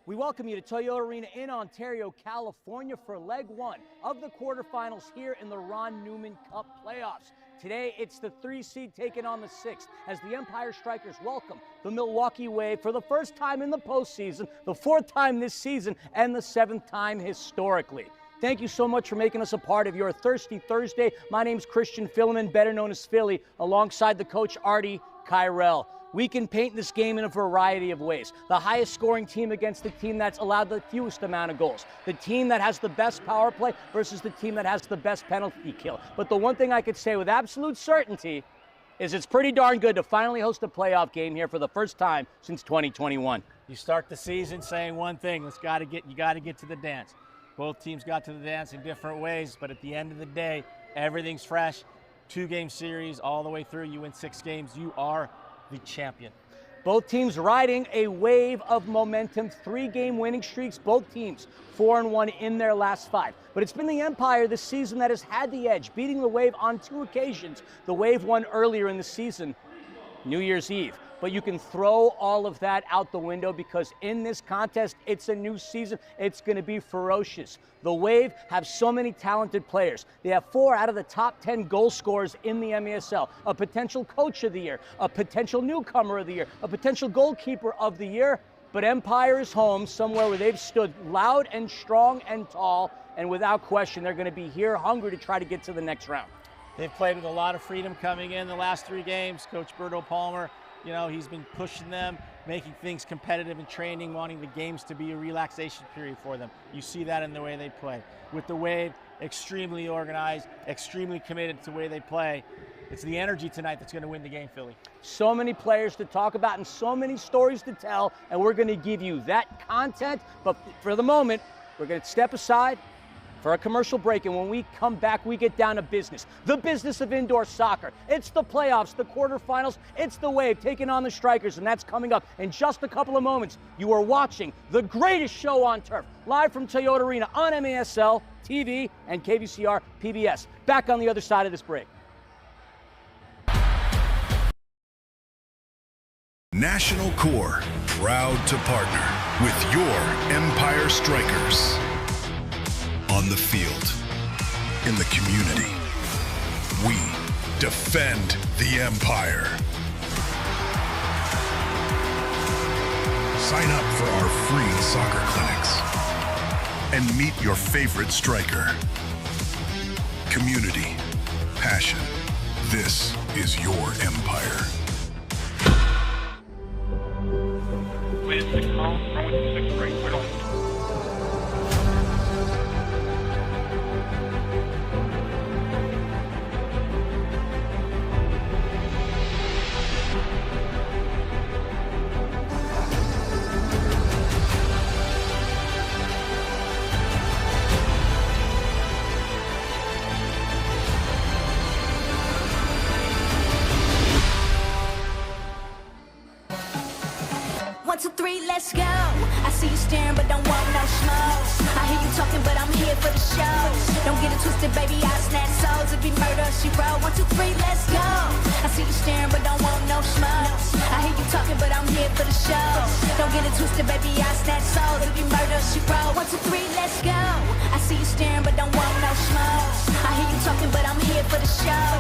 We welcome you to Toyota Arena in Ontario, California for leg one of the quarterfinals here in the Ron Newman Cup playoffs. Today, it's the 3 seed taking on the 6th as the Empire Strykers welcome the Milwaukee Wave for the first time in the postseason, the 4th time this season, and the 7th time historically. Thank you so much for making us a part of your Thirsty Thursday. My name's Christian Filliman, better known as Philly, alongside the coach Artie Kyrell. We can paint this game in a variety of ways. The highest scoring team against the team that's allowed the fewest amount of goals. The team that has the best power play versus the team that has the best penalty kill. But the one thing I could say with absolute certainty is it's pretty darn good to finally host a playoff game here for the first time since 2021. You start the season saying one thing, you got to get to the dance. Both teams got to the dance in different ways, but at the end of the day, everything's fresh. 2-game series all the way through. You win 6 games, you are the champion. Both teams riding a wave of momentum, 3-game winning streaks. Both teams 4-1 in their last 5. But it's been the Empire this season that has had the edge, beating the Wave on 2 occasions. The Wave won earlier in the season, New Year's Eve. But you can throw all of that out the window because in this contest, it's a new season. It's going to be ferocious. The Wave have so many talented players. They have 4 out of the top 10 goal scorers in the MASL, a potential coach of the year, a potential newcomer of the year, a potential goalkeeper of the year. But Empire is home, somewhere where they've stood loud and strong and tall, and without question, they're going to be here hungry to try to get to the next round. They've played with a lot of freedom coming in the last 3 games. Coach Berto Palmer, you know, he's been pushing them, making things competitive in training, wanting the games to be a relaxation period for them. You see that in the way they play. With the Wave, extremely organized, extremely committed to the way they play. It's the energy tonight that's going to win the game, Philly. So many players to talk about and so many stories to tell, and we're going to give you that content. But for the moment, we're going to step aside for a commercial break, and when we come back, we get down to business. The business of indoor soccer. It's the playoffs, the quarterfinals. It's the Wave taking on the Strykers, and that's coming up in just a couple of moments. You are watching the greatest show on turf, live from Toyota Arena on MASL, TV, and KVCR PBS. Back on the other side of this break. National Core, proud to partner with your Empire Strykers. On the field, in the community, we defend the Empire. Sign up for our free soccer clinics and meet your favorite striker. Community, passion, this is your Empire. Wait a second, wrong with the 6th grade, we're on. Let's go. I see you staring, but don't want no smoke. I hear you talking, but I'm here for the show. Don't get it twisted, baby, I snatch souls. If you murder, she roll. 1, 2, 3, let's go. I see you staring, but don't want no smoke. I hear you talking, but I'm here for the show. Don't get it twisted, baby, I snatch souls. If you murder, she roll. 1, 2, 3, let's go. I see you staring, but don't want no smoke. I hear you talking, but I'm here for the show.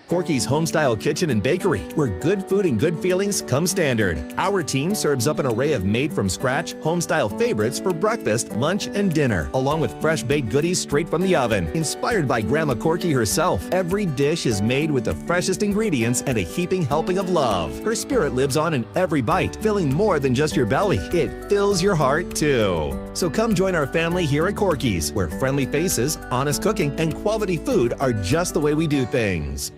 Corky's Homestyle Kitchen and Bakery, where good food and good feelings come standard. Our team serves up an array of made-from-scratch, homestyle favorites for breakfast, lunch, and dinner, along with fresh baked goodies straight from the oven. Inspired by Grandma Corky herself, every dish is made with the freshest ingredients and a heaping helping of love. Her spirit lives on in every bite, filling more than just your belly. It fills your heart, too. So come join our family here at Corky's, where friendly faces, honest cooking, and quality food are just the way we do things.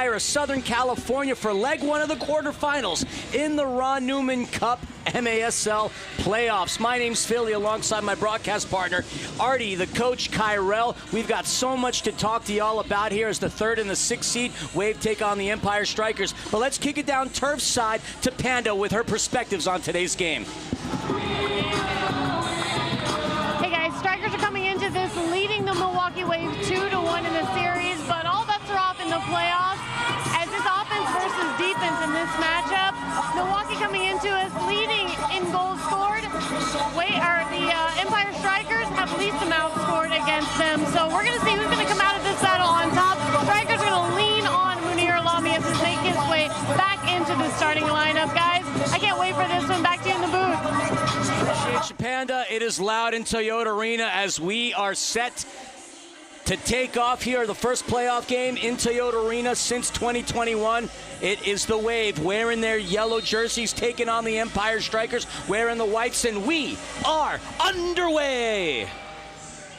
Of Southern California for leg one of the quarterfinals in the Ron Newman Cup MASL playoffs. My name's Philly, alongside my broadcast partner, Artie, the coach, Kyrell. We've got so much to talk to y'all about here as the 3rd and the 6th seed Wave take on the Empire Strykers. But let's kick it down turf side to Panda with her perspectives on today's game. Hey guys, Strykers are coming into this leading the Milwaukee Wave 2-1 in the series, but all bets are off in the playoffs as this offense versus this matchup. Milwaukee coming into us leading in goals scored. The Empire Strykers have least amount scored against them. So we're going to see who's going to come out of this battle on top. Strykers are going to lean on Munir Alami as he makes his way back into the starting lineup. Guys, I can't wait for this one. Back to you in the booth. Appreciate you, Panda. It is loud in Toyota Arena as we are set to take off here. The first playoff game in Toyota Arena since 2021. It is the Wave wearing their yellow jerseys, taking on the Empire Strykers wearing the whites, and we are underway.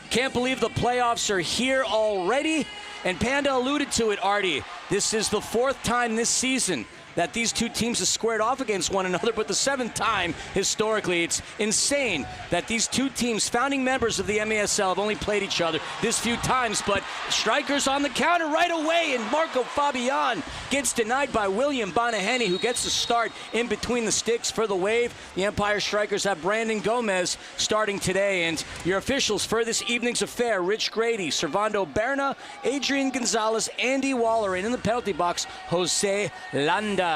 Can't believe the playoffs are here already. And Panda alluded to it, Artie. This is the 4th time this season that these two teams have squared off against one another, but the 7th time historically. It's insane that these two teams, founding members of the MASL, have only played each other this few times, but Strykers on the counter right away, and Marco Fabian gets denied by William Bonaheny, who gets the start in between the sticks for the Wave. The Empire Strykers have Brandon Gomez starting today, and your officials for this evening's affair: Rich Grady, Servando Berna, Adrian Gonzalez, Andy Waller, and in the penalty box, Jose Landa.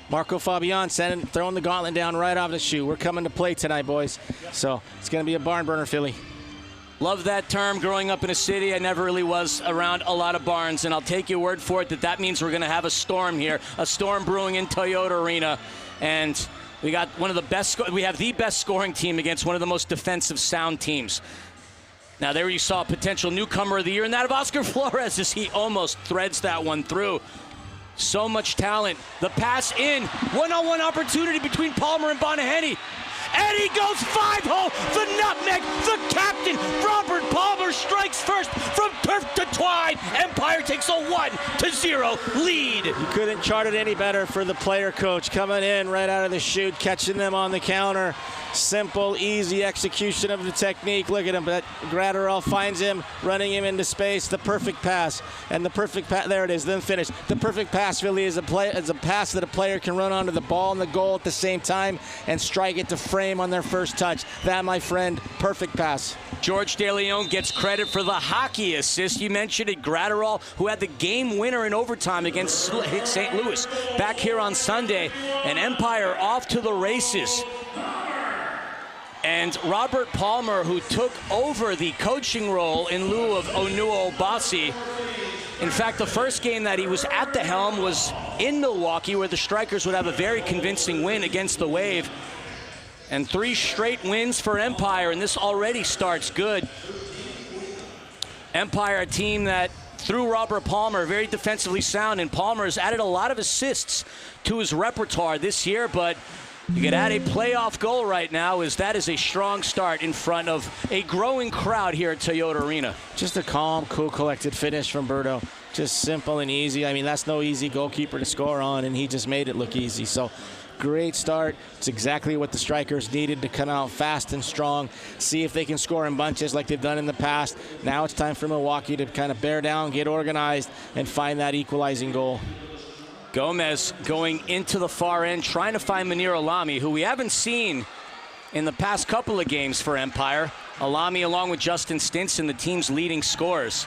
Marco Fabian throwing the gauntlet down right off the shoe. We're coming to play tonight, boys. So it's going to be a barn burner, Philly. Love that term. Growing up in a city, I never really was around a lot of barns, and I'll take your word for it that means we're going to have a storm here, a storm brewing in Toyota Arena. And we got one of the best, we have the best scoring team against one of the most defensive sound teams. Now there you saw a potential newcomer of the year, and that of Oscar Flores as he almost threads that one through. So much talent. The pass in. One-on-one opportunity between Palmer and Bonaheny. And he goes 5-hole. The nutmeg. The captain, Robert Palmer, strikes first from turf to twine. Empire takes a 1-0 lead. You couldn't chart it any better for the player coach. Coming in right out of the chute, catching them on the counter. Simple, easy execution of the technique. Look at him. Gratterall finds him, running him into space. The perfect pass. And the perfect pass, there it is, then finish. The perfect pass, Philly, is a pass that a player can run onto the ball and the goal at the same time and strike it to frame on their first touch. That, my friend, perfect pass. George DeLeon gets credit for the hockey assist. You mentioned it, Gratterall, who had the game winner in overtime against St. Louis back here on Sunday. And Empire off to the races. And Robert Palmer, who took over the coaching role in lieu of Onua Obasi. In fact, the first game that he was at the helm was in Milwaukee, where the Strykers would have a very convincing win against the Wave. And 3 straight wins for Empire, and this already starts good. Empire, a team that, through Robert Palmer, very defensively sound, and Palmer has added a lot of assists to his repertoire this year, but you could add a playoff goal right now, as that is a strong start in front of a growing crowd here at Toyota Arena. Just a calm, cool, collected finish from Berto. Just simple and easy. I mean, that's no easy goalkeeper to score on, and he just made it look easy. So great start. It's exactly what the Strykers needed to come out fast and strong, see if they can score in bunches like they've done in the past. Now it's time for Milwaukee to kind of bear down, get organized, and find that equalizing goal. Gomez going into the far end, trying to find Munir Alami, who we haven't seen in the past couple of games for Empire. Alami, along with Justin Stinson, the team's leading scorers.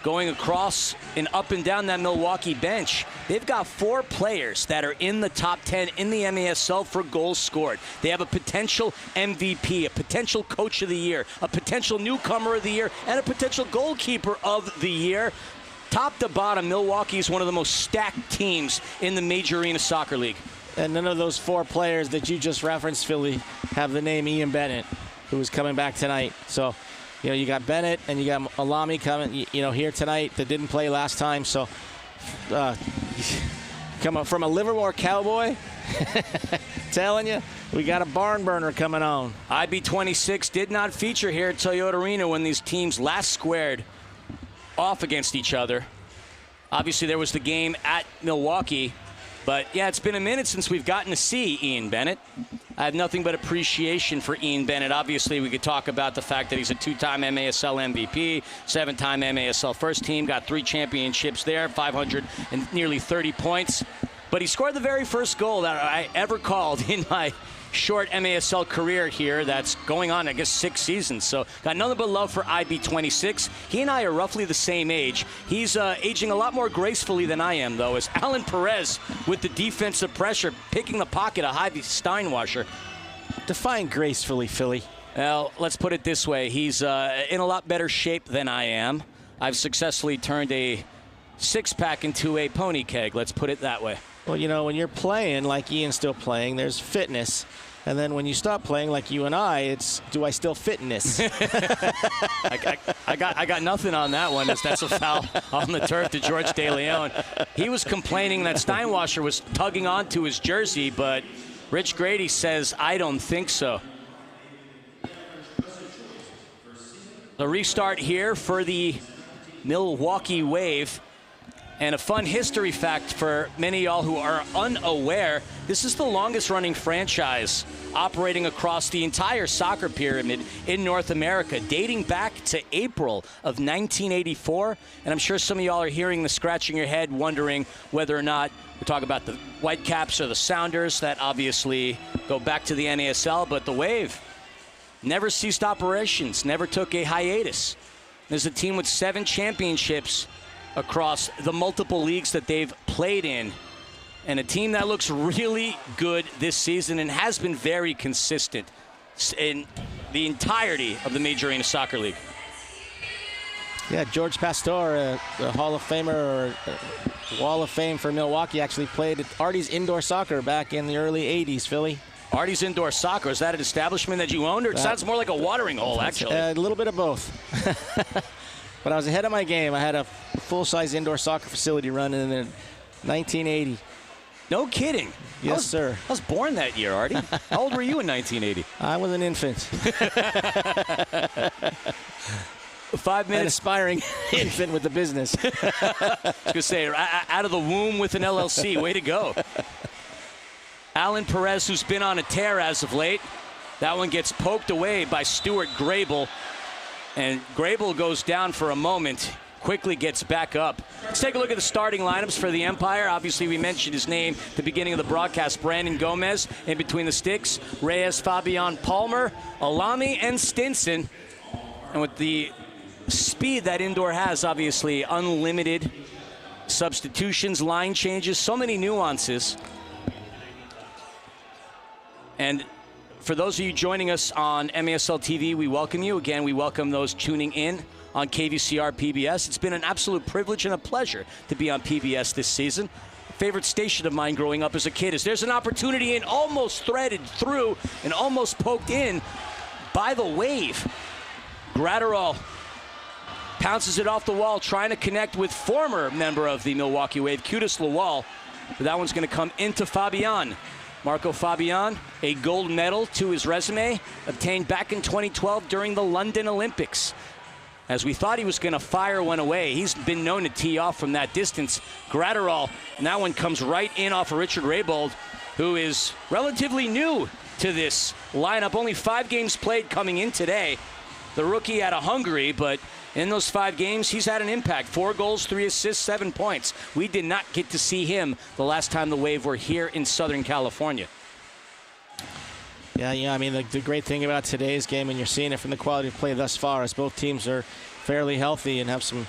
Going across and up and down that Milwaukee bench, they've got 4 players that are in the top 10 in the MASL for goals scored. They have a potential MVP, a potential coach of the year, a potential newcomer of the year, and a potential goalkeeper of the year. Top to bottom, Milwaukee is one of the most stacked teams in the Major Arena Soccer League. And none of those 4 players that you just referenced, Philly, have the name Ian Bennett, who is coming back tonight. So, you know, you got Bennett and you got Alami coming, you know, here tonight that didn't play last time. So, come up from a Livermore Cowboy, telling you, we got a barn burner coming on. IB26 did not feature here at Toyota Arena when these teams last squared off against each other. Obviously, there was the game at Milwaukee, but yeah, it's been a minute since we've gotten to see Ian Bennett. I have nothing but appreciation for Ian Bennett. Obviously, we could talk about the fact that he's a 2-time MASL MVP, 7-time MASL first team, got 3 championships there, 500 and nearly 30 points. But he scored the very first goal that I ever called in my short MASL career here that's going on, I guess, 6 seasons. So got nothing but love for IB26. He and I are roughly the same age. He's aging a lot more gracefully than I am, though, as Alan Perez with the defensive pressure, picking the pocket of Javi Steinwasser. Define gracefully, Philly. Well, let's put it this way. He's in a lot better shape than I am. I've successfully turned a six-pack into a pony keg. Let's put it that way. Well, you know, when you're playing like Ian's still playing, there's fitness. And then when you stop playing like you and I, it's, do I still fitness? I got nothing on that one. That's a foul on the turf to George De Leon. He was complaining that Steinwasser was tugging onto his jersey, but Rich Grady says, I don't think so. The restart here for the Milwaukee Wave. And a fun history fact for many of y'all who are unaware, this is the longest running franchise operating across the entire soccer pyramid in North America, dating back to April of 1984. And I'm sure some of y'all are hearing the scratching your head, wondering whether or not we're talking about the Whitecaps or the Sounders that obviously go back to the NASL, but the Wave never ceased operations, never took a hiatus. There's a team with 7 championships across the multiple leagues that they've played in, and a team that looks really good this season and has been very consistent in the entirety of the Major Arena Soccer League. Yeah, George Pastor, the Hall of Famer, or Wall of Fame for Milwaukee, actually played at Artie's Indoor Soccer back in the early 80s, Philly. Artie's Indoor Soccer, is that an establishment that you owned, or it sounds more like a watering hole, actually? A little bit of both. But I was ahead of my game. I had a full-size indoor soccer facility running in 1980. No kidding. Yes, sir. I was born that year, Artie. How old were you in 1980? I was an infant. 5 minutes. An aspiring infant with the business. I was going to say, out of the womb with an LLC. Way to go. Alan Perez, who's been on a tear as of late. That one gets poked away by Stuart Grable. And Grable goes down for a moment, quickly gets back up. Let's take a look at the starting lineups for the Empire. Obviously, we mentioned his name at the beginning of the broadcast. Brandon Gomez in between the sticks. Reyes, Fabian, Palmer, Alami, and Stinson. And with the speed that Indoor has, obviously, unlimited substitutions, line changes, so many nuances. And for those of you joining us on MASL TV, we welcome you. Again, we welcome those tuning in on KVCR PBS. It's been an absolute privilege and a pleasure to be on PBS this season. Favorite station of mine growing up as a kid is there's an opportunity and almost threaded through and almost poked in by the Wave. Gratterall pounces it off the wall, trying to connect with former member of the Milwaukee Wave, Kudus Lawal. But that one's going to come into Fabian. Marco Fabian, a gold medal to his resume, obtained back in 2012 during the London Olympics. As we thought he was going to fire one away, he's been known to tee off from that distance. Gratterall, and that one comes right in off of Richard Raybould, who is relatively new to this lineup. Only 5 games played coming in today. The rookie out of Hungary, but in those 5 games, he's had an impact. 4 goals, 3 assists, 7 points. We did not get to see him the last time the Wave were here in Southern California. Yeah, I mean, the great thing about today's game, and you're seeing it from the quality of play thus far, is both teams are fairly healthy and have some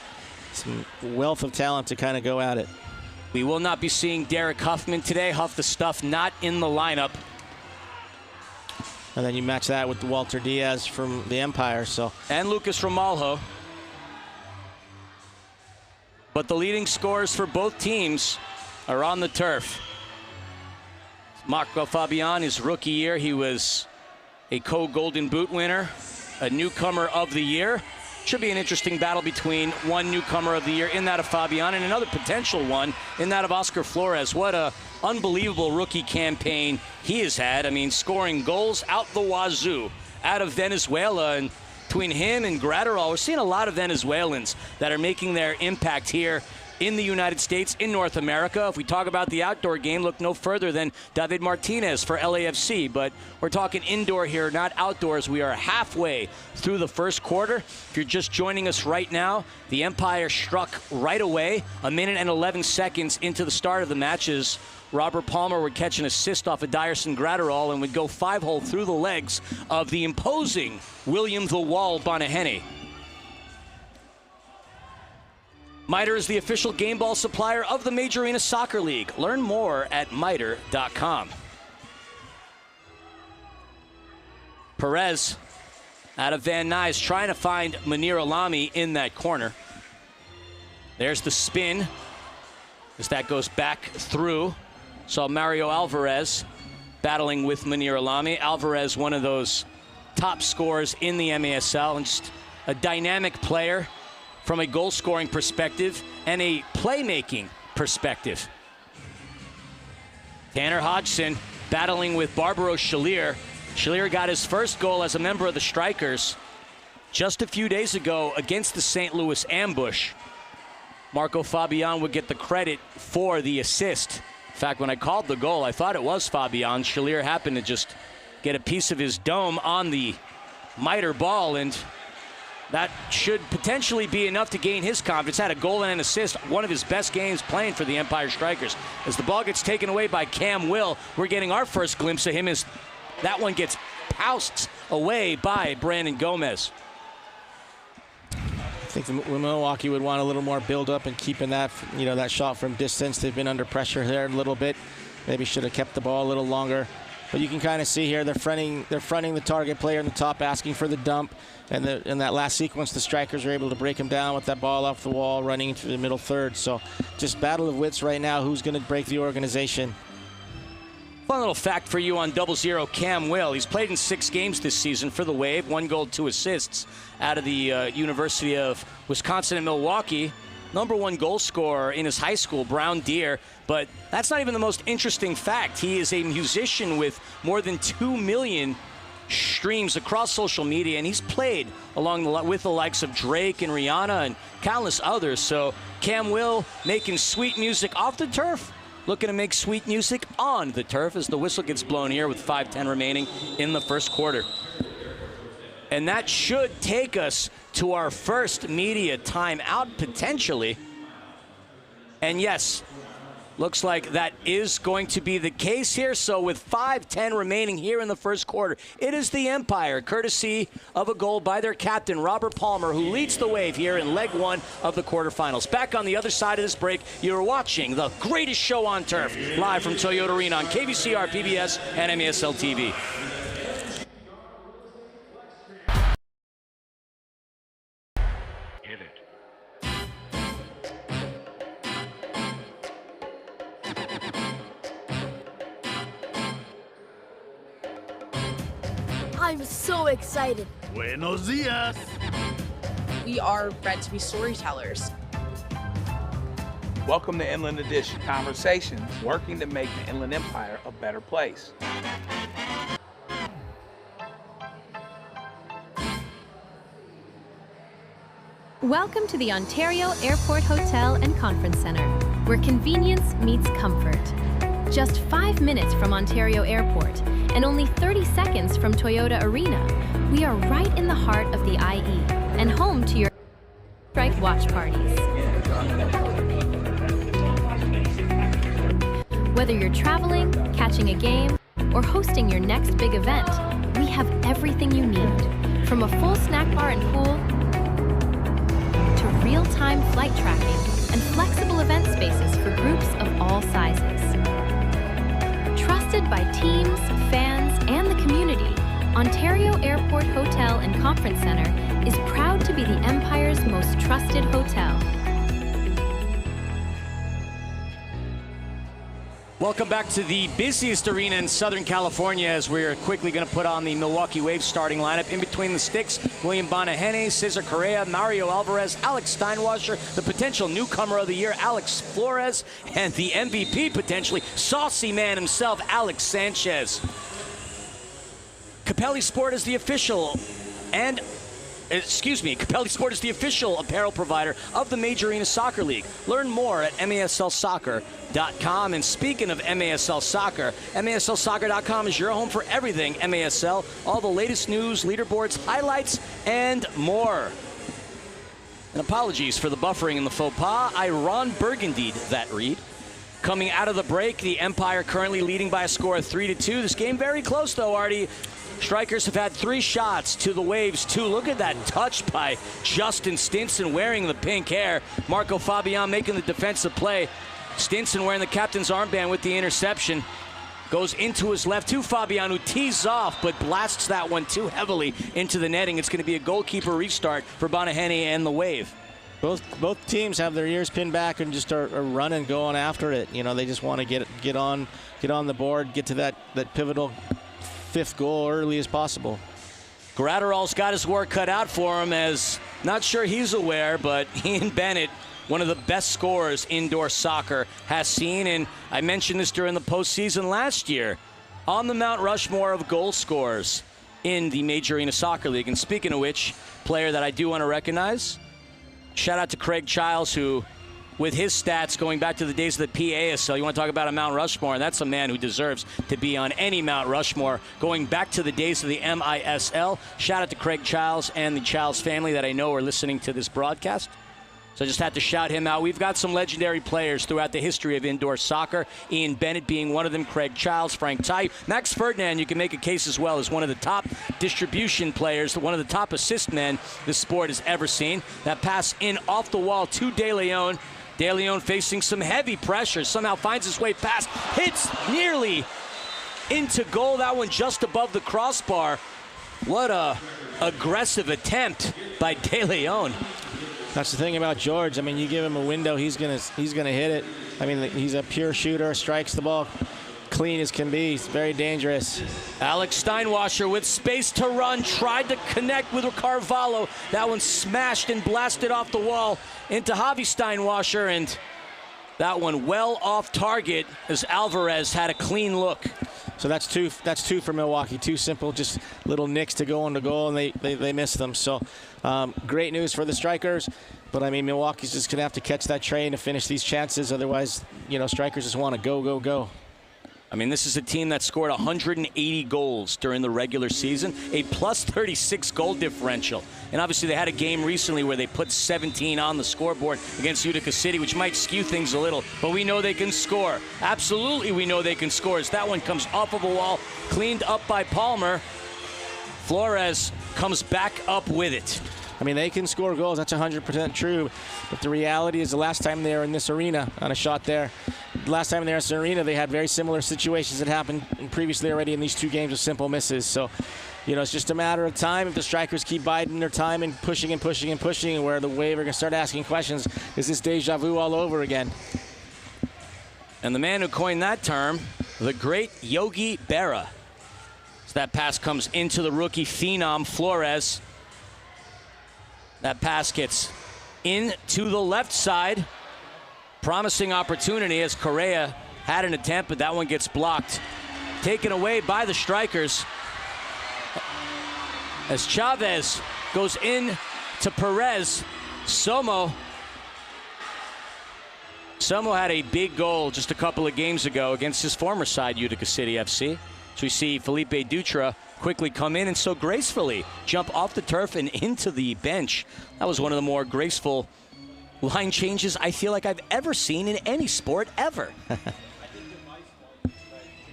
wealth of talent to kind of go at it. We will not be seeing Derek Huffman today. Huff the Stuff not in the lineup. And then you match that with Walter Diaz from the Empire. And Lucas Romalho. But the leading scorers for both teams are on the turf. Marco Fabian, his rookie year, he was a co-Golden Boot winner, a newcomer of the year. Should be an interesting battle between one newcomer of the year in that of Fabian and another potential one in that of Oscar Flores. What a unbelievable rookie campaign he has had. I mean, scoring goals out the wazoo out of Venezuela. And between him and Gratterall, we're seeing a lot of Venezuelans that are making their impact here in the United States, in North America. If we talk about the outdoor game, look no further than David Martinez for LAFC. But we're talking indoor here, not outdoors. We are halfway through the first quarter. If you're just joining us right now, the Empire struck right away, 1 minute and 11 seconds into the start of the matches. Robert Palmer would catch an assist off of Dyerson Gratterall and would go 5-hole through the legs of the imposing William the Wall Bonahene. Miter is the official game ball supplier of the Major Arena Soccer League. Learn more at miter.com. Perez out of Van Nuys trying to find Munir Alami in that corner. There's the spin as that goes back through. Saw Mario Alvarez battling with Munir Alami. Alvarez, one of those top scorers in the MASL, and just a dynamic player from a goal-scoring perspective and a playmaking perspective. Tanner Hodgson battling with Barbaro Shalier. Shalier got his first goal as a member of the Strykers just a few days ago against the St. Louis Ambush. Marco Fabian would get the credit for the assist. In fact, when I called the goal, I thought it was Fabian. Shalier happened to just get a piece of his dome on the Miter ball, and that should potentially be enough to gain his confidence. Had a goal and an assist, one of his best games playing for the Empire Strykers. As the ball gets taken away by Cam Will, we're getting our first glimpse of him as that one gets pounced away by Brandon Gomez. I think the Milwaukee would want a little more build-up and keeping that, that shot from distance. They've been under pressure there a little bit. Maybe should have kept the ball a little longer. But you can kind of see here they're fronting the target player in the top, asking for the dump. And in that last sequence, the Strykers are able to break him down with that ball off the wall, running into the middle third. So just battle of wits right now. Who's going to break the organization? Fun little fact for you on 00 Cam Will. He's played in 6 games this season for the Wave, 1 goal, 2 assists out of the University of Wisconsin in Milwaukee. #1 goal scorer in his high school, Brown Deer. But that's not even the most interesting fact. He is a musician with more than 2 million streams across social media, and he's played with the likes of Drake and Rihanna and countless others. So Cam Will making sweet music off the turf, looking to make sweet music on the turf as the whistle gets blown here with 5:10 remaining in the first quarter. And that should take us to our first media timeout, potentially. And yes, looks like that is going to be the case here. So with 5:10 remaining here in the first quarter, it is the Empire, courtesy of a goal by their captain, Robert Palmer, who leads the Wave here in leg 1 of the quarterfinals. Back on the other side of this break, you're watching the greatest show on turf, live from Toyota Arena on KVCR, PBS, and MASL TV. I'm so excited. Buenos dias. We are bred to be storytellers. Welcome to Inland Edition, conversations working to make the Inland Empire a better place. Welcome to the Ontario Airport Hotel and Conference Center, where convenience meets comfort. Just 5 minutes from Ontario Airport and only 30 seconds from Toyota Arena, we are right in the heart of the IE and home to your Strike watch parties. Whether you're traveling, catching a game, or hosting your next big event, we have everything you need, from a full snack bar and pool to real-time flight tracking and flexible event spaces for groups of all sizes. Trusted by teams, fans, and the community, Ontario Airport Hotel and Conference Center is proud to be the Empire's most trusted hotel. Welcome back to the busiest arena in Southern California, as we're quickly going to put on the Milwaukee Wave starting lineup. In between the sticks, William Bonahene, Cesar Correa, Mario Alvarez, Alex Steinwasser, the potential newcomer of the year, Alex Flores, and the MVP potentially, saucy man himself, Alex Sanchez. Capelli Sport is the official and Capelli Sport is the official apparel provider of the Major Arena Soccer League. Learn more at maslsoccer.com. And speaking of MASL Soccer, maslsoccer.com is your home for everything MASL, all the latest news, leaderboards, highlights, and more. And apologies for the buffering and the faux pas. I Ron Burgundied that read. Coming out of the break, the Empire currently leading by a score of 3-2. This game very close, though, Artie. Strykers have had 3 shots to the Waves 2. Look at that touch by Justin Stinson wearing the pink hair. Marco Fabian making the defensive play. Stinson wearing the captain's armband with the interception. Goes into his left to Fabian, who tees off, but blasts that one too heavily into the netting. It's going to be a goalkeeper restart for Bonaheni and the Wave. Both teams have their ears pinned back and just are running, going after it. You know, they just want to get on the board, get to that pivotal 5th goal early as possible. Gratterall's got his work cut out for him, as not sure he's aware, but Ian Bennett, one of the best scorers indoor soccer has seen, and I mentioned this during the postseason last year, on the Mount Rushmore of goal scorers in the Major Arena Soccer League. And speaking of which, player that I do want to recognize, shout out to Craig Childs, who, with his stats going back to the days of the PASL, you want to talk about a Mount Rushmore, and that's a man who deserves to be on any Mount Rushmore going back to the days of the MISL. Shout out to Craig Childs and the Childs family that I know are listening to this broadcast. So I just had to shout him out. We've got some legendary players throughout the history of indoor soccer. Ian Bennett being one of them, Craig Childs, Frank Ty. Max Ferdinand, you can make a case as well as one of the top distribution players, one of the top assist men this sport has ever seen. That pass in off the wall to De Leon. De Leon facing some heavy pressure, somehow finds his way past, hits nearly into goal. That one just above the crossbar. What a aggressive attempt by De Leon. That's the thing about George. I mean, you give him a window, he's gonna hit it. I mean, he's a pure shooter, strikes the ball clean as can be. It's very dangerous. Alex Steinwasser with space to run, tried to connect with Carvalho. That one smashed and blasted off the wall into Javi Steinwasser, and that one well off target as Alvarez had a clean look. So that's two for Milwaukee. 2 simple, just little nicks to go into goal, and they missed them. So great news for the Strykers. But, I mean, Milwaukee's just going to have to catch that train to finish these chances. Otherwise, you know, Strykers just want to go. I mean, this is a team that scored 180 goals during the regular season, a plus 36 goal differential. And obviously they had a game recently where they put 17 on the scoreboard against Utica City, which might skew things a little, but we know they can score. Absolutely we know they can score, as that one comes off of a wall, cleaned up by Palmer. Flores comes back up with it. I mean, they can score goals. That's 100% true. But the reality is the last time they were in this arena on a shot there, last time they were in this arena, they had very similar situations that happened previously already in these 2 games with simple misses. So, you know, it's just a matter of time if the Strykers keep biding their time and pushing, where the Wave are going to start asking questions. Is this deja vu all over again? And the man who coined that term, the great Yogi Berra. So that pass comes into the rookie phenom, Flores. That pass gets into the left side. Promising opportunity as Correa had an attempt, but that one gets blocked. Taken away by the Strykers. As Chavez goes in to Perez. Somo had a big goal just a couple of games ago against his former side, Utica City FC. So we see Felipe Dutra quickly come in and so gracefully jump off the turf and into the bench. That was one of the more graceful line changes I feel like I've ever seen in any sport ever.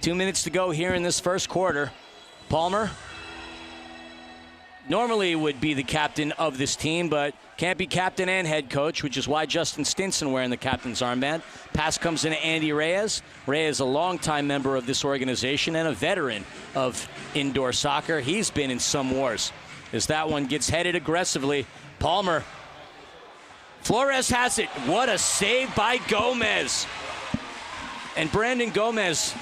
2 minutes to go here in this first quarter. Palmer normally would be the captain of this team, but can't be captain and head coach, which is why Justin Stinson wearing the captain's armband. Pass comes into Andy Reyes. Reyes, a longtime member of this organization and a veteran of indoor soccer. He's been in some wars. As that one gets headed aggressively, Palmer. Flores has it. What a save by Gomez. And Brandon Gomez,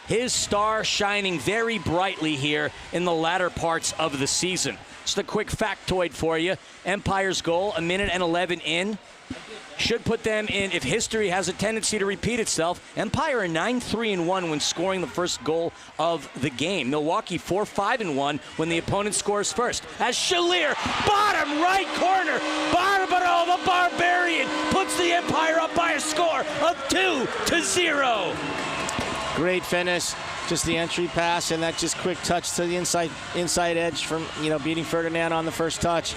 his star shining very brightly here in the latter parts of the season. Just a quick factoid for you. Empire's goal, 1 minute and 11 in. should put them in, if history has a tendency to repeat itself, Empire 9-3-1 when scoring the first goal of the game. Milwaukee 4-5-1 when the opponent scores first. As Shalier, bottom right corner, Barbaro the Barbarian puts the Empire up by a score of 2-0. Great finish. Just the entry pass and that just quick touch to the inside edge from, beating Ferdinand on the first touch.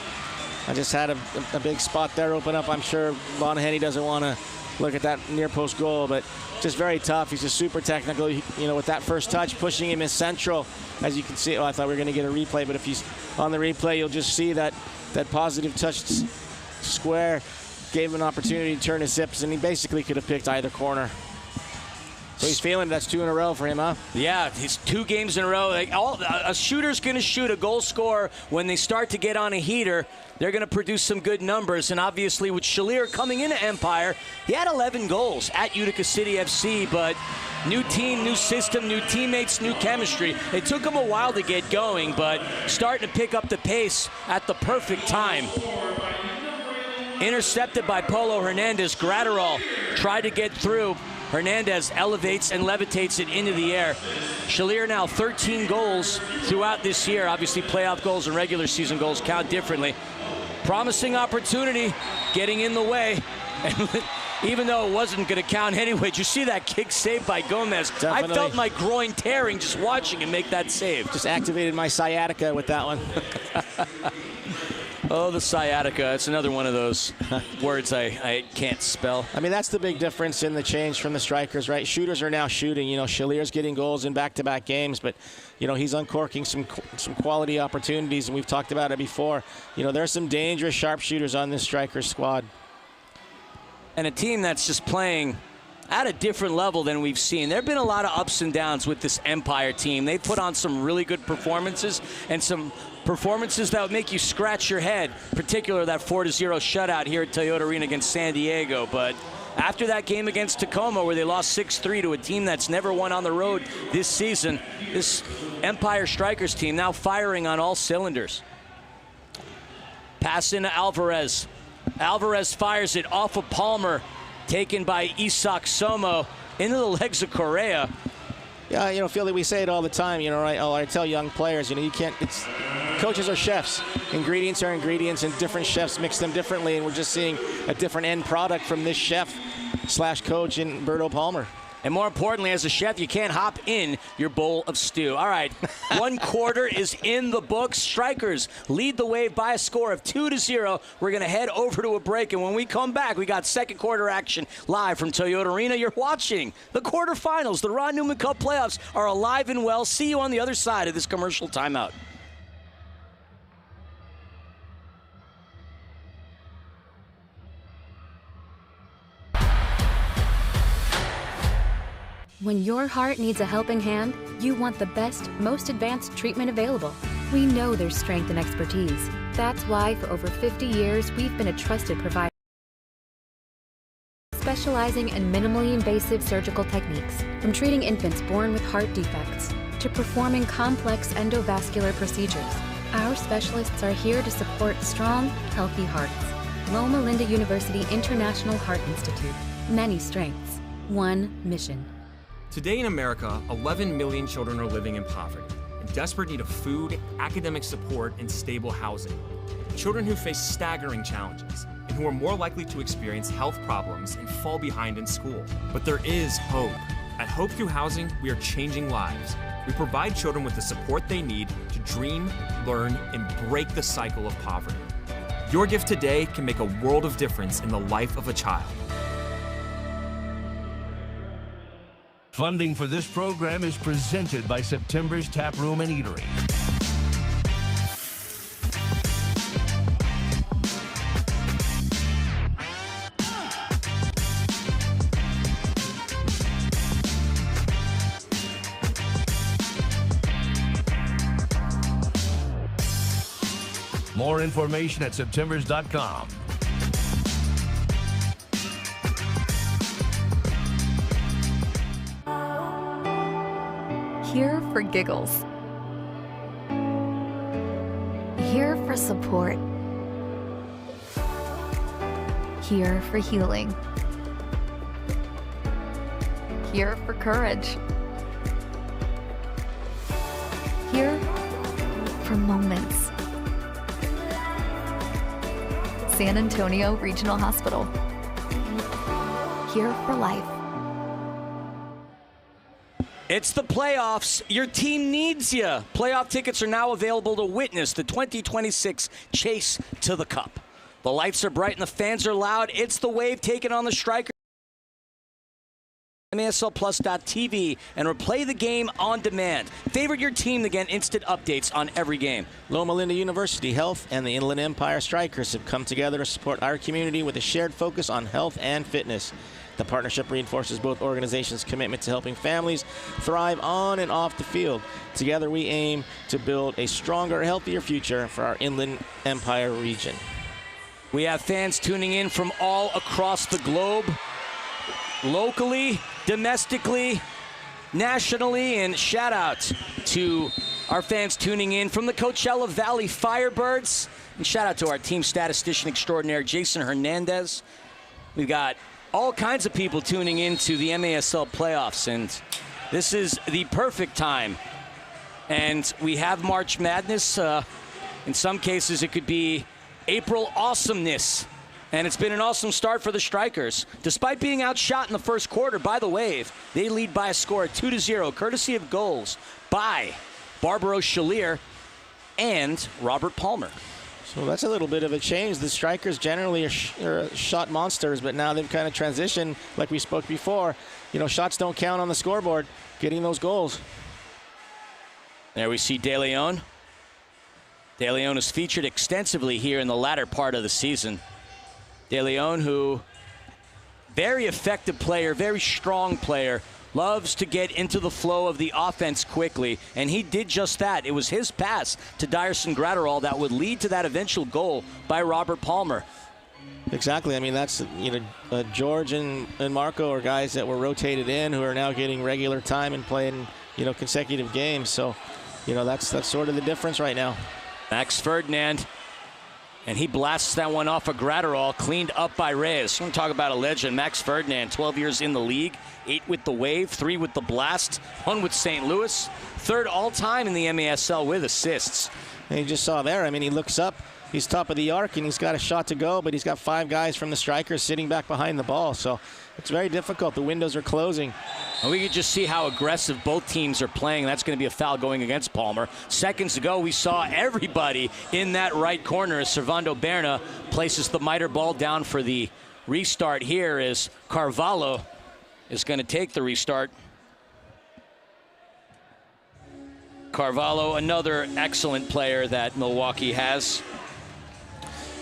I just had a big spot there open up. I'm sure Bonaheny doesn't want to look at that near post goal, but just very tough. He's just super technical, with that first touch, pushing him in central. As you can see, I thought we were going to get a replay, but if he's on the replay, you'll just see that positive touch square gave him an opportunity to turn his zips, and he basically could have picked either corner. So he's feeling that's 2 in a row for him, huh? Yeah, it's 2 games in a row. A shooter's going to shoot, a goal scorer. When they start to get on a heater, they're going to produce some good numbers. And obviously with Shalier coming into Empire, he had 11 goals at Utica City FC, but new team, new system, new teammates, new chemistry. It took him a while to get going, but starting to pick up the pace at the perfect time. Intercepted by Polo Hernandez. Gratterall tried to get through. Hernandez elevates and levitates it into the air. Shalier now 13 goals throughout this year. Obviously, playoff goals and regular season goals count differently. Promising opportunity, getting in the way. And even though it wasn't going to count anyway, did you see that kick saved by Gomez? Definitely. I felt my groin tearing just watching him make that save. Just activated my sciatica with that one. Oh, the sciatica. It's another one of those words I can't spell. I mean, that's the big difference in the change from the Strykers, right? Shooters are now shooting. Shalier's getting goals in back-to-back games, but, he's uncorking some quality opportunities, and we've talked about it before. There's some dangerous sharpshooters on this Strykers squad. And a team that's just playing at a different level than we've seen. There have been a lot of ups and downs with this Empire team. They've put on some really good performances and some performances that would make you scratch your head, particularly that 4-0 shutout here at Toyota Arena against San Diego. But after that game against Tacoma where they lost 6-3 to a team that's never won on the road this season, this Empire Strykers team now firing on all cylinders. Pass into Alvarez. Alvarez fires it off of Palmer, taken by Isak Somo into the legs of Correa. Yeah, Philly, we say it all the time, right? I tell young players, you can't, coaches are chefs. Ingredients are ingredients, and different chefs mix them differently, and we're just seeing a different end product from this chef/coach in Berto Palmer. And more importantly, as a chef, you can't hop in your bowl of stew. All right, 1 quarter is in the books. Strykers lead the way by a score of 2-0. We're going to head over to a break, and when we come back, we got second quarter action live from Toyota Arena. You're watching the quarterfinals. The Ron Newman Cup playoffs are alive and well. See you on the other side of this commercial timeout. When your heart needs a helping hand, you want the best, most advanced treatment available. We know there's strength and expertise. That's why for over 50 years, we've been a trusted provider, specializing in minimally invasive surgical techniques, from treating infants born with heart defects to performing complex endovascular procedures. Our specialists are here to support strong, healthy hearts. Loma Linda University International Heart Institute. Many strengths, one mission. Today in America, 11 million children are living in poverty, in desperate need of food, academic support, and stable housing. Children who face staggering challenges, and who are more likely to experience health problems and fall behind in school. But there is hope. At Hope Through Housing, we are changing lives. We provide children with the support they need to dream, learn, and break the cycle of poverty. Your gift today can make a world of difference in the life of a child. Funding for this program is presented by September's Tap Room and Eatery. More information at septembers.com. Here for giggles. Here for support. Here for healing. Here for courage. Here for moments. San Antonio Regional Hospital. Here for life. It's the playoffs. Your team needs you. Playoff tickets are now available to witness the 2026 Chase to the Cup. The lights are bright and the fans are loud. It's the Wave taking on the Strykers. MASLplus.tv and replay the game on demand. Favorite your team to get instant updates on every game. Loma Linda University Health and the Inland Empire Strykers have come together to support our community with a shared focus on health and fitness. The partnership reinforces both organizations' commitment to helping families thrive on and off the field. Together we aim to build a stronger, healthier future for our Inland Empire region. We have fans tuning in from all across the globe, locally, domestically, nationally, and shout out to our fans tuning in from the Coachella Valley Firebirds, and shout out to our team statistician extraordinaire, Jason Hernandez. We've got all kinds of people tuning in to the MASL playoffs, and this is the perfect time. And we have March Madness. In some cases, it could be April awesomeness. And it's been an awesome start for the Strykers. Despite being outshot in the first quarter by the Wave, they lead by a score of 2-0, courtesy of goals by Barbaro Shalier and Robert Palmer. So that's a little bit of a change. The Strykers generally are shot monsters, but now they've kind of transitioned, like we spoke before. You know, shots don't count on the scoreboard, getting those goals. There we see De Leon. De Leon is featured extensively here in the latter part of the season. De Leon, who very effective player, very strong player, loves to get into the flow of the offense quickly, and he did just that. It was his pass to Dyerson Gratterall that would lead to that eventual goal by Robert Palmer. Exactly. I mean, that's, you know, George and Marco are guys that were rotated in who are now getting regular time and playing, you know, consecutive games. So, you know, that's sort of the difference right now. Max Ferdinand. And he blasts that one off of Gratterall, cleaned up by Reyes. I'm going to talk about a legend. Max Ferdinand, 12 years in the league, 8 with the Wave, 3 with the Blast, 1 with St. Louis, 3rd all-time in the MASL with assists. And you just saw there, I mean, he looks up, he's top of the arc, and he's got a shot to go, but he's got 5 guys from the Strykers sitting back behind the ball. So it's very difficult. The windows are closing. And we could just see how aggressive both teams are playing. That's going to be a foul going against Palmer. Seconds ago, we saw everybody in that right corner as Servando Berna places the miter ball down for the restart here as Carvalho is going to take the restart. Carvalho, another excellent player that Milwaukee has.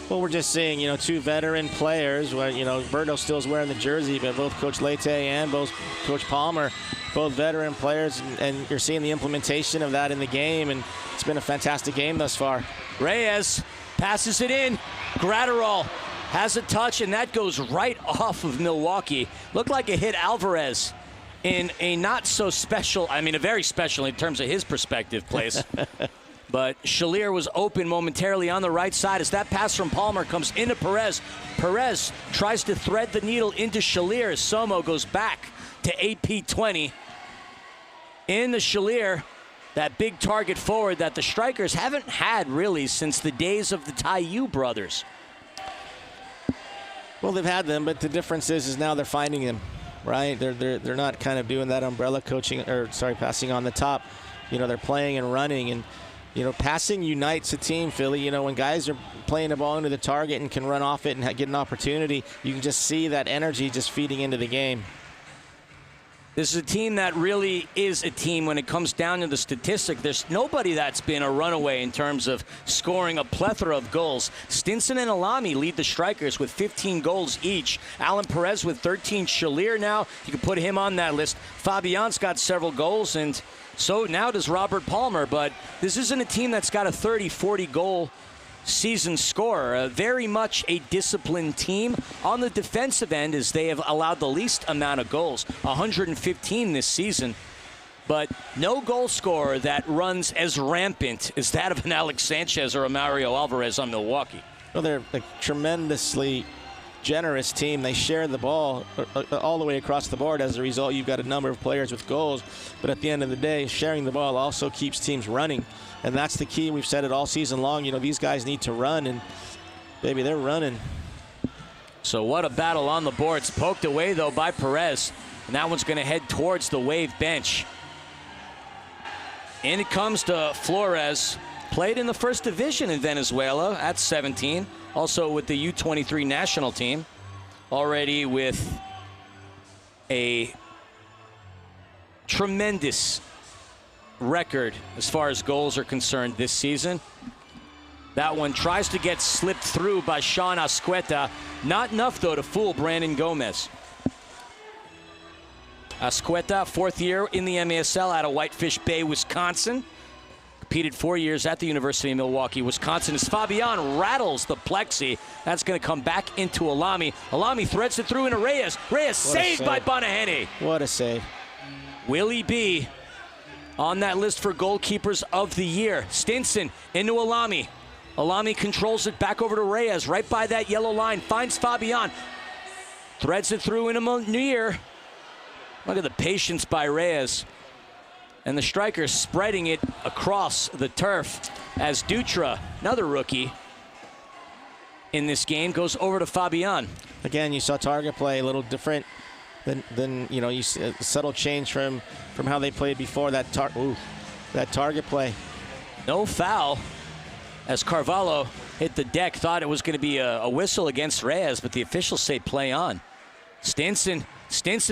Well, we're just seeing, you know, 2 veteran players. Where, you know, Berto still's wearing the jersey, but both Coach Leite and both Coach Palmer, both veteran players, and you're seeing the implementation of that in the game, and it's been a fantastic game thus far. Reyes passes it in. Gratterall has a touch, and that goes right off of Milwaukee. Looked like it hit Alvarez in a not so special, I mean, a very special in terms of his perspective place. But Shalier was open momentarily on the right side as that pass from Palmer comes into Perez. Perez tries to thread the needle into Shalier as Somo goes back to AP20. In the Shalier, that big target forward that the Strykers haven't had really since the days of the Taiyu brothers. Well, they've had them, but the difference is now they're finding them, right? They're not kind of doing that umbrella coaching, or sorry, passing on the top. You know, they're playing and running, and you know, passing unites a team, Philly. You know, when guys are playing the ball into the target and can run off it and get an opportunity, you can just see that energy just feeding into the game. This is a team that really is a team when it comes down to the statistic. There's nobody that's been a runaway in terms of scoring a plethora of goals. Stinson and Alami lead the Strykers with 15 goals each. Alan Perez with 13. Shalier now, you can put him on that list. Fabian's got several goals, and so now does Robert Palmer. But this isn't a team that's got a 30-40 goal season scorer. Very much a disciplined team on the defensive end, as they have allowed the least amount of goals, 115 this season. But no goal scorer that runs as rampant as that of an Alex Sanchez or a Mario Alvarez on Milwaukee. Well, they're tremendously generous team. They share the ball all the way across the board. As a result, you've got a number of players with goals. But at the end of the day, sharing the ball also keeps teams running. And that's the key. We've said it all season long. You know, these guys need to run, and baby, they're running. So what a battle on the boards. Poked away, though, by Perez. And that one's going to head towards the Wave bench. In it comes to Flores. Played in the first division in Venezuela at 17. Also with the U23 national team. Already with a tremendous record as far as goals are concerned this season. That one tries to get slipped through by Sean Ascueta. Not enough, though, to fool Brandon Gomez. Ascueta, 4th year in the MASL out of Whitefish Bay, Wisconsin. Competed 4 years at the University of Milwaukee, Wisconsin. As Fabian rattles the plexi, that's going to come back into Alami. Alami threads it through into Reyes. Reyes saved by Bonahene. What a save. Willie B on that list for goalkeepers of the year. Stinson into Alami. Alami controls it back over to Reyes, right by that yellow line. Finds Fabian. Threads it through into Munir. Look at the patience by Reyes. And the Strykers spreading it across the turf as Dutra, another rookie in this game, goes over to Fabian. Again, you saw target play a little different than you know, you see a subtle change from how they played before. That target play. No foul as Carvalho hit the deck. Thought it was going to be a whistle against Reyes, but the officials say play on. Stinson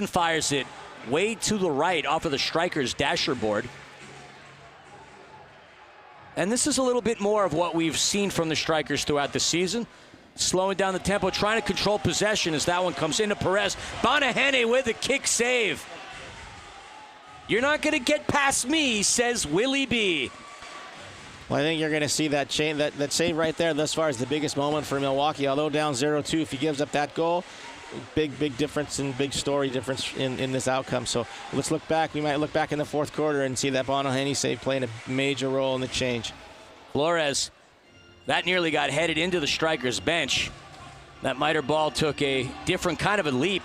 fires it way to the right off of the Strykers dasher board. And this is a little bit more of what we've seen from the Strykers throughout the season. Slowing down the tempo, trying to control possession as that one comes into Perez. Bonahene with a kick save. You're not going to get past me, says Willie B. Well, I think you're going to see that save right there thus far is the biggest moment for Milwaukee. Although down 0-2, if he gives up that goal, big difference and big story difference in this outcome. So let's look back. We might look back in the 4th quarter and see that Bonahene save playing a major role in the change. Flores, that nearly got headed into the Strykers bench. That miter ball took a different kind of a leap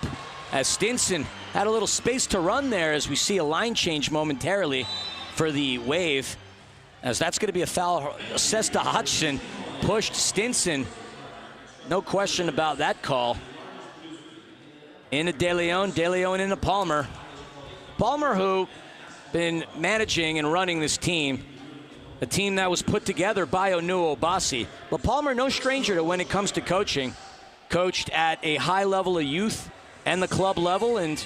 as Stinson had a little space to run there as we see a line change momentarily for the Wave. As that's going to be a foul assessed to Hodgson. Pushed Stinson. No question about that call. Into De Leon into Palmer. Palmer, who been managing and running this team, a team that was put together by Onu Obasi. But Palmer, no stranger to when it comes to coaching. Coached at a high level of youth and the club level, and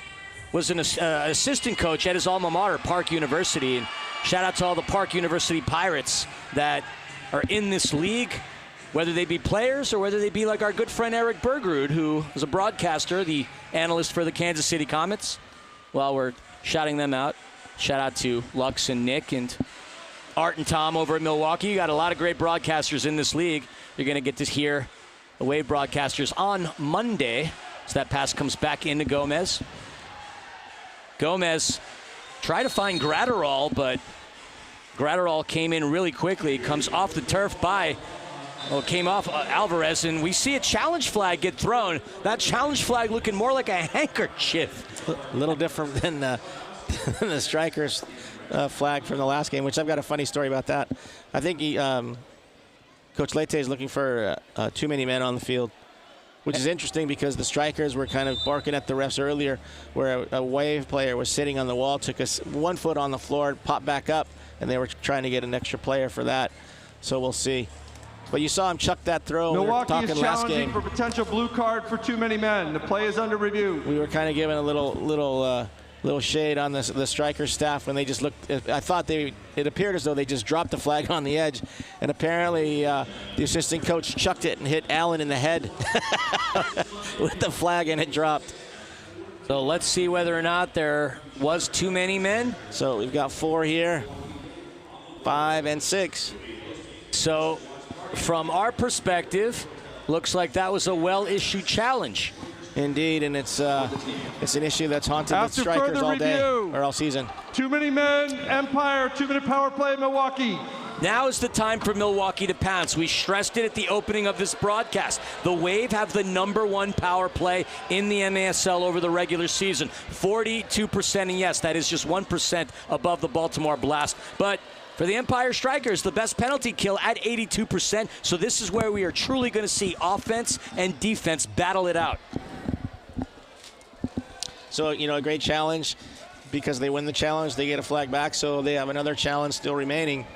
was an assistant coach at his alma mater, Park University. And shout out to all the Park University Pirates that are in this league, whether they be players or whether they be like our good friend Eric Bergerud, who is a broadcaster, the analyst for the Kansas City Comets. While we're shouting them out, shout out to Lux and Nick and Art and Tom over at Milwaukee. You got a lot of great broadcasters in this league. You're going to get to hear the Wave broadcasters on Monday as that pass comes back into Gomez. Gomez tried to find Gratterall, but Gratterall came in really quickly. Comes off the turf by... Well, it came off Alvarez, and we see a challenge flag get thrown. That challenge flag looking more like a handkerchief. A little different than the Strykers flag from the last game, which I've got a funny story about that. I think Coach Leite is looking for too many men on the field, which is interesting because the Strykers were kind of barking at the refs earlier, where a Wave player was sitting on the wall, took 1 foot on the floor, popped back up, and they were trying to get an extra player for that. So we'll see. But you saw him chuck that throw. Milwaukee is challenging for potential blue card for too many men. The play is under review. We were kind of giving a little shade on the Strykers staff when they just looked. I thought it appeared as though they just dropped the flag on the edge, and apparently the assistant coach chucked it and hit Allen in the head with the flag, and it dropped. So let's see whether or not there was too many men. So we've got 4 here, 5 and 6. So from our perspective, looks like that was a well-issued challenge. Indeed, and it's an issue that's haunted the Strykers all day or all season. Too many men, Empire, 2-minute power play, Milwaukee. Now is the time for Milwaukee to pounce. We stressed it at the opening of this broadcast. The Wave have the #1 power play in the MASL over the regular season. 42%, and yes, that is just 1% above the Baltimore Blast. But for the Empire Strykers, the best penalty kill at 82%. So this is where we are truly going to see offense and defense battle it out. So, a great challenge. Because they win the challenge, they get a flag back, so they have another challenge still remaining.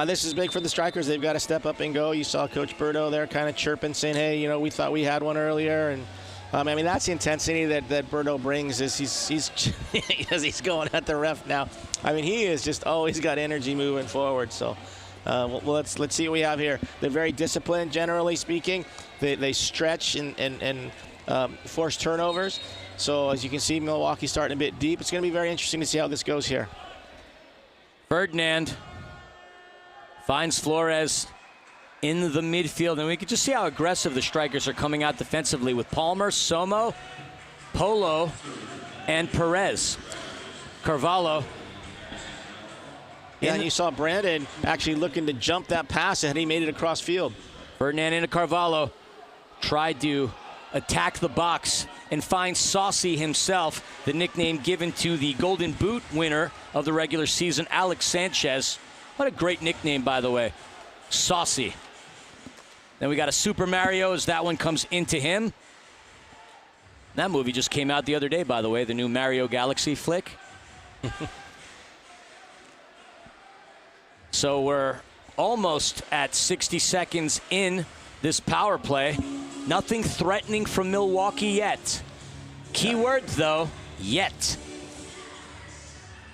This is big for the Strykers. They've got to step up and go. You saw Coach Berto there kind of chirping, saying, hey, we thought we had one earlier. And that's the intensity that Berto brings. Is he's going at the ref now. He is just always got energy moving forward. So let's see what we have here. They're very disciplined, generally speaking. They stretch and force turnovers. So as you can see, Milwaukee starting a bit deep. It's going to be very interesting to see how this goes here. Ferdinand finds Flores in the midfield, and we can just see how aggressive the Strykers are coming out defensively with Palmer, Somo, Polo, and Perez. Carvalho. Yeah, and you saw Brandon actually looking to jump that pass, and he made it across field. Ferdinand into Carvalho. Tried to attack the box and find Saucy himself, the nickname given to the Golden Boot winner of the regular season, Alex Sanchez. What a great nickname, by the way. Saucy. Then we got a Super Mario as that one comes into him. That movie just came out the other day, by the way, the new Mario Galaxy flick. So we're almost at 60 seconds in this power play. Nothing threatening from Milwaukee yet. Keyword, though, yet.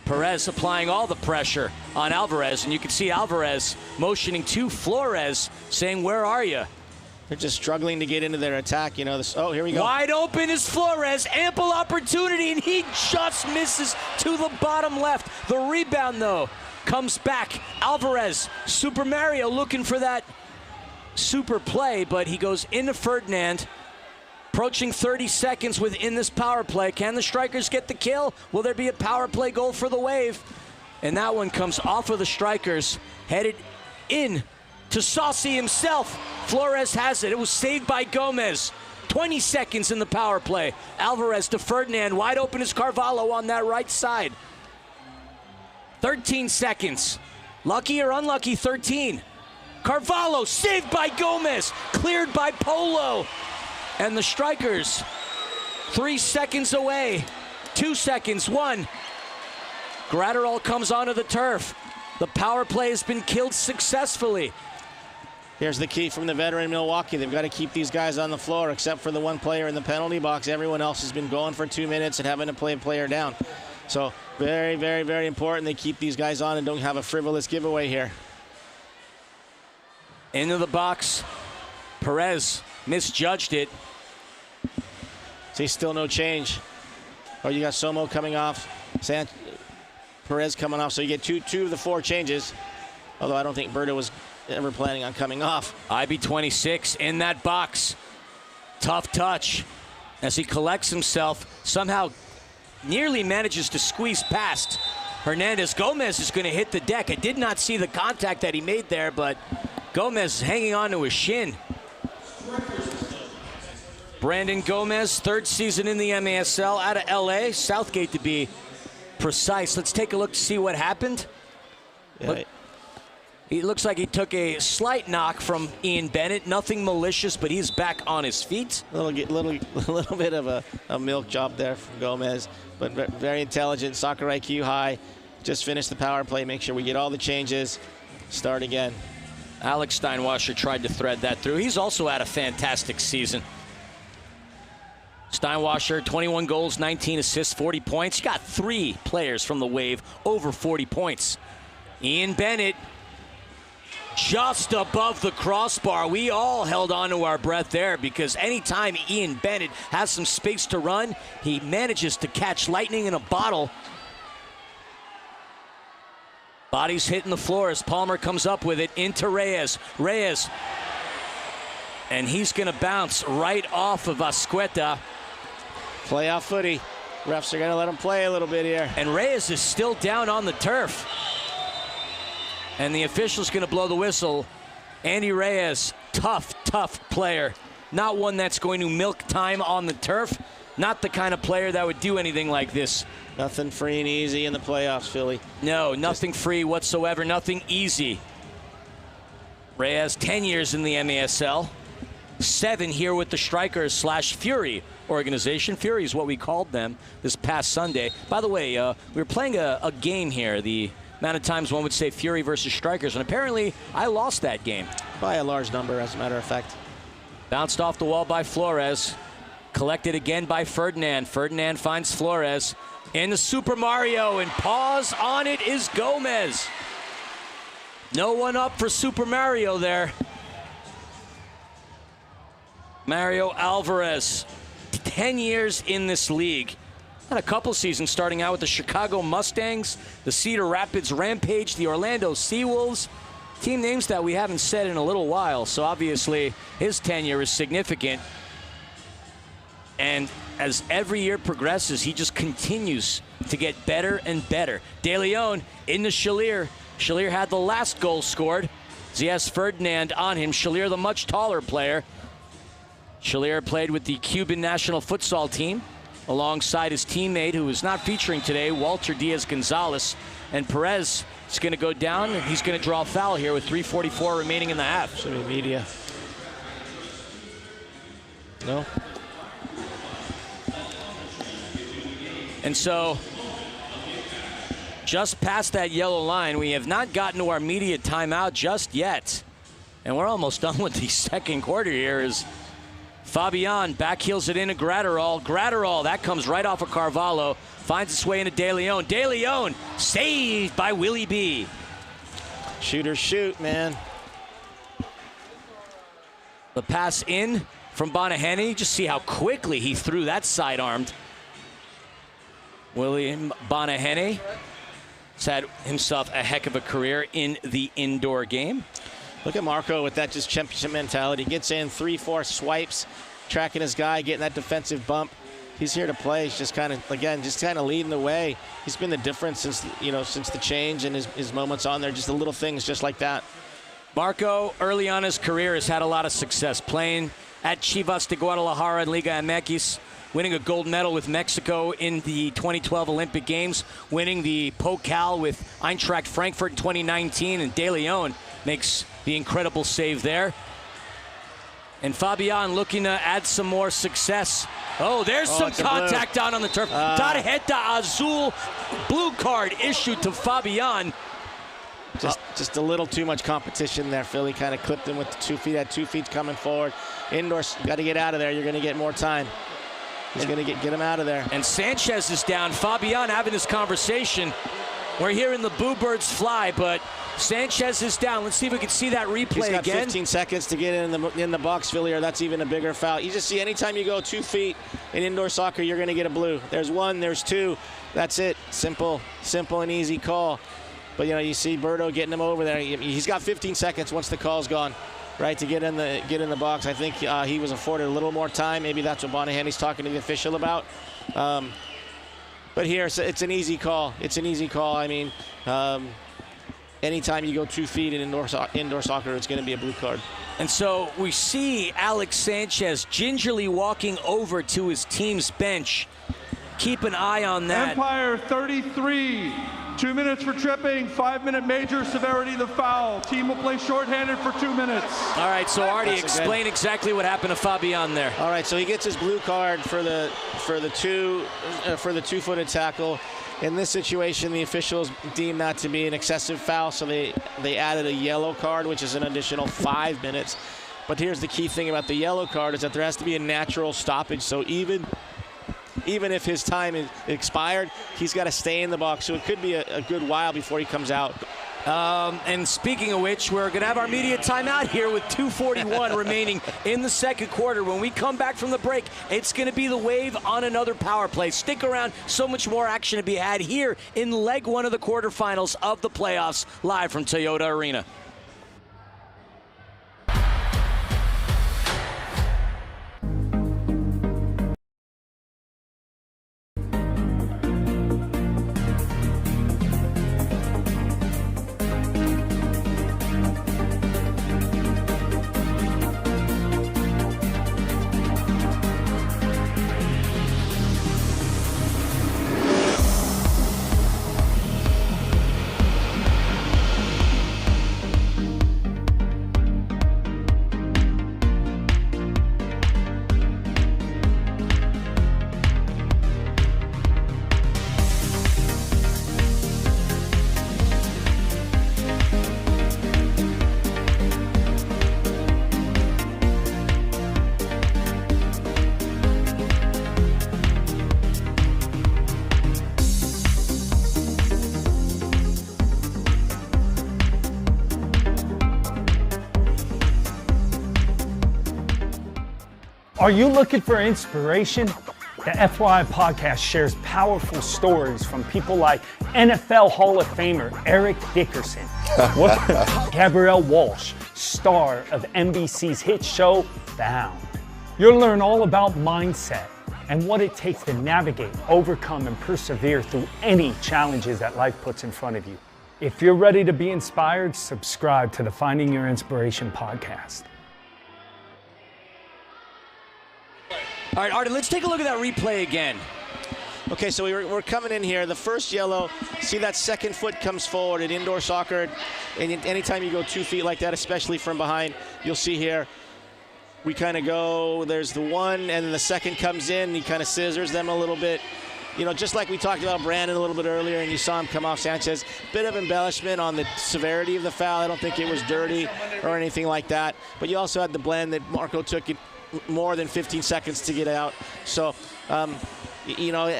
Perez applying all the pressure on Alvarez, and you can see Alvarez motioning to Flores, saying, where are you? They're just struggling to get into their attack. Oh, here we go. Wide open is Flores. Ample opportunity, and he just misses to the bottom left. The rebound, though, comes back. Alvarez, Super Mario looking for that super play, but he goes into Ferdinand. Approaching 30 seconds within this power play. Can the Strykers get the kill? Will there be a power play goal for the Wave? And that one comes off of the Strykers, headed in to Saucy himself. Flores has it. It was saved by Gomez. 20 seconds in the power play. Alvarez to Ferdinand. Wide open is Carvalho on that right side. 13 seconds. Lucky or unlucky, 13. Carvalho saved by Gomez. Cleared by Polo. And the Strykers 3 seconds away. 2 seconds, 1. Gratterall comes onto the turf. The power play has been killed successfully. Here's the key from the veteran Milwaukee. They've got to keep these guys on the floor, except for the one player in the penalty box. Everyone else has been going for 2 minutes and having to play a player down. So very, very, very important they keep these guys on and don't have a frivolous giveaway here. Into the box. Perez misjudged it. See, still no change. Oh, you got Somo coming off. Perez coming off. So you get two of the 4 changes. Although I don't think Berto was ever planning on coming off. IB26 in that box. Tough touch as he collects himself. Somehow nearly manages to squeeze past Hernandez. Gomez is going to hit the deck. I did not see the contact that he made there, but Gomez hanging on to his shin. Brandon Gomez, 3rd season in the MASL, out of LA, Southgate to be precise. Let's take a look to see what happened. Yeah. He looks like he took a slight knock from Ian Bennett. Nothing malicious, but he's back on his feet. A little bit of a milk job there from Gomez, but very intelligent, soccer IQ high. Just finish the power play, make sure we get all the changes, start again. Alex Steinwasser tried to thread that through. He's also had a fantastic season. Steinwasser, 21 goals, 19 assists, 40 points. You got 3 players from the Wave over 40 points. Ian Bennett just above the crossbar. We all held on to our breath there because anytime Ian Bennett has some space to run, he manages to catch lightning in a bottle. Body's hitting the floor as Palmer comes up with it into Reyes. Reyes. And he's going to bounce right off of Asqueta. Playoff footy. Refs are going to let him play a little bit here. And Reyes is still down on the turf. And the official's going to blow the whistle. Andy Reyes, tough player. Not one that's going to milk time on the turf. Not the kind of player that would do anything like this. Nothing free and easy in the playoffs, Philly. No, nothing free whatsoever, nothing easy. Reyes, 10 years in the MASL. 7 here with the Strykers / Fury organization. Fury is what we called them this past Sunday. By the way, we were playing a game here. The amount of times one would say Fury versus Strykers, and apparently I lost that game. By a large number, as a matter of fact. Bounced off the wall by Flores. Collected again by Ferdinand. Ferdinand finds Flores in the Super Mario, and pause on it is Gomez. No one up for Super Mario there. Mario Alvarez, 10 years in this league. Had a couple seasons starting out with the Chicago Mustangs, the Cedar Rapids Rampage, the Orlando Seawolves. Team names that we haven't said in a little while, so obviously his tenure is significant. And as every year progresses, he just continues to get better and better. De Leon into Shalier. Shalier had the last goal scored. He has Ferdinand on him. Shalier, the much taller player. Shalier played with the Cuban national futsal team alongside his teammate, who is not featuring today, Walter Diaz-Gonzalez. And Perez is going to go down, and he's going to draw a foul here with 3:44 remaining in the half. Should be media. No. And so, just past that yellow line, we have not gotten to our media timeout just yet. And we're almost done with the second quarter here as Fabian backheels it into Gratterall. Gratterall, that comes right off of Carvalho, finds its way into De Leon. De Leon, saved by Willie B. Shooters shoot, man. The pass in from Bonaheni. Just see how quickly he threw that side-armed. William Bonaheni has had himself a heck of a career in the indoor game. Look at Marco with that just championship mentality. Gets in, 3-4 swipes, tracking his guy, getting that defensive bump. He's here to play. He's just kind of, again, just kind of leading the way. He's been the difference since, since the change and his moments on there. Just the little things just like that. Marco, early on in his career, has had a lot of success playing at Chivas de Guadalajara and Liga MX. Winning a gold medal with Mexico in the 2012 Olympic Games, winning the Pokal with Eintracht Frankfurt in 2019, and De Leon makes the incredible save there. And Fabian looking to add some more success. Oh, there's some contact down on the turf. Tarjeta Azul, blue card issued to Fabian. Just a little too much competition there. Philly kind of clipped him with the 2 feet. Had 2 feet coming forward. Indoors, got to get out of there. You're going to get more time. He's going to get him out of there. And Sanchez is down. Fabian having this conversation. We're hearing the Boo Birds fly, but Sanchez is down. Let's see if we can see that replay again. He's got 15 seconds to get in the box, Philly, or that's even a bigger foul. You just see anytime you go 2 feet in indoor soccer, you're going to get a blue. There's 1, there's 2. That's it. Simple and easy call. But, you see Berto getting him over there. He's got 15 seconds once the call's gone. Right, to get in the box. I think he was afforded a little more time. Maybe that's what Bonaheni's talking to the official about. But here, it's an easy call. It's an easy call. I mean, anytime you go 2 feet in indoor soccer, it's going to be a blue card. And so we see Alex Sanchez gingerly walking over to his team's bench. Keep an eye on that. Empire 33. 2 minutes for tripping, 5-minute major severity of the foul. Team will play shorthanded for 2 minutes. All right, so Artie, explain exactly what happened to Fabian there. All right, so he gets his blue card for the 2-footed tackle. In this situation, the officials deemed that to be an excessive foul, so they added a yellow card, which is an additional 5 minutes. But here's the key thing about the yellow card is that there has to be a natural stoppage. So even if his time is expired, he's got to stay in the box. So it could be a good while before he comes out. And speaking of which, we're going to have our media timeout here with 2:41 remaining in the second quarter. When we come back from the break, it's going to be the Wave on another power play. Stick around. So much more action to be had here in leg 1 of the quarterfinals of the playoffs, live from Toyota Arena. Are you looking for inspiration? The FYI podcast shares powerful stories from people like NFL Hall of Famer Eric Dickerson, Gabrielle Walsh, star of NBC's hit show Bound. You'll learn all about mindset and what it takes to navigate, overcome, and persevere through any challenges that life puts in front of you. If you're ready to be inspired, subscribe to the Finding Your Inspiration podcast. All right, Artie, let's take a look at that replay again. Okay, so we're coming in here. The first yellow, see that second foot comes forward in indoor soccer. And anytime you go 2 feet like that, especially from behind, you'll see here, we kind of go, there's the one, and then the second comes in, and he kind of scissors them a little bit. You know, just like we talked about Brandon a little bit earlier, and you saw him come off Sanchez. Bit of embellishment on the severity of the foul. I don't think it was dirty or anything like that. But you also had the blend that Marco took it more than 15 seconds to get out. So, you know,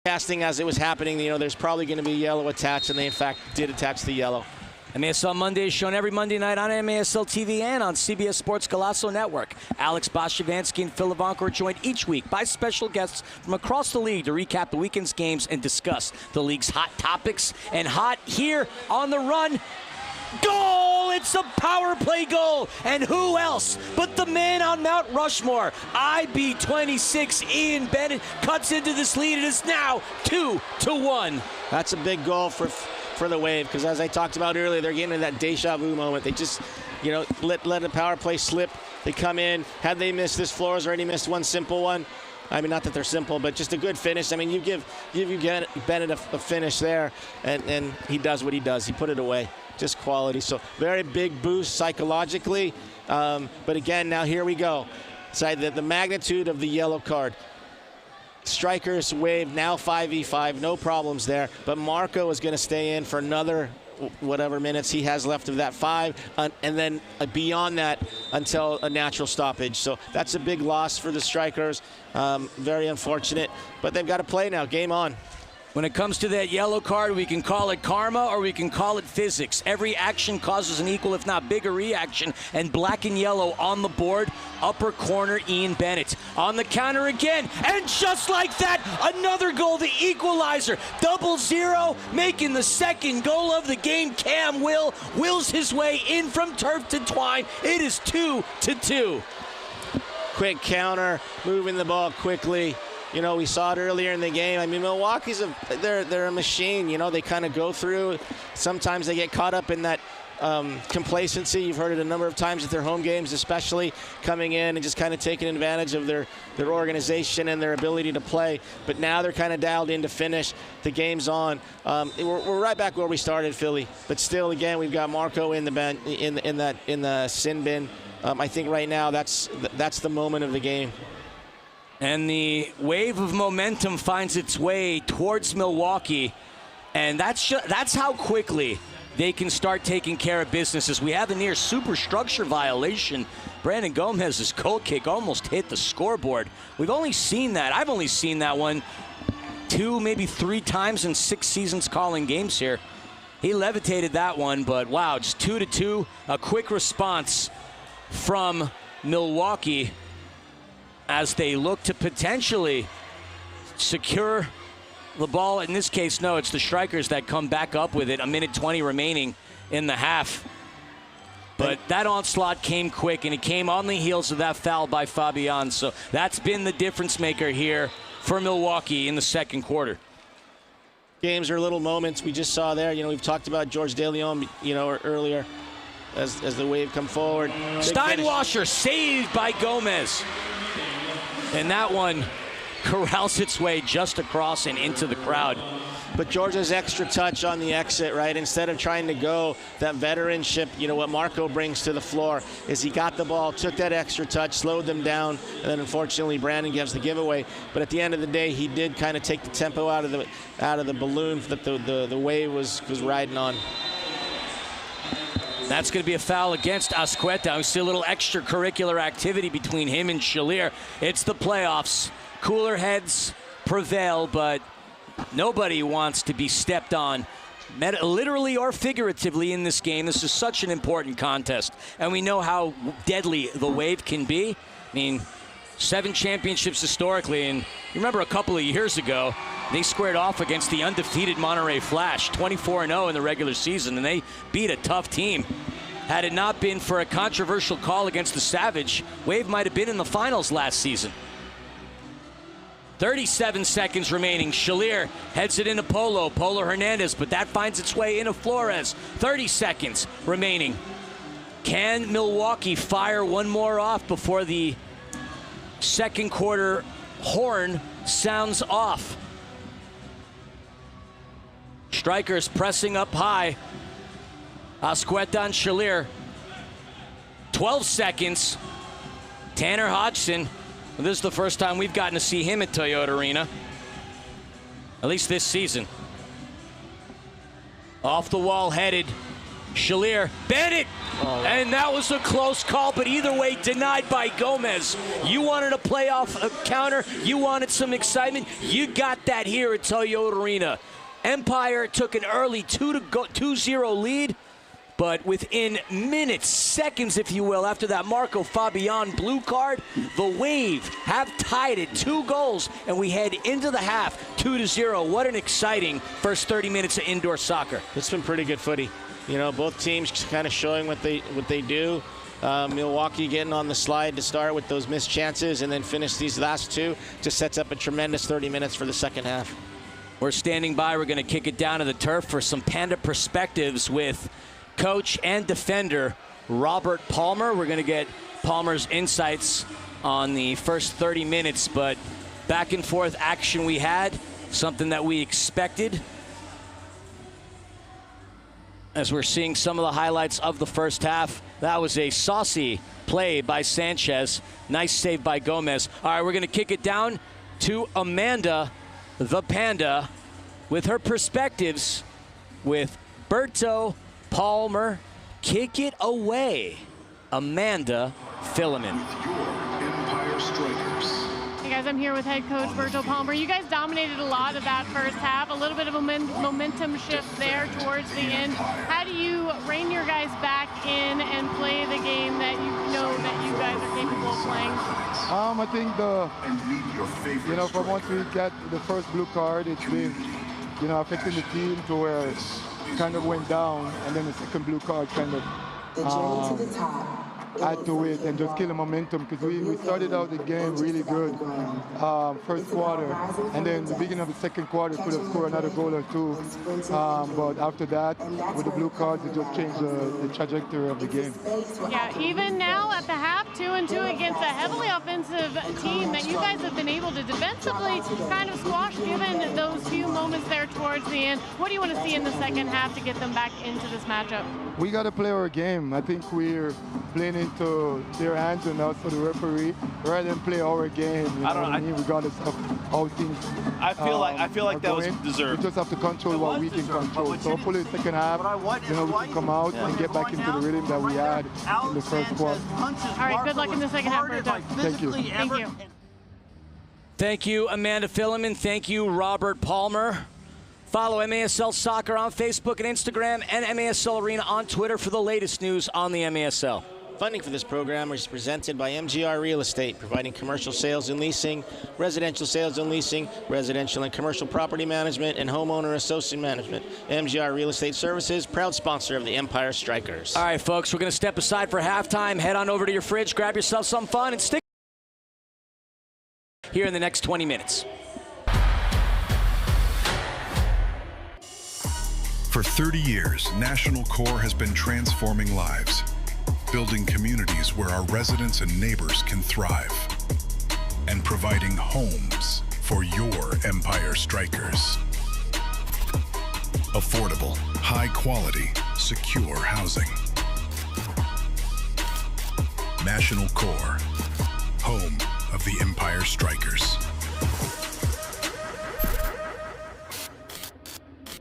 casting as it was happening, you know, there's probably going to be yellow attached, and they in fact did attach the yellow. MASL Monday is shown every Monday night on MASL TV and on CBS Sports Golazo Network. Alex Bashavansky and Phil Levanko are joined each week by special guests from across the league to recap the weekend's games and discuss the league's hot topics. And hot here on the run, goal! It's a power play goal. And who else but the man on Mount Rushmore? IB26 Ian Bennett cuts into this lead. It is now 2-1. That's a big goal for the Wave, because as I talked about earlier, they're getting into that deja vu moment. They just, you know, let a power play slip. They come in. Had they missed this, Flores already missed one simple one. I mean, not that they're simple, but just a good finish. I mean, you give Bennett a finish there, and he does what he does. He put it away. Just quality. So very big boost psychologically. But again, now here we go. So the magnitude of the yellow card. Strykers Wave now 5v5, no problems there. But Marco is going to stay in for another whatever minutes he has left of that 5, and then beyond that until a natural stoppage. So that's a big loss for the Strykers. Very unfortunate, but they've got to play now. Game on. When it comes to that yellow card, we can call it karma or we can call it physics. Every action causes an equal, if not bigger, reaction. And black and yellow on the board, upper corner, Ian Bennett. On the counter again, and just like that, another goal, the equalizer. 0-0, making the second goal of the game. Cam wills his way in from turf to twine. It is 2-2. Quick counter, moving the ball quickly. You know, we saw it earlier in the game. I mean, Milwaukee's they're a machine. You know, they kind of go through. Sometimes they get caught up in that complacency. You've heard it a number of times at their home games, especially coming in and just kind of taking advantage of their organization and their ability to play. But now they're kind of dialed in to finish. The game's on. We're right back where we started, Philly. But still, again, we've got Marco in the sin bin. I think right now that's the moment of the game. And the wave of momentum finds its way towards Milwaukee. And that's how quickly they can start taking care of business. As we have a near superstructure violation. Brandon Gomez's goal kick almost hit the scoreboard. We've only seen that. I've only seen that one 2, maybe 3 times in 6 seasons calling games here. He levitated that one, but wow, just 2-2. A quick response from Milwaukee as they look to potentially secure the ball. In this case, no, it's the Strykers that come back up with it. 1:20 remaining in the half. But that onslaught came quick, and it came on the heels of that foul by Fabian. So that's been the difference maker here for Milwaukee in the second quarter. Games are little moments. We just saw there, you know, we've talked about George De Leon, you know, earlier as the Wave come forward. Steinwasser saved by Gomez. And that one corrals its way just across and into the crowd. But Georgia's extra touch on the exit, right? Instead of trying to go that veteranship, you know, what Marco brings to the floor is he got the ball, took that extra touch, slowed them down, and then unfortunately Brandon gives the giveaway. But at the end of the day, he did kind of take the tempo out of the balloon that the Wave was riding on. That's going to be a foul against Asqueta. We see a little extracurricular activity between him and Shalier. It's the playoffs. Cooler heads prevail, but nobody wants to be stepped on literally or figuratively in this game. This is such an important contest, and we know how deadly the wave can be. I mean, 7 championships historically, and you remember a couple of years ago, they squared off against the undefeated Monterey Flash, 24-0 in the regular season, and they beat a tough team. Had it not been for a controversial call against the Savage, Wave might have been in the finals last season. 37 seconds remaining. Shalir heads it into Polo Hernandez, but that finds its way into Flores. 30 seconds remaining. Can Milwaukee fire one more off before the second quarter horn sounds off? Strykers pressing up high. Asqueta and Shalir. 12 seconds. Tanner Hodgson. This is the first time we've gotten to see him at Toyota Arena, at least this season. Off the wall headed. Shalir. Bennett! And that was a close call, but either way denied by Gomez. You wanted a playoff counter. You wanted some excitement. You got that here at Toyota Arena. Empire took an early 2-0 lead, but within minutes, seconds, if you will, after that Marco Fabian blue card, the Wave have tied it 2 goals, and we head into the half 2-0. What an exciting first 30 minutes of indoor soccer. It's been pretty good footy. You know, both teams kind of showing what they do. Milwaukee getting on the slide to start with those missed chances and then finish these last 2. Just sets up a tremendous 30 minutes for the second half. We're standing by. We're going to kick it down to the turf for some Panda perspectives with coach and defender Robert Palmer. We're going to get Palmer's insights on the first 30 minutes, but back and forth action we had, something that we expected. As we're seeing some of the highlights of the first half, that was a saucy play by Sanchez. Nice save by Gomez. All right, we're going to kick it down to Amanda, the Panda, with her perspectives with Berto Palmer. Kick it away, Amanda Filliman. Empire Strikers. Hey guys, I'm here with head coach Berto Palmer. You guys dominated a lot of that first half, a little bit of a momentum shift there towards the end. How do you rein your guys back in and play the game that you know that you guys are capable of playing? I think from once we got the first blue card, it's been, affecting the team to where it kind of went down, and then the second blue card kind of add to it and just kill the momentum, because we started out the game really good first quarter, and then the beginning of the second quarter could have scored another goal or 2, but after that, with the blue cards, it just changed the trajectory of the game. Yeah, even now at the half, 2-2 against a heavily offensive team that you guys have been able to defensively kind of squash, given those few moments there towards the end. What do you want to see in the second half to get them back into this matchup? We got to play our game. I think we're playing into their hands and also the referee, rather than play our game. Regardless of how things. I feel like that was deserved. We just have to control what we can control. So hopefully, the second half, we can come out and get back into the rhythm that we had in the first quarter. All right, good luck in the second half, Berto. Thank you. Thank you. Thank you, Amanda Filliman. Thank you, Robert Palmer. Follow MASL Soccer on Facebook and Instagram, and MASL Arena on Twitter for the latest news on the MASL. Funding for this program is presented by MGR Real Estate, providing commercial sales and leasing, residential sales and leasing, residential and commercial property management, and homeowner associate management. MGR Real Estate Services, proud sponsor of the Empire Strikers. All right, folks, we're going to step aside for halftime. Head on over to your fridge, grab yourself some fun, and stick here in the next 20 minutes. For 30 years, National Core has been transforming lives, building communities where our residents and neighbors can thrive, and providing homes for your Empire Strikers. Affordable, high-quality, secure housing. National Core, home of the Empire Strikers.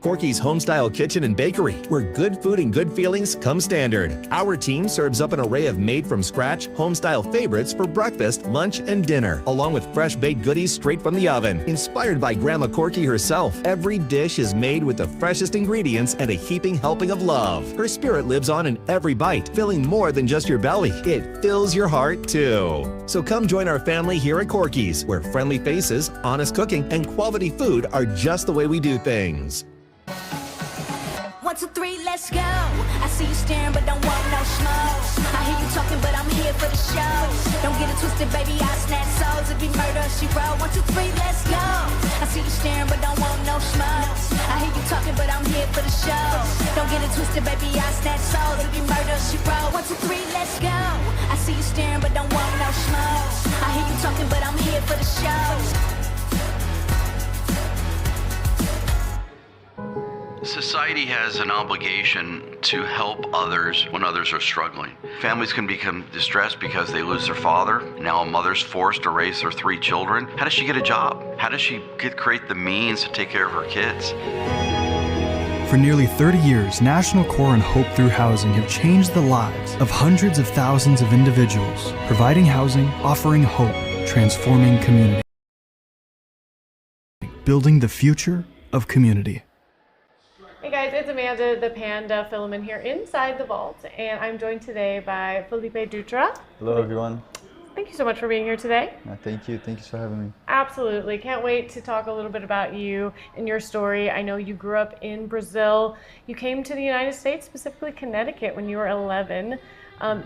Corky's Homestyle Kitchen and Bakery, where good food and good feelings come standard. Our team serves up an array of made-from-scratch, homestyle favorites for breakfast, lunch, and dinner, along with fresh baked goodies straight from the oven. Inspired by Grandma Corky herself, every dish is made with the freshest ingredients and a heaping helping of love. Her spirit lives on in every bite, filling more than just your belly. It fills your heart, too. So come join our family here at Corky's, where friendly faces, honest cooking, and quality food are just the way we do things. 1, 2, 3, let's go. I see you staring, but don't want no smoke. I hear you talking, but I'm here for the show. Don't get it twisted, baby, I snatch souls. If you murder, she roll. 1, 2, 3, let's go. I see you staring, but don't want no smoke. I hear you talking, but I'm here for the show. Don't get it twisted, baby, I snatch souls. If you murder, she roll. 1, 2, 3, let's go. I see you staring, but don't want no smoke. I hear you talking, but I'm here for the show. Society has an obligation to help others when others are struggling. Families can become distressed because they lose their father. Now a mother's forced to raise their 3 children. How does she get a job? How does she create the means to take care of her kids? For nearly 30 years, National Core and Hope Through Housing have changed the lives of hundreds of thousands of individuals, providing housing, offering hope, transforming community, building the future of community. Hey guys, it's Amanda, the Panda Filament here inside the vault, and I'm joined today by Felipe Dutra. Hello everyone. Thank you so much for being here today. Thank you for having me. Absolutely, can't wait to talk a little bit about you and your story. I know you grew up in Brazil. You came to the United States, specifically Connecticut, when you were 11.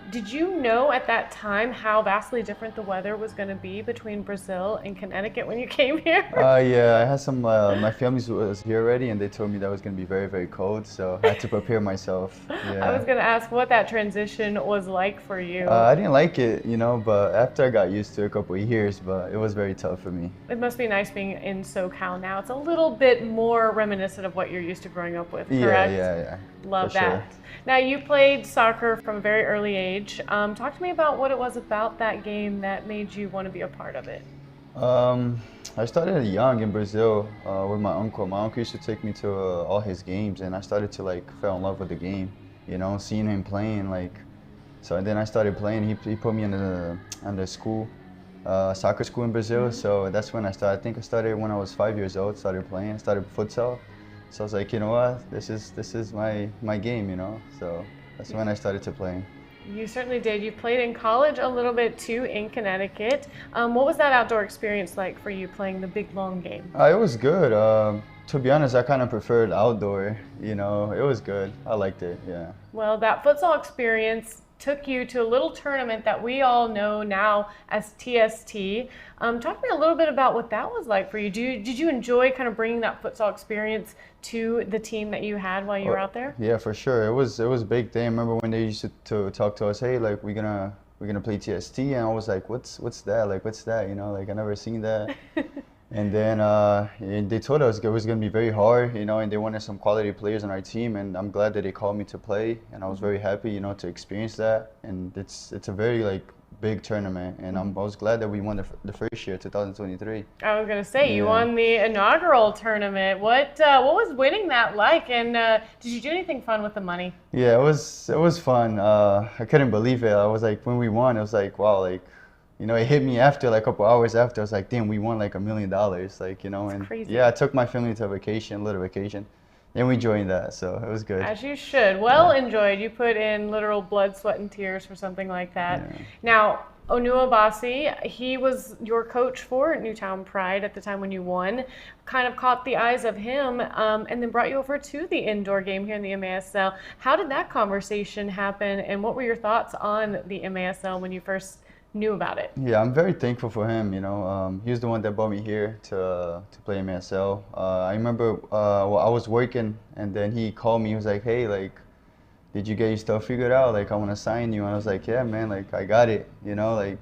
Did you know at that time how vastly different the weather was going to be between Brazil and Connecticut when you came here? Yeah, I had some, my family was here already and they told me that it was going to be very, very cold, so I had to prepare myself. Yeah. I was going to ask what that transition was like for you. I didn't like it, you know, but after I got used to it a couple of years, but it was very tough for me. It must be nice being in SoCal now. It's a little bit more reminiscent of what you're used to growing up with, correct? Yeah. Love that. Sure. Now, you played soccer from a very early age. Talk to me about what it was about that game that made you want to be a part of it. I started young in Brazil with my uncle. My uncle used to take me to all his games, and I started to fell in love with the game. You know, seeing him playing, so and then I started playing. He put me in the school, soccer school in Brazil. So that's when I started. I think I started when I was 5 years old. Started playing. Started futsal. So I was like, you know what, this is my game, you know. So that's when I started to play. You certainly did. You played in college a little bit too in Connecticut. What was that outdoor experience like for you, playing the big long game? It was good. To be honest, I kind of preferred outdoor. You know, it was good. I liked it. Yeah. Well, that futsal experience took you to a little tournament that we all know now as TST. Talk to me a little bit about what that was like for you. Did you enjoy kind of bringing that futsal experience to the team that you had while you were out there? Yeah, for sure. It was a big thing. I remember when they used to talk to us, hey, we're gonna play TST, and I was like, what's that? What's that? You know, I never seen that. And then they told us it was going to be very hard, you know, and they wanted some quality players on our team, and I'm glad that they called me to play, and I was very happy, you know, to experience that. And it's a very big tournament, and I was glad that we won the first year, 2023. I was going to say, you won the inaugural tournament. What was winning that like, and did you do anything fun with the money? Yeah, it was fun. I couldn't believe it. I was like, when we won, it was like, wow, you know, it hit me after, a couple hours after. I was like, damn, we won $1 million, you know. That's and crazy. Yeah, I took my family to a little vacation, and we joined that, so it was good. As you should. Well enjoyed. You put in literal blood, sweat, and tears for something like that. Yeah. Now, Onua Bassi, he was your coach for Newtown Pride at the time when you won. Kind of caught the eyes of him, and then brought you over to the indoor game here in the MASL. How did that conversation happen, and what were your thoughts on the MASL when you first knew about it? Yeah, I'm very thankful for him. You know, he was the one that brought me here to play MASL. I remember I was working, and then he called me. He was like, "Hey, did you get your stuff figured out? I want to sign you." And I was like, "Yeah, man, I got it. You know, I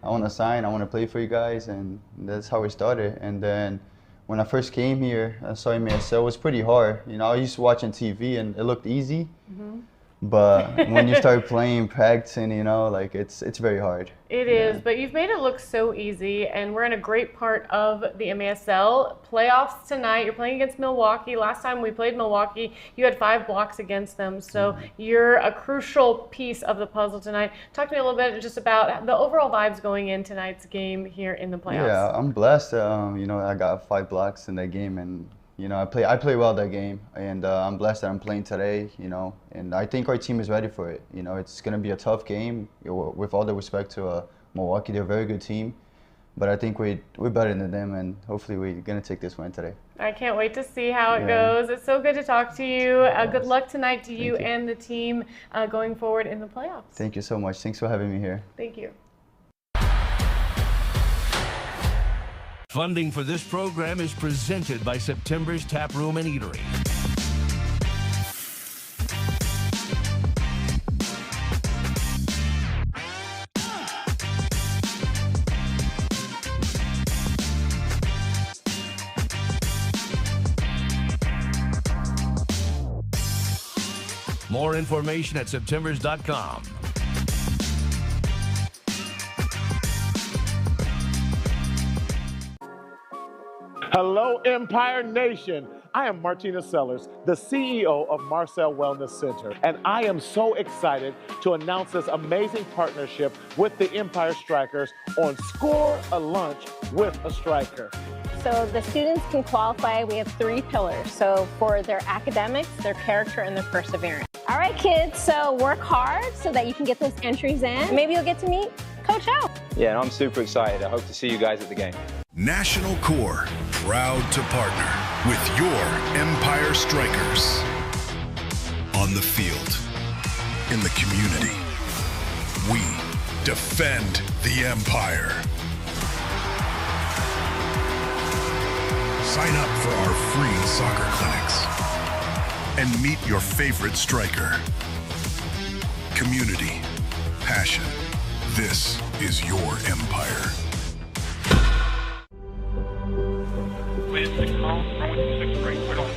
want to sign. I want to play for you guys." And that's how we started. And then when I first came here, I saw MASL. It was pretty hard. You know, I used to watch on TV, and it looked easy. Mm-hmm. But when you start playing, practicing, you know, like it's very hard. It is, but you've made it look so easy, and we're in a great part of the MASL playoffs tonight. You're playing against Milwaukee. Last time we played Milwaukee, you had 5 blocks against them, so you're a crucial piece of the puzzle tonight. Talk to me a little bit just about the overall vibes going in tonight's game here in the playoffs. Yeah, I'm blessed. You know, I got 5 blocks in that game, and you know, I play well that game, and I'm blessed that I'm playing today, you know, and I think our team is ready for it. You know, it's going to be a tough game, with all the respect to Milwaukee. They're a very good team, but I think we're better than them, and hopefully we're going to take this win today. I can't wait to see how it goes. It's so good to talk to you. Good luck tonight to you and the team going forward in the playoffs. Thank you so much. Thanks for having me here. Thank you. Funding for this program is presented by September's Tap Room and Eatery. More information at septembers.com. Hello, Empire Nation. I am Martina Sellers, the CEO of MASL Wellness Center, and I am so excited to announce this amazing partnership with the Empire Strykers on Score a Lunch with a Stryker. So the students can qualify. We have 3 pillars. So for their academics, their character, and their perseverance. All right, kids, so work hard so that you can get those entries in. Maybe you'll get to meet Coach Al. Yeah, and I'm super excited. I hope to see you guys at the game. National Core, proud to partner with your Empire Strykers. On the field, in the community, we defend the Empire. Sign up for our free soccer clinics and meet your favorite striker. Community, passion. This is your Empire. With 6 miles, runway 26 straight, right on.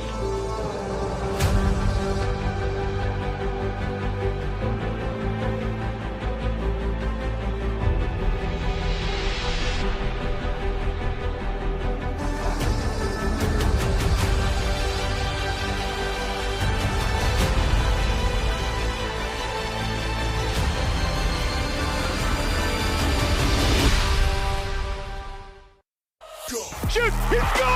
Shoot! He scores!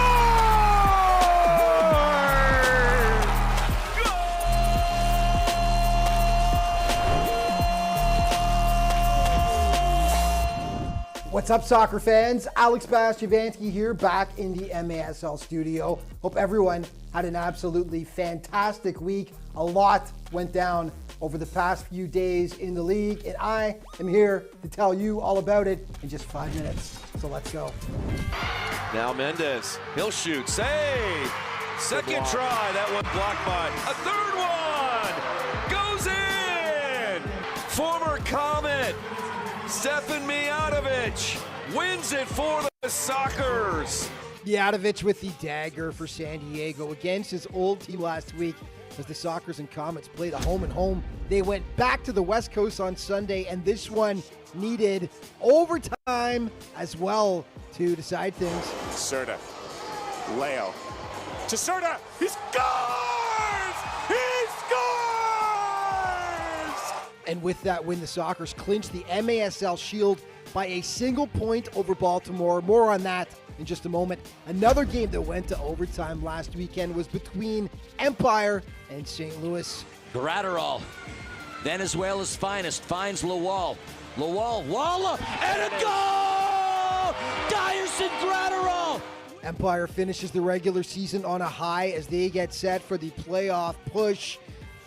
What's up, soccer fans? Alex Bastiavansky here, back in the MASL studio. Hope everyone had an absolutely fantastic week. A lot went down over the past few days in the league, and I am here to tell you all about it in just 5 minutes. So let's go. Now Mendez, he'll shoot, save. Second try, that one blocked by. A third one, goes in. Former Comet, Stefan Mijatovic wins it for the Sockers. Mijatovic with the dagger for San Diego against his old team last week as the Sockers and Comets played a home and home. They went back to the West Coast on Sunday, and this one needed overtime as well to decide things. Serta, Leo, to Serta, he scores! He scores! And with that win, the Sockers clinched the MASL Shield by a single point over Baltimore. More on that in just a moment. Another game that went to overtime last weekend was between Empire and St. Louis. Gratterall, Venezuela's finest, finds Lawal. Lawal, Walla, and a goal! Dyerson Gratterall! Empire finishes the regular season on a high as they get set for the playoff push.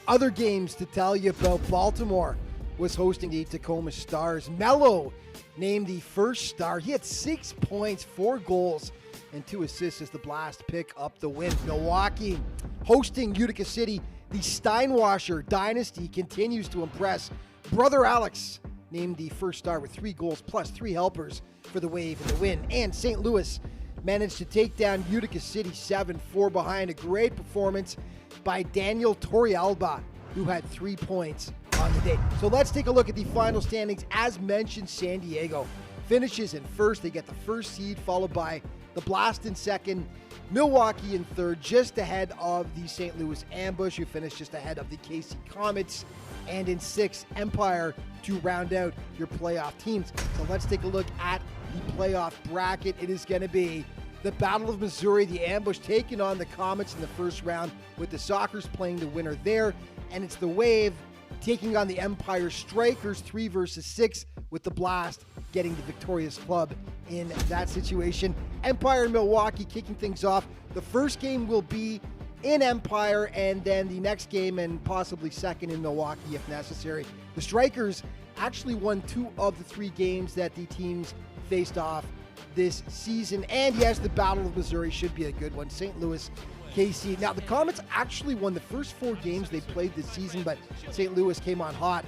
Other games to tell you about: Baltimore was hosting the Tacoma Stars. Mello named the first star. He had 6 points, 4 goals, and 2 assists as the Blast pick up the win. Milwaukee hosting Utica City. The Steinwasser dynasty continues to impress. Brother Alex named the first star with 3 goals plus 3 helpers for the Wave in the win. And St. Louis managed to take down Utica City 7-4 behind a great performance by Daniel Torrealba. who had 3 points on the day. So let's take a look at the final standings. As mentioned, San Diego finishes in first. They get the first seed, followed by the Blast in second, Milwaukee in third, just ahead of the St. Louis Ambush, who finished just ahead of the KC Comets, and in sixth, Empire, to round out your playoff teams. So let's take a look at the playoff bracket. It is going to be the Battle of Missouri, the Ambush taking on the Comets in the first round, with the Strykers playing the winner there, and it's the Wave taking on the Empire Strykers, 3 versus 6, with the Blast getting the victorious club in that situation. Empire and Milwaukee kicking things off. The first game will be in Empire, and then the next game and possibly second in Milwaukee if necessary. The Strykers actually won 2 of the 3 games that the teams faced off this season. And yes, the Battle of Missouri should be a good one. St. Louis, KC. Now, the Comets actually won the first 4 games they played this season, but St. Louis came on hot,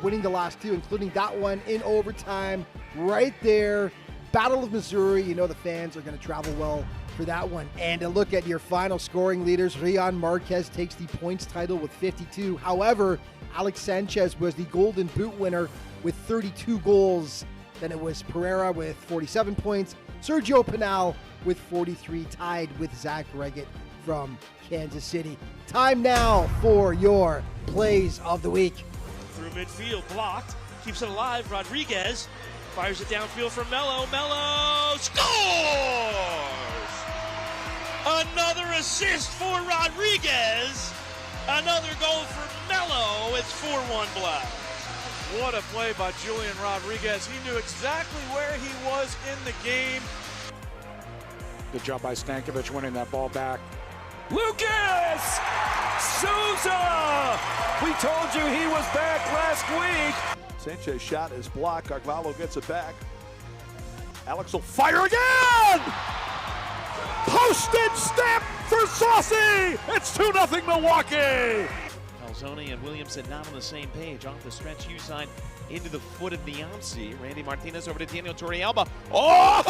winning the last 2, including that one in overtime right there. Battle of Missouri, you know the fans are going to travel well for that one. And a look at your final scoring leaders. Rian Marquez takes the points title with 52. However, Alex Sanchez was the Golden Boot winner with 32 goals. Then it was Pereira with 47 points. Sergio Pinal with 43, tied with Zach Reggett from Kansas City. Time now for your plays of the week. Through midfield, blocked, keeps it alive. Rodriguez fires it downfield for Melo. Melo scores! Another assist for Rodriguez. Another goal for Melo. It's 4-1 Blast. What a play by Julian Rodriguez. He knew exactly where he was in the game. Good job by Stankovic winning that ball back. Lucas Souza! We told you he was back last week. Sanchez shot is blocked. Carvalho gets it back. Alex will fire again! Postage stamp for Saucy! It's 2-0 Milwaukee! Alzoni and Williamson not on the same page. Off the stretch, U-sign into the foot of Niamsi. Randy Martinez over to Daniel Torrealba. Oh!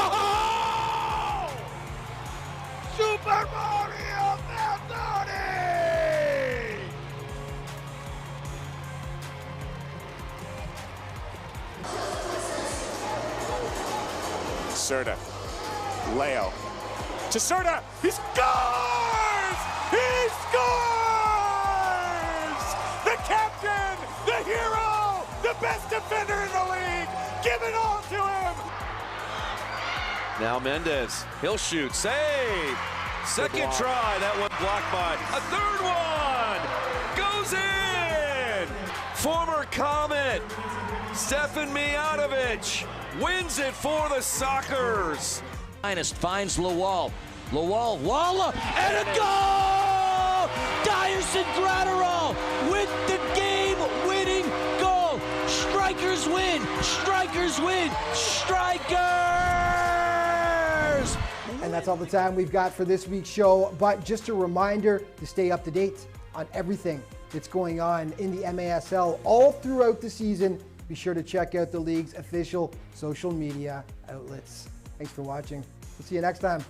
Super Mario Maldoni! Serta. Leo. To Serta. He scores! He scores! The captain, the hero, the best defender in the league. Give it all to him. Now Mendez, he'll shoot, save. Second try, that one blocked by. A third one goes in. Former Comet, Stefan Mijatovic wins it for the Strykers. Finds Lawal. Walla, and a goal! Dyerson Gratterall with the game-winning goal. Strykers win! Strykers win! Strykers! And that's all the time we've got for this week's show. But just a reminder to stay up to date on everything that's going on in the MASL all throughout the season. Be sure to check out the league's official social media outlets. Thanks for watching. We'll see you next time.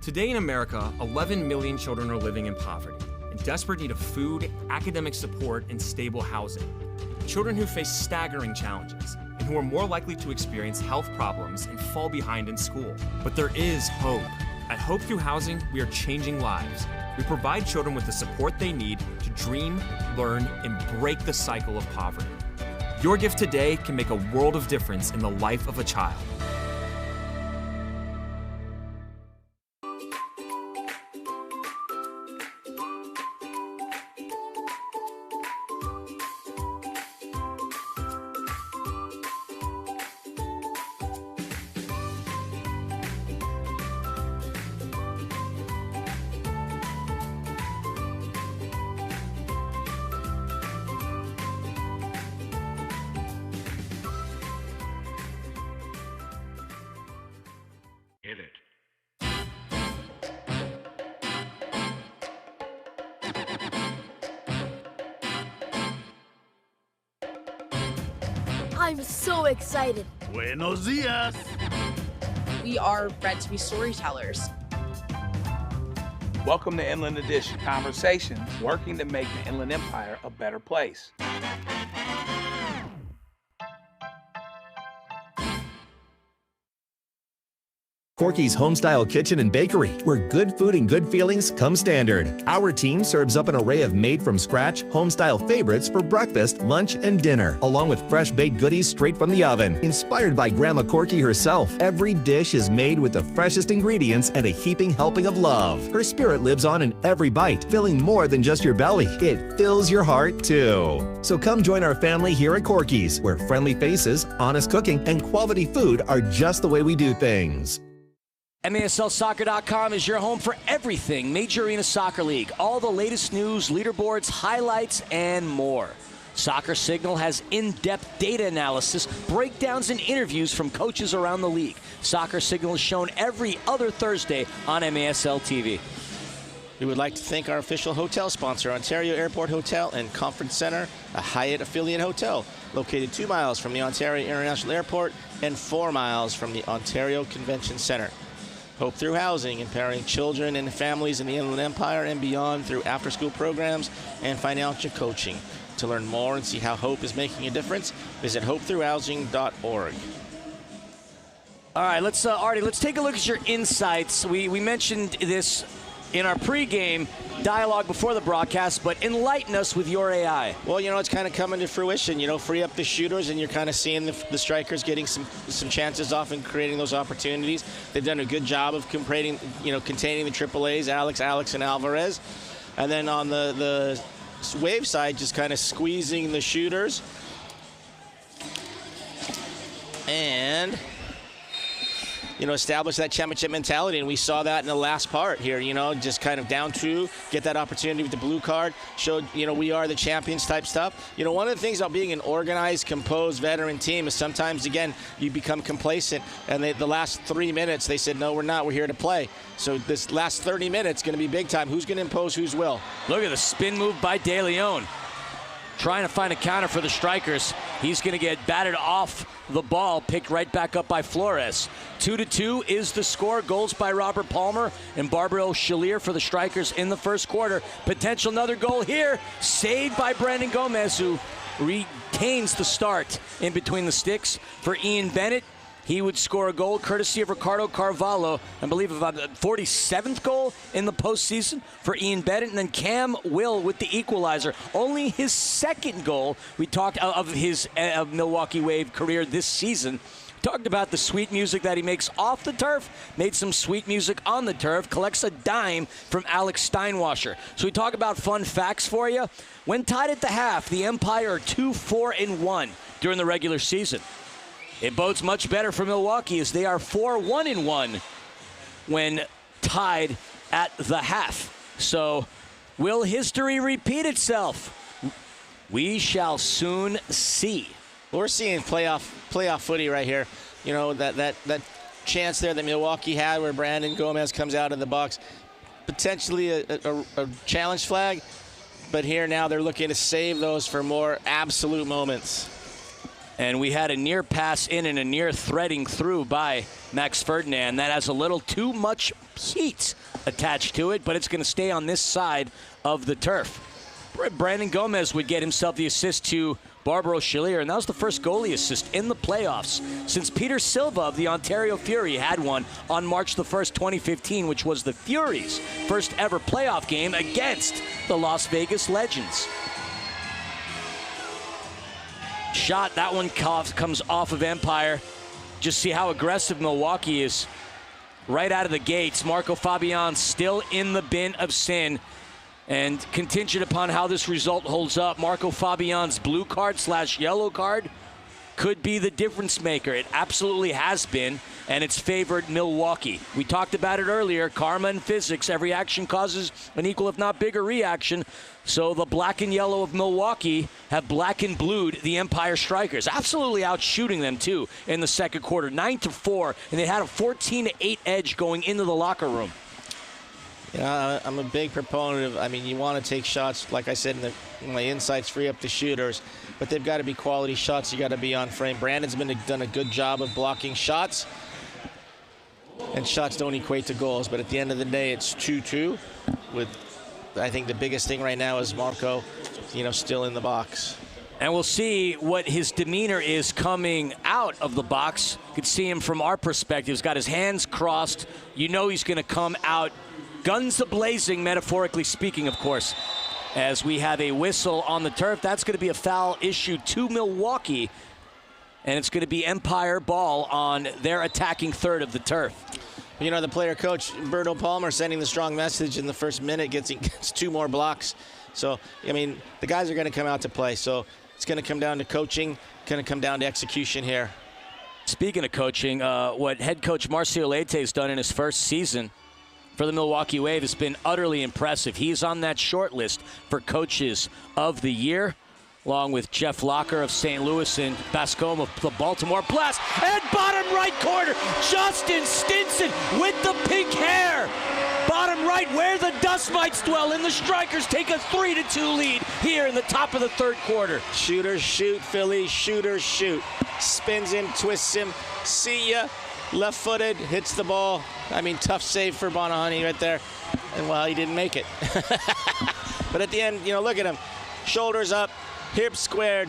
Today in America, 11 million children are living in poverty, in desperate need of food, academic support, and stable housing. Children who face staggering challenges, and who are more likely to experience health problems and fall behind in school. But there is hope. At Hope Through Housing, we are changing lives. We provide children with the support they need to dream, learn, and break the cycle of poverty. Your gift today can make a world of difference in the life of a child. I'm so excited. Buenos dias. We are bred to be storytellers. Welcome to Inland Edition, conversations working to make the Inland Empire a better place. Corky's Homestyle Kitchen and Bakery, where good food and good feelings come standard. Our team serves up an array of made-from-scratch, homestyle favorites for breakfast, lunch, and dinner, along with fresh-baked goodies straight from the oven. Inspired by Grandma Corky herself, every dish is made with the freshest ingredients and a heaping helping of love. Her spirit lives on in every bite, filling more than just your belly. It fills your heart, too. So come join our family here at Corky's, where friendly faces, honest cooking, and quality food are just the way we do things. MASLsoccer.com is your home for everything Major Arena Soccer League. All the latest news, leaderboards, highlights, and more. Soccer Signal has in-depth data analysis, breakdowns, and interviews from coaches around the league. Soccer Signal is shown every other Thursday on MASL TV. We would like to thank our official hotel sponsor, Ontario Airport Hotel and Conference Center, a Hyatt affiliate hotel located 2 miles from the Ontario International Airport and 4 miles from the Ontario Convention Center. Hope Through Housing, empowering children and families in the Inland Empire and beyond through after-school programs and financial coaching. To learn more and see how Hope is making a difference, visit hopethroughhousing.org. All right, Artie, let's take a look at your insights. We mentioned this in our pregame dialogue before the broadcast, but enlighten us with your AI. Well, it's kind of coming to fruition. Free up the shooters, and you're kind of seeing the strikers getting some chances off and creating those opportunities. They've done a good job of containing the AAAs, Alex, and Alvarez. And then on the Wave side, just kind of squeezing the shooters. And establish that championship mentality, and we saw that in the last part here, just kind of down to get that opportunity with the blue card, showed, we are the champions type stuff. One of the things about being an organized, composed veteran team is sometimes, again, you become complacent, and the last 3 minutes, they said, no, we're not, we're here to play. So this last 30 minutes going to be big time. Who's going to impose whose will? Look at the spin move by De Leon. Trying to find a counter for the Strykers. He's going to get batted off the ball, picked right back up by Flores. 2-2 is the score. Goals by Robert Palmer and Barbaro Chalier for the Strykers in the first quarter. Potential another goal here. Saved by Brandon Gomez, who retains the start in between the sticks for Ian Bennett. He would score a goal courtesy of Ricardo Carvalho, I believe about the 47th goal in the postseason for Ian Bennett. And then Cam Will with the equalizer. Only his second goal. We talked of his Milwaukee Wave career this season. Talked about the sweet music that he makes off the turf, made some sweet music on the turf, collects a dime from Alex Steinwasser. So we talk about fun facts for you. When tied at the half, the Empire are 2-4-1 during the regular season. It bodes much better for Milwaukee as they are 4-1-1 when tied at the half. So will history repeat itself? We shall soon see. We're seeing playoff footy right here. That chance there that Milwaukee had where Brandon Gomez comes out of the box. Potentially a challenge flag, but here now they're looking to save those for more absolute moments. And we had a near pass in and a near threading through by Max Ferdinand. That has a little too much heat attached to it, but it's going to stay on this side of the turf. Brandon Gomez would get himself the assist to Barbaro Chalier, and that was the first goalie assist in the playoffs since Peter Silva of the Ontario Fury had one on March the 1st, 2015, which was the Fury's first ever playoff game against the Las Vegas Legends. Shot, that one comes off of Empire. Just see how aggressive Milwaukee is right out of the gates. Marco Fabian still in the bin of sin. And contingent upon how this result holds up, Marco Fabian's blue card / yellow card could be the difference maker. It absolutely has been, and it's favored Milwaukee. We talked about it earlier, karma and physics. Every action causes an equal, if not bigger, reaction. So the black and yellow of Milwaukee have black and blued the Empire Strykers. Absolutely outshooting them, too, in the second quarter. 9-4, and they had a 14-8 edge going into the locker room. You know, I'm a big proponent of, I mean, you want to take shots, like I said, my insights free up the shooters, but they've got to be quality shots. You got to be on frame. Brandon's done a good job of blocking shots, and shots don't equate to goals, but at the end of the day, it's 2-2 with, I think the biggest thing right now is Marco, you know, still in the box. And we'll see what his demeanor is coming out of the box. You can see him from our perspective. He's got his hands crossed. You know he's going to come out guns a-blazing, metaphorically speaking, of course, as we have a whistle on the turf. That's going to be a foul issued to Milwaukee, and it's going to be Empire ball on their attacking third of the turf. You know, the player coach, Berto Palmer, sending the strong message in the first minute, gets 2 more blocks. So, I mean, the guys are going to come out to play. So it's going to come down to coaching, going to come down to execution here. Speaking of coaching, what head coach Marcio Leite has done in his first season for the Milwaukee Wave has been utterly impressive. He's on that short list for coaches of the year, along with Jeff Locker of St. Louis and Bascom of the Baltimore Blast. And bottom right corner, Justin Stinson with the pink hair. Bottom right, where the dust mites dwell, and the Strykers take a 3-2 lead here in the top of the third quarter. Shooters shoot, Philly. Shooters shoot. Spins him, twists him. See ya. Left-footed, hits the ball. I mean, tough save for Bonahoney right there. And, well, he didn't make it. But at the end, you know, look at him. Shoulders up, hips squared.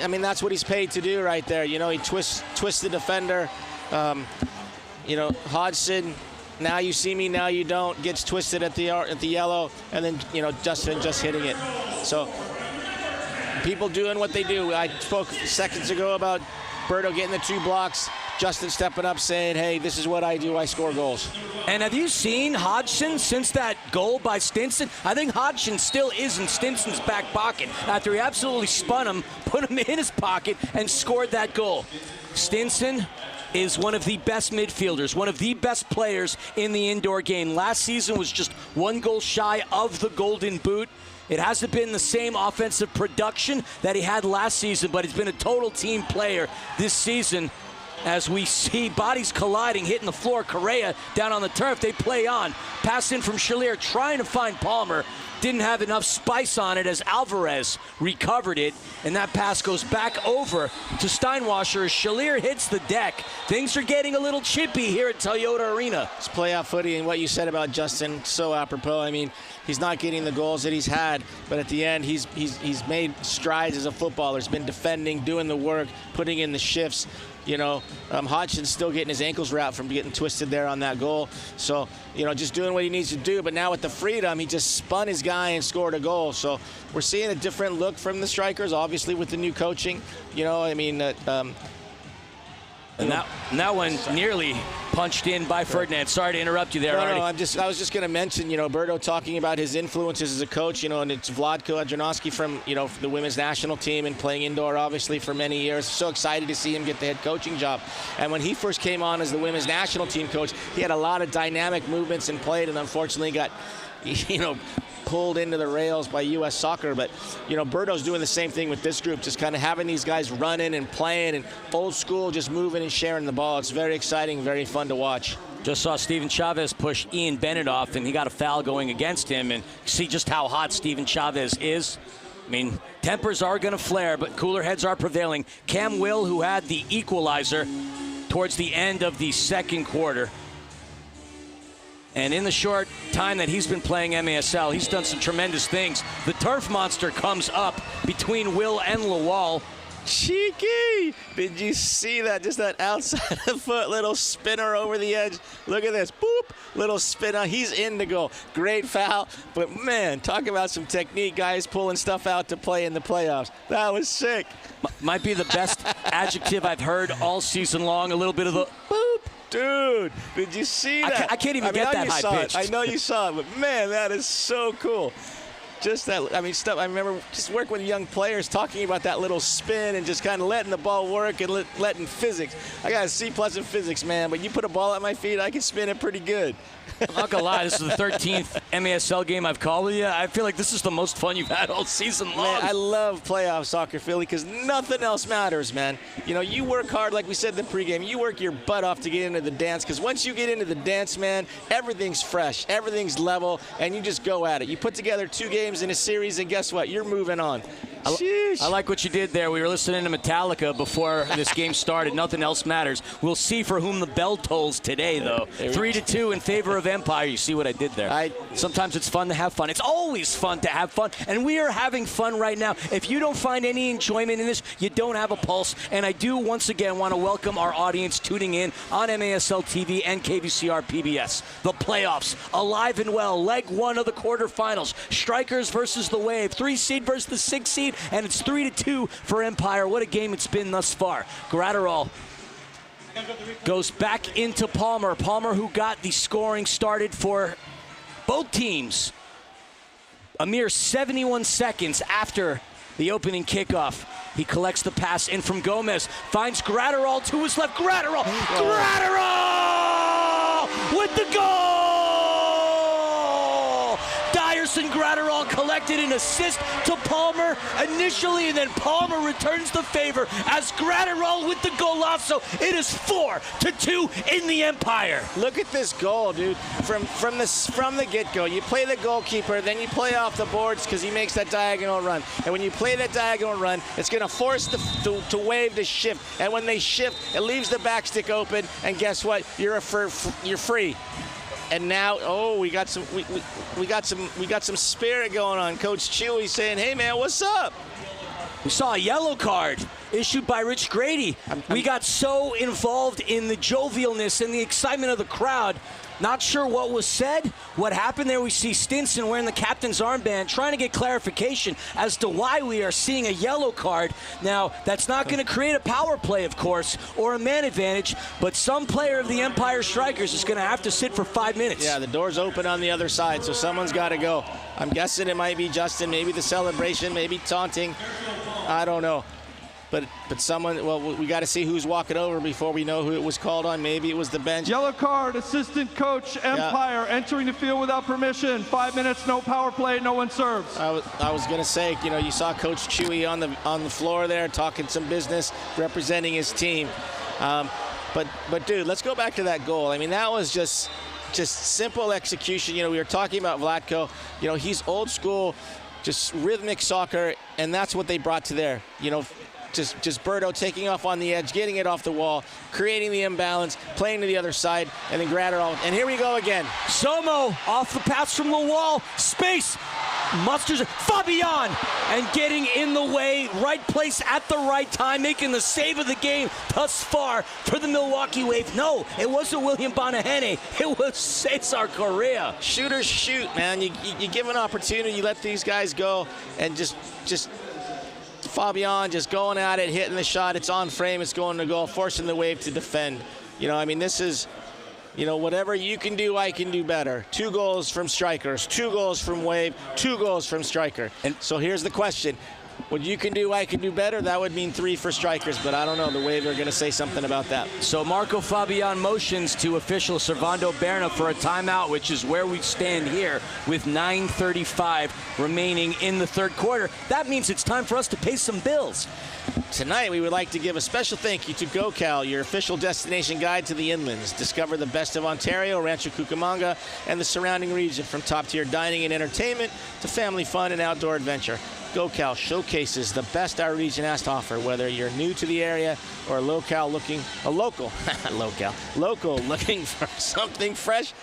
I mean, that's what he's paid to do right there. You know, he twists the defender. You know, Hodgson, now you see me, now you don't, gets twisted at the yellow. And then, you know, Justin just hitting it. So people doing what they do. I spoke seconds ago about Berto getting the 2 blocks. Justin stepping up saying, hey, this is what I do. I score goals. And have you seen Hodgson since that goal by Stinson? I think Hodgson still is in Stinson's back pocket after he absolutely spun him, put him in his pocket, and scored that goal. Stinson is one of the best midfielders, one of the best players in the indoor game. Last season was just 1 goal shy of the Golden Boot. It hasn't been the same offensive production that he had last season, but he's been a total team player this season. As we see bodies colliding, hitting the floor. Correa down on the turf. They play on. Pass in from Chalier, trying to find Palmer. Didn't have enough spice on it as Alvarez recovered it. And that pass goes back over to Steinwasser as Chalier hits the deck. Things are getting a little chippy here at Toyota Arena. It's playoff footy, and what you said about Justin, so apropos. I mean, he's not getting the goals that he's had, but at the end, he's made strides as a footballer. He's been defending, doing the work, putting in the shifts. You know, Hodgson's still getting his ankles wrapped from getting twisted there on that goal. So, you know, just doing what he needs to do. But now with the freedom, he just spun his guy and scored a goal. So we're seeing a different look from the Strykers, obviously, with the new coaching. You know, I mean, and that one nearly punched in by Ferdinand. Sorry to interrupt you there, No, Artie. I was just going to mention, you know, Berto talking about his influences as a coach, you know, and it's Vlatko Adrianovsky from, you know, the women's national team and playing indoor, obviously, for many years. So excited to see him get the head coaching job. And when he first came on as the women's national team coach, he had a lot of dynamic movements and played, and unfortunately got, you know, pulled into the rails by U.S. Soccer. But, you know, Berto's doing the same thing with this group, just kind of having these guys running and playing and old school, just moving and sharing the ball. It's very exciting, very fun to watch. Just saw Steven Chavez push Ian Bennett off, and he got a foul going against him. And see just how hot Steven Chavez is. I mean, tempers are going to flare, but cooler heads are prevailing. Cam Will, who had the equalizer towards the end of the second quarter. And in the short time that he's been playing MASL, he's done some tremendous things. The turf monster comes up between Will and Lawal. Cheeky! Did you see that? Just that outside of foot little spinner over the edge. Look at this. Boop! Little spinner. He's in the goal. Great foul. But, man, talk about some technique. Guys pulling stuff out to play in the playoffs. That was sick. Might be the best adjective I've heard all season long. A little bit of the boop. Dude, did you see that? I can't even get that high pitched. I know you saw it, but man, that is so cool. Just that, I mean, stuff. I remember just working with young players talking about that little spin and just kind of letting the ball work and letting physics. I got a C+ in physics, man, but you put a ball at my feet, I can spin it pretty good. I'm not going to lie, this is the 13th MASL game I've called with you. I feel like this is the most fun you've had all season long. Man, I love playoff soccer, Philly, because nothing else matters, man. You know, you work hard, like we said in the pregame. You work your butt off to get into the dance, because once you get into the dance, man, everything's fresh, everything's level, and you just go at it. You put together 2 games in a series, and guess what? You're moving on. I like what you did there. We were listening to Metallica before this game started. Nothing else matters. We'll see for whom the bell tolls today, though. 3-2 in favor of Empire. You see what I did there? Sometimes it's fun to have fun. It's always fun to have fun, and we are having fun right now. If you don't find any enjoyment in this, you don't have a pulse. And I do, once again, want to welcome our audience tuning in on MASL TV and KVCR PBS. The playoffs, alive and well. Leg 1 of the quarterfinals. Strykers versus the Wave. 3 seed versus the 6 seed. And it's 3-2 for Empire. What a game it's been thus far. Gratterall goes back into Palmer. Palmer, who got the scoring started for both teams a mere 71 seconds after the opening kickoff. He collects the pass in from Gomez. Finds Gratterall to his left. Gratterall! Gratterall with the goal! Dyerson Gratterall collected an assist to Palmer initially, and then Palmer returns the favor as Gratterall with the golazo. It is 4-2 in the Empire. Look at this goal, dude. From the get-go, you play the goalkeeper, then you play off the boards because he makes that diagonal run. And when you play that diagonal run, it's going to force the Wave to shift. And when they shift, it leaves the back stick open. And guess what? You're free. And now, we got some spirit going on. Coach Chewy saying, "Hey man, what's up?" We saw a yellow card issued by Rich Grady. We got so involved in the jovialness and the excitement of the crowd. Not sure what was said, what happened there. We see Stinson wearing the captain's armband, trying to get clarification as to why we are seeing a yellow card. Now, that's not going to create a power play, of course, or a man advantage, but some player of the Empire Strykers is going to have to sit for 5 minutes. Yeah, the door's open on the other side, so someone's got to go. I'm guessing it might be Justin, maybe the celebration, maybe taunting. I don't know. But someone, well, we got to see who's walking over before we know who it was called on. Maybe it was the bench. Yellow card, assistant coach, Empire, entering the field without permission. 5 minutes, no power play, no one serves. I was going to say, you saw Coach Chewy on the floor there talking some business, representing his team. But dude, let's go back to that goal. I mean, that was just simple execution. We were talking about Vlatko. He's old school, just rhythmic soccer, and that's what they brought to there. Just Berto taking off on the edge, getting it off the wall, creating the imbalance, playing to the other side, and then Gratterall. And here we go again. Somo off the pass from the wall. Space. Musters Fabian and getting in the way. Right place at the right time, making the save of the game thus far for the Milwaukee Wave. No, it wasn't William Bonahene. It was Cesar Correa. Shooters shoot, man. You give an opportunity, you let these guys go, and just Fabian just going at it, hitting the shot. It's on frame. It's going to goal, forcing the Wave to defend. This is, whatever you can do, I can do better. 2 goals from Strykers, 2 goals from Wave, 2 goals from Stryker. And so here's the question. What you can do, I can do better. That would mean 3 for Strykers, but I don't know. The Wave are going to say something about that. So Marco Fabian motions to official Servando Berna for a timeout, which is where we stand here with 9:35 remaining in the third quarter. That means it's time for us to pay some bills. Tonight, we would like to give a special thank you to GoCal, your official destination guide to the inlands. Discover the best of Ontario, Rancho Cucamonga, and the surrounding region, from top-tier dining and entertainment to family fun and outdoor adventure. GoCal showcases the best our region has to offer, whether you're new to the area or local looking for something fresh.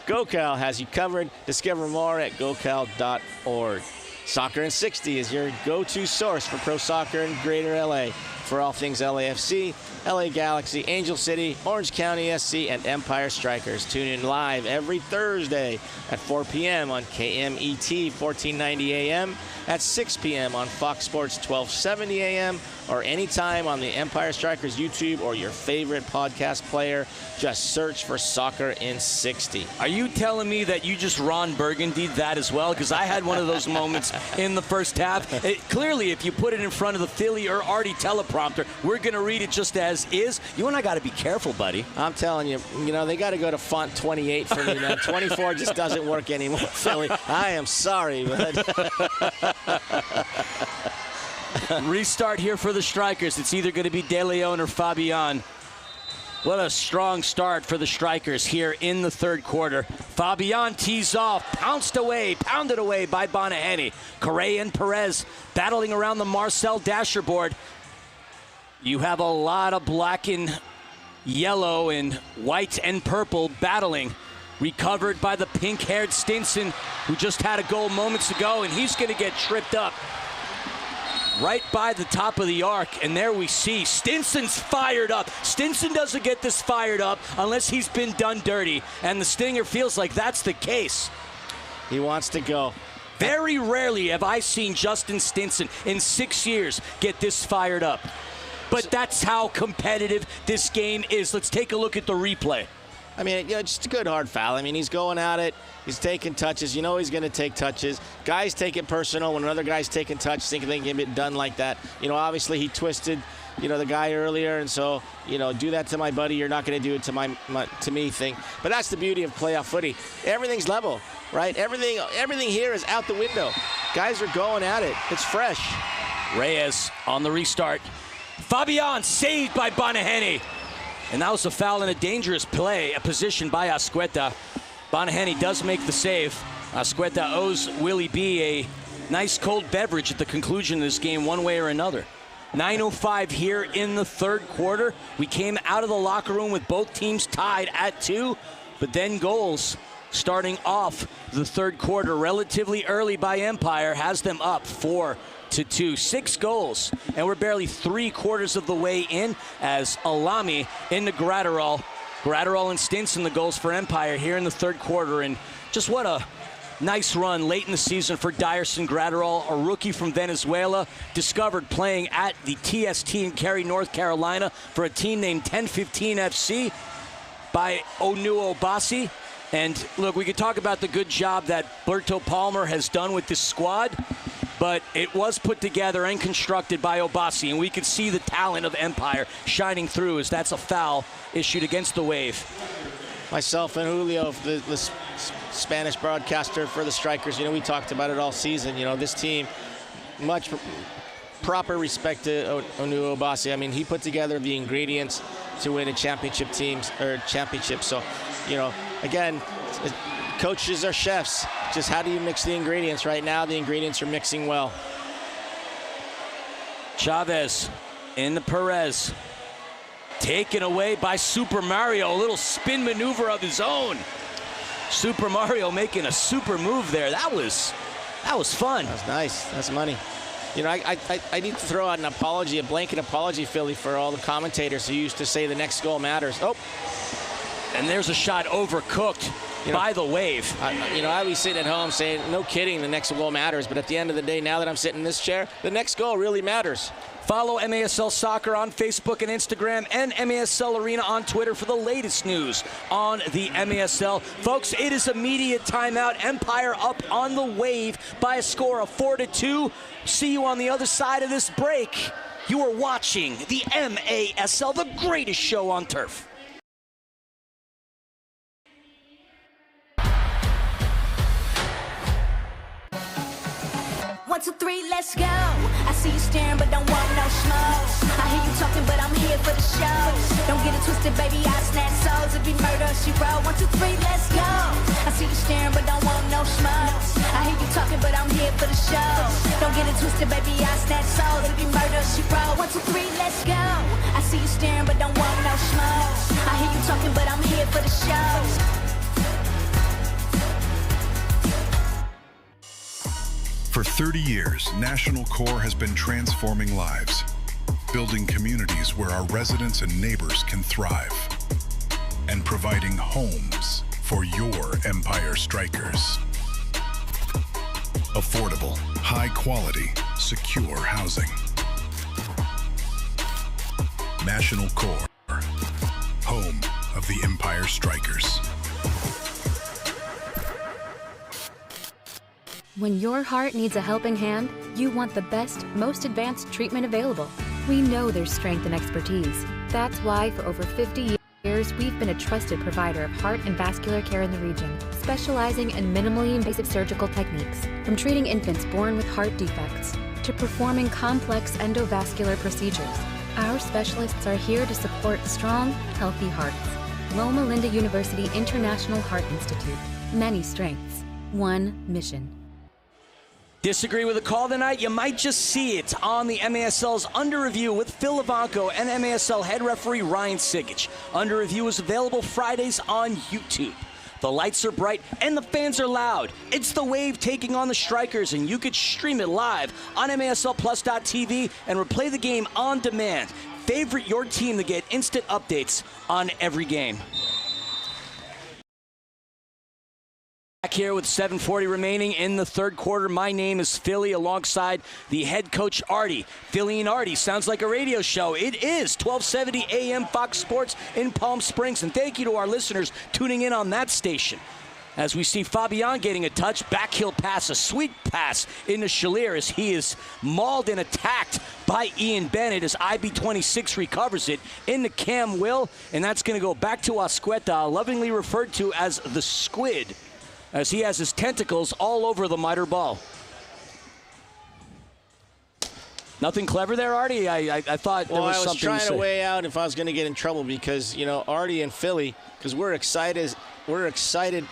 GoCal has you covered. Discover more at gocal.org. Soccer in 60 is your go-to source for pro soccer in Greater LA. For all things LAFC, LA Galaxy, Angel City, Orange County SC, and Empire Strykers. Tune in live every Thursday at 4 p.m. on KMET 1490 AM, at 6 p.m. on Fox Sports 1270 AM, or anytime on the Empire Strikers YouTube or your favorite podcast player. Just search for Soccer in 60. Are you telling me that you just Ron Burgundied that as well? Because I had one of those moments in the first half. Clearly, if you put it in front of the Philly or Artie teleprompter, we're going to read it just as is. You and I got to be careful, buddy. I'm telling you, they got to go to font 28 for me now. 24 just doesn't work anymore, Philly. I am sorry, but... Restart here for the Strykers. It's either going to be De Leon or Fabian. What a strong start for the Strykers here in the third quarter. Fabian tees off, pounded away by Bonaheni. Correa and Perez battling around the Marcel dasher board. You have a lot of black and yellow and white and purple battling. Recovered by the pink-haired Stinson, who just had a goal moments ago, and he's going to get tripped up right by the top of the arc. And there we see Stinson's fired up. Stinson doesn't get this fired up unless he's been done dirty, and the Stinger feels like that's the case. He wants to go. Very rarely have I seen Justin Stinson in 6 years get this fired up. But that's how competitive this game is. Let's take a look at the replay. I mean, just a good hard foul. I mean, he's going at it. He's taking touches. He's going to take touches. Guys take it personal when another guy's taking touches, thinking they can get it done like that. Obviously he twisted, the guy earlier, and so, do that to my buddy. You're not going to do it to me thing. But that's the beauty of playoff footy. Everything's level, right? Everything here is out the window. Guys are going at it. It's fresh. Reyes on the restart. Fabian saved by Bonaheni. And that was a foul in a dangerous play, a position by Asqueta. Bonaheni does make the save. Asqueta owes Willie B a nice cold beverage at the conclusion of this game, one way or another. 9:05 here in the third quarter. We came out of the locker room with both teams tied at 2, but then goals starting off the third quarter relatively early by Empire has them up 4-2. 6 goals, and we're barely 3/4 of the way in as Alami into Gratterall. Gratterall and Stinson the goals for Empire here in the third quarter, and just what a nice run late in the season for Dyerson Gratterall, a rookie from Venezuela, discovered playing at the TST in Cary, North Carolina for a team named 1015 FC by Onu Obasi. And look, we could talk about the good job that Berto Palmer has done with this squad, but it was put together and constructed by Obasi, and we could see the talent of Empire shining through as that's a foul issued against the Wave. Myself and Julio, the Spanish broadcaster for the Strikers, we talked about it all season. This team, much proper respect to Onu Obasi. I mean, he put together the ingredients to win a championship. So, again, coaches are chefs. Just how do you mix the ingredients? Right now, the ingredients are mixing well. Chavez into Perez. Taken away by Super Mario. A little spin maneuver of his own. Super Mario making a super move there. That was fun. That was nice. That's money. I need to throw out an apology, a blanket apology, Philly, for all the commentators who used to say the next goal matters. Oh. And there's a shot overcooked by the Wave. I was sitting at home saying, no kidding, the next goal matters. But at the end of the day, now that I'm sitting in this chair, the next goal really matters. Follow MASL Soccer on Facebook and Instagram and MASL Arena on Twitter for the latest news on the MASL. Folks, it is immediate timeout. Empire up on the Wave by a score of 4-2. See you on the other side of this break. You are watching the MASL, the greatest show on turf. 1, 2, 3, let's go. I see you staring, but don't want no smoke. I hear you talking, but I'm here for the show. Don't get it twisted, baby, I snatch souls. If you murder, she roll. 1, 2, 3, let's go. I see you staring, but don't want no smoke. I hear you talking, but I'm here for the show. Don't get it twisted, baby, I snatch souls. If you murder, she roll. 1, 2, 3, let's go. I see you staring, but don't want no smoke. I hear you talking, but I'm here for the show. For 30 years, National Core has been transforming lives, building communities where our residents and neighbors can thrive, and providing homes for your Empire Strikers. Affordable, high-quality, secure housing. National Core, home of the Empire Strykers. When your heart needs a helping hand, you want the best, most advanced treatment available. We know there's strength and expertise. That's why for over 50 years, we've been a trusted provider of heart and vascular care in the region, specializing in minimally invasive surgical techniques, from treating infants born with heart defects to performing complex endovascular procedures. Our specialists are here to support strong, healthy hearts. Loma Linda University International Heart Institute. Many strengths, one mission. Disagree with the call tonight? You might just see it on the MASL's Under Review with Phil Ivanko and MASL head referee Ryan Sigic. Under Review is available Fridays on YouTube. The lights are bright and the fans are loud. It's the Wave taking on the Strykers, and you could stream it live on MASLplus.tv and replay the game on demand. Favorite your team to get instant updates on every game. Back here with 7:40 remaining in the third quarter. My name is Philly alongside the head coach Artie. Philly and Artie sounds like a radio show. It is 1270 AM Fox Sports in Palm Springs. And thank you to our listeners tuning in on that station. As we see Fabian getting a touch, backheel pass, a sweet pass into Shalier as he is mauled and attacked by Ian Bennett as IB26 recovers it into Cam Will. And that's going to go back to Asqueta, lovingly referred to as the Squid, as he has his tentacles all over the miter ball. Nothing clever there, Artie? I thought there was something to say. I was trying to weigh out if I was going to get in trouble because, you know, Artie and Philly, because we're excited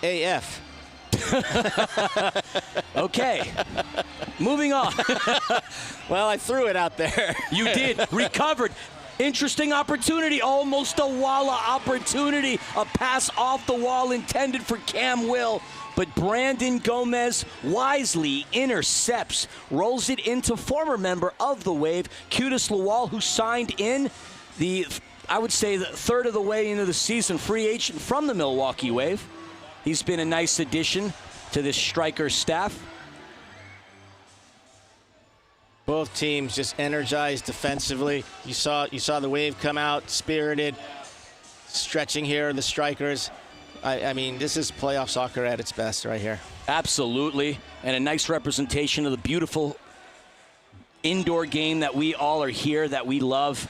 AF. Okay. Moving on. Well, I threw it out there. You did. Recovered. Interesting opportunity, almost a Walla opportunity. A pass off the wall intended for Cam Will, but Brandon Gomez wisely intercepts, rolls it into former member of the Wave, Qudus Lawal, who signed in I would say the third of the way into the season, free agent from the Milwaukee Wave. He's been a nice addition to this Strykers staff. Both teams just energized defensively. You saw the Wave come out, spirited, stretching here, the Strykers. I mean, this is playoff soccer at its best right here. Absolutely, and a nice representation of the beautiful indoor game that we all are here, that we love.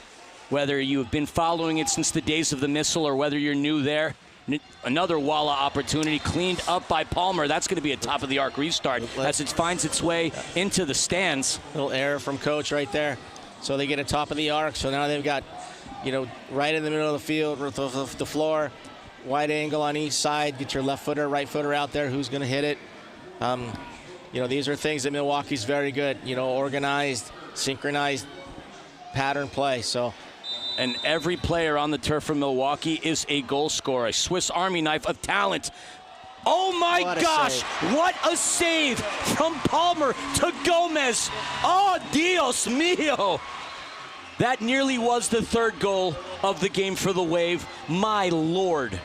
Whether you have been following it since the days of the Missile or whether you're new there. Another Walla opportunity cleaned up by Palmer. That's going to be a top-of-the-arc restart as it finds its way into the stands. Little error from coach right there. So they get a top of the arc. So now they've got, you know, right in the middle of the field, the floor, wide angle on each side. Get your left footer, right footer out there. Who's going to hit it? You know, these are things that Milwaukee's very good. You know, organized, synchronized pattern play. So. And every player on the turf for Milwaukee is a goal scorer, a Swiss Army knife of talent. Oh my gosh, what a save from Palmer to Gomez. Oh, Dios mío. That nearly was the third goal of the game for the Wave. My Lord.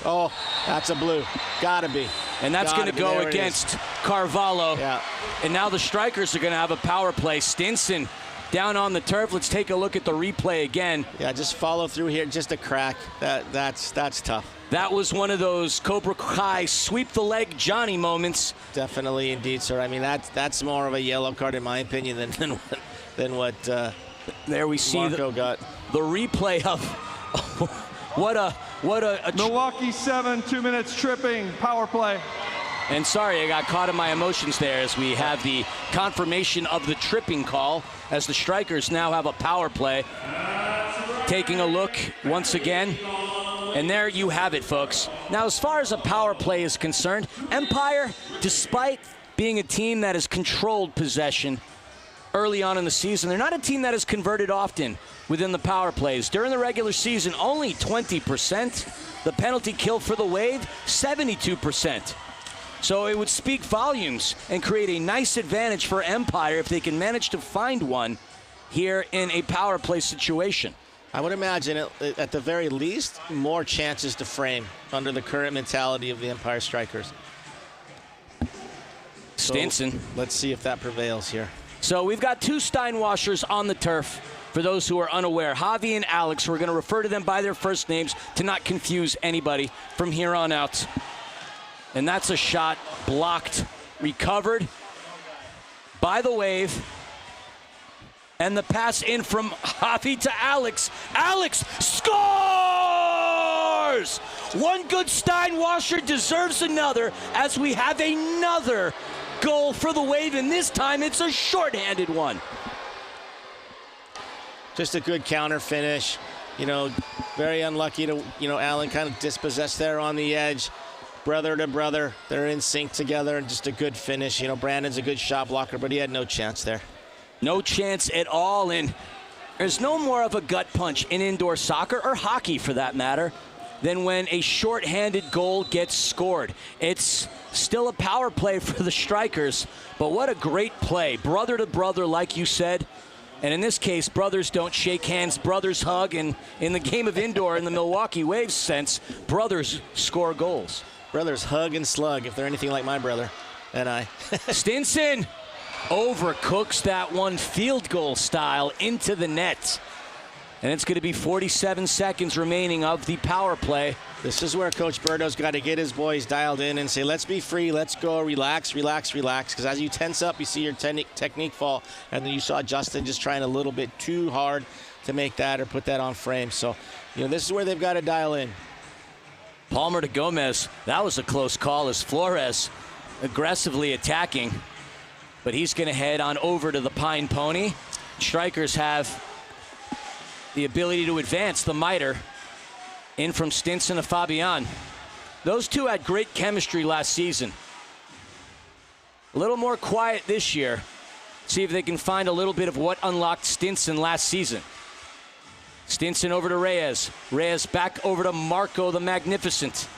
Oh, that's a blue. Gotta be. And that's going to go against Carvalho. Yeah. And now the Strykers are going to have a power play. Stinson down on the turf. Let's take a look at the replay again. Yeah, just follow through here. Just a crack. That's tough. That was one of those Cobra Kai sweep the leg Johnny moments. Definitely, indeed, sir. I mean, that's more of a yellow card in my opinion than what there we see Marco got. The replay of what a Milwaukee 7, 2 minutes tripping power play. And sorry, I got caught in my emotions there as we have the confirmation of the tripping call as the Strykers now have a power play. Taking a look once again. And there you have it, folks. Now, as far as a power play is concerned, Empire, despite being a team that has controlled possession early on in the season, they're not a team that has converted often within the power plays. During the regular season, only 20%. The penalty kill for the Wave, 72%. So it would speak volumes and create a nice advantage for Empire if they can manage to find one here in a power play situation. I would imagine, at the very least, more chances to frame under the current mentality of the Empire Strykers. Stinson. So let's see if that prevails here. So we've got two Steinwashers on the turf For those who are unaware, Javi and Alex, we're going to refer to them by their first names to not confuse anybody from here on out. And that's a shot blocked, recovered by the Wave. And the pass in from Javi to Alex. Alex scores! One good Steinwasser deserves another as we have another goal for the Wave, and this time it's a shorthanded one. Just a good counter finish. Very unlucky to, Allen kind of dispossessed there on the edge. Brother to brother, they're in sync together, and just a good finish. Brandon's a good shot blocker, but he had no chance there. No chance at all, and there's no more of a gut punch in indoor soccer, or hockey for that matter, than when a shorthanded goal gets scored. It's still a power play for the Strykers, but what a great play. Brother to brother, like you said. And in this case, brothers don't shake hands, brothers hug, and in the game of indoor, in the Milwaukee Waves sense, brothers score goals. Brothers hug and slug, if they're anything like my brother and I. Stinson overcooks that one field goal style into the net. And it's going to be 47 seconds remaining of the power play. This is where Coach Berto's got to get his boys dialed in and say, let's be free, let's go, relax, relax, relax. Because as you tense up, you see your technique fall. And then you saw Justin just trying a little bit too hard to make that or put that on frame. So, this is where they've got to dial in. Palmer to Gomez. That was a close call as Flores aggressively attacking. But he's going to head on over to the Pine Pony. Strykers have the ability to advance the miter. In from Stinson to Fabian. Those two had great chemistry last season. A little more quiet this year. See if they can find a little bit of what unlocked Stinson last season. Stinson over to Reyes. Reyes back over to Marco the Magnificent.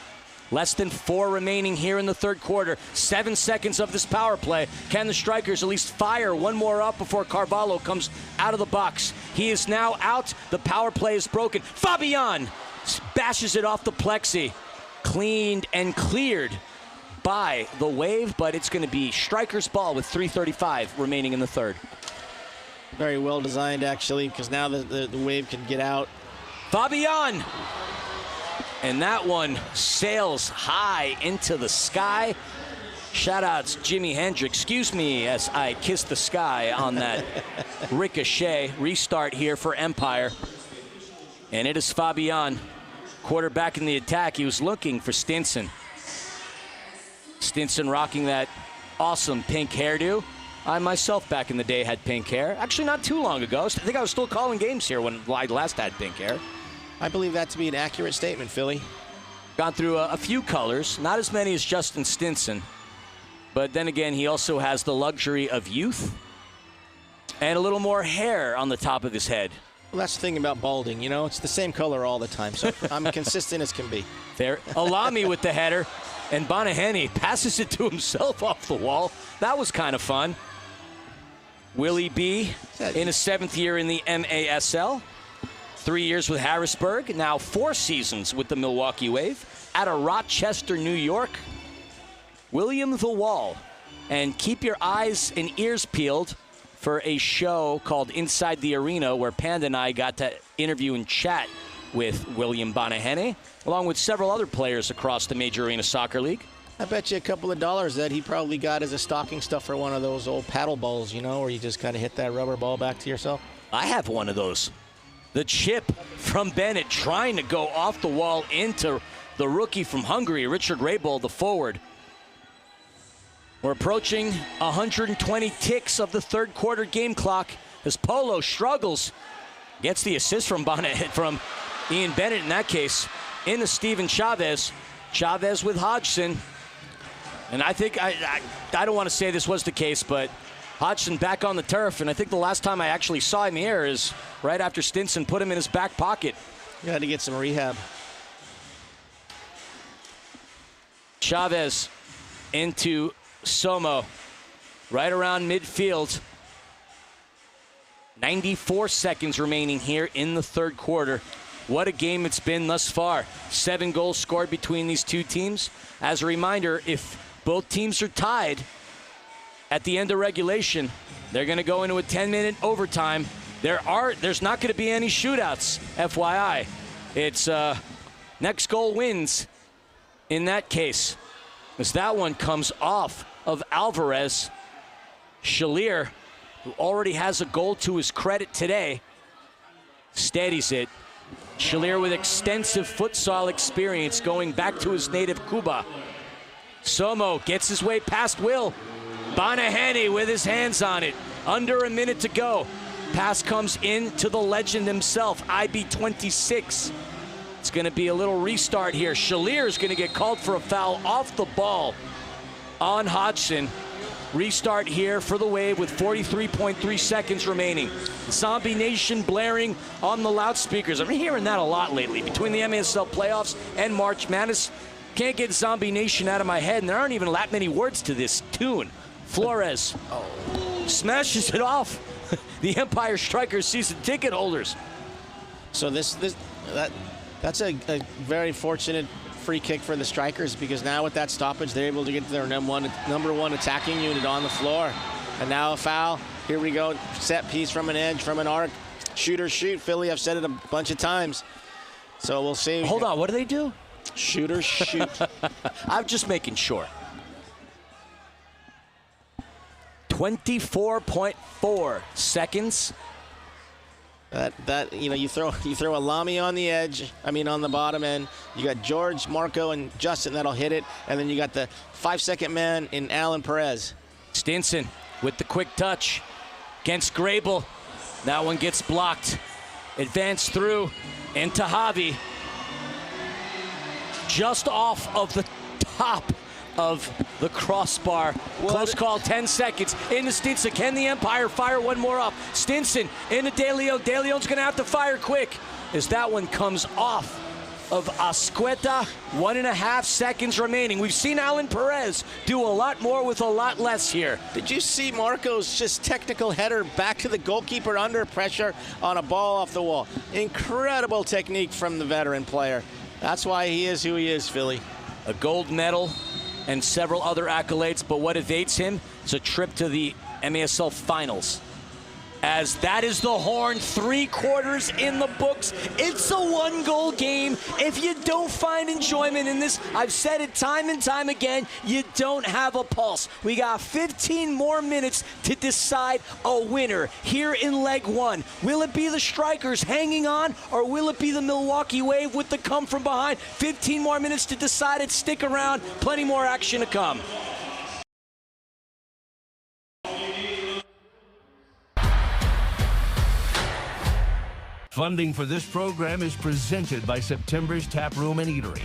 Less than 4 remaining here in the third quarter. 7 seconds of this power play. Can the Strykers at least fire one more up before Carvalho comes out of the box? He is now out. The power play is broken. Fabian bashes it off the plexi. Cleaned and cleared by the Wave, but it's going to be Strykers' ball with 3:35 remaining in the third. Very well designed, actually, because now the Wave can get out. Fabian! And that one sails high into the sky. Shout-outs Jimi Hendrix. Excuse me as I kiss the sky on that ricochet. Restart here for Empire. And it is Fabian, quarterback in the attack. He was looking for Stinson. Stinson rocking that awesome pink hairdo. I myself back in the day had pink hair. Actually, not too long ago. I think I was still calling games here when I last had pink hair. I believe that to be an accurate statement, Philly. Gone through a few colors, not as many as Justin Stinson. But then again, he also has the luxury of youth and a little more hair on the top of his head. Well, that's the thing about balding, it's the same color all the time, so I'm consistent as can be. There, Alami with the header, and Bonaheni passes it to himself off the wall. That was kind of fun. Willie B in his 7th year in the MASL. 3 years with Harrisburg, now 4 seasons with the Milwaukee Wave. Out of Rochester, New York. William the Wall. And keep your eyes and ears peeled for a show called Inside the Arena, where Panda and I got to interview and chat with William Bonahene, along with several other players across the Major Arena Soccer League. I bet you a couple of dollars that he probably got as a stocking stuffer, one of those old paddle balls, where you just kind of hit that rubber ball back to yourself. I have one of those. The chip from Bennett trying to go off the wall into the rookie from Hungary, Richard Raybold, the forward. We're approaching 120 ticks of the third quarter game clock as Polo struggles. Gets the assist from Ian Bennett in that case, into Steven Chavez. Chavez with Hodgson. And I think, I don't want to say this was the case, but Hodgson back on the turf, and I think the last time I actually saw him here is right after Stinson put him in his back pocket. You had to get some rehab. Chavez into Somo, right around midfield. 94 seconds remaining here in the third quarter. What a game it's been thus far. 7 goals scored between these two teams. As a reminder, if both teams are tied at the end of regulation, they're going to go into a 10-minute overtime There's not going to be any shootouts, FYI. It's next goal wins in that case, as that one comes off of Alvarez. Shalier, who already has a goal to his credit today, steadies it. Shalier with extensive futsal experience going back to his native Cuba. Somo gets his way past Will. Bonaheni with his hands on it. Under a minute to go. Pass comes in to the legend himself, IB26. It's going to be a little restart here. Shalier is going to get called for a foul off the ball on Hodgson. Restart here for the Wave with 43.3 seconds remaining. Zombie Nation blaring on the loudspeakers. I'm hearing that a lot lately between the MASL playoffs and March Madness. Can't get Zombie Nation out of my head, and there aren't even that many words to this tune. Flores smashes it off. The Empire Strykers season ticket holders. So that's a very fortunate free kick for the Strykers, because now with that stoppage, they're able to get their number one attacking unit on the floor. And now a foul. Here we go. Set piece from an edge, from an arc. Shooter, shoot. Philly, I've said it a bunch of times. So we'll see. Hold on, what do they do? Shooter, shoot. I'm just making sure. 24.4 seconds. You throw a Lamy on the edge, on the bottom end. You got George, Marco, and Justin that'll hit it, and then you got the 5-second man in Alan Perez. Stinson with the quick touch against Grable. That one gets blocked. Advance through into Javi. Just off of the top of the crossbar. Close call, 10 seconds. Into Stinson. Can the Empire fire one more up? Stinson into De Leon. De Leon's going to have to fire quick as that one comes off of Asqueta. 1.5 seconds remaining. We've seen Alan Perez do a lot more with a lot less here. Did you see Marco's just technical header back to the goalkeeper under pressure on a ball off the wall? Incredible technique from the veteran player. That's why he is who he is, Philly. A gold medal and several other accolades, but what awaits him is a trip to the MASL Finals. As that is the horn, 3/4 in the books. It's a 1-goal game. If you don't find enjoyment in this, I've said it time and time again, you don't have a pulse. We got 15 more minutes to decide a winner here in leg 1. Will it be the Strykers hanging on, or will it be the Milwaukee Wave with the come from behind? 15 more minutes to decide it. Stick around. Plenty more action to come. Funding for this program is presented by September's Tap Room and Eatery.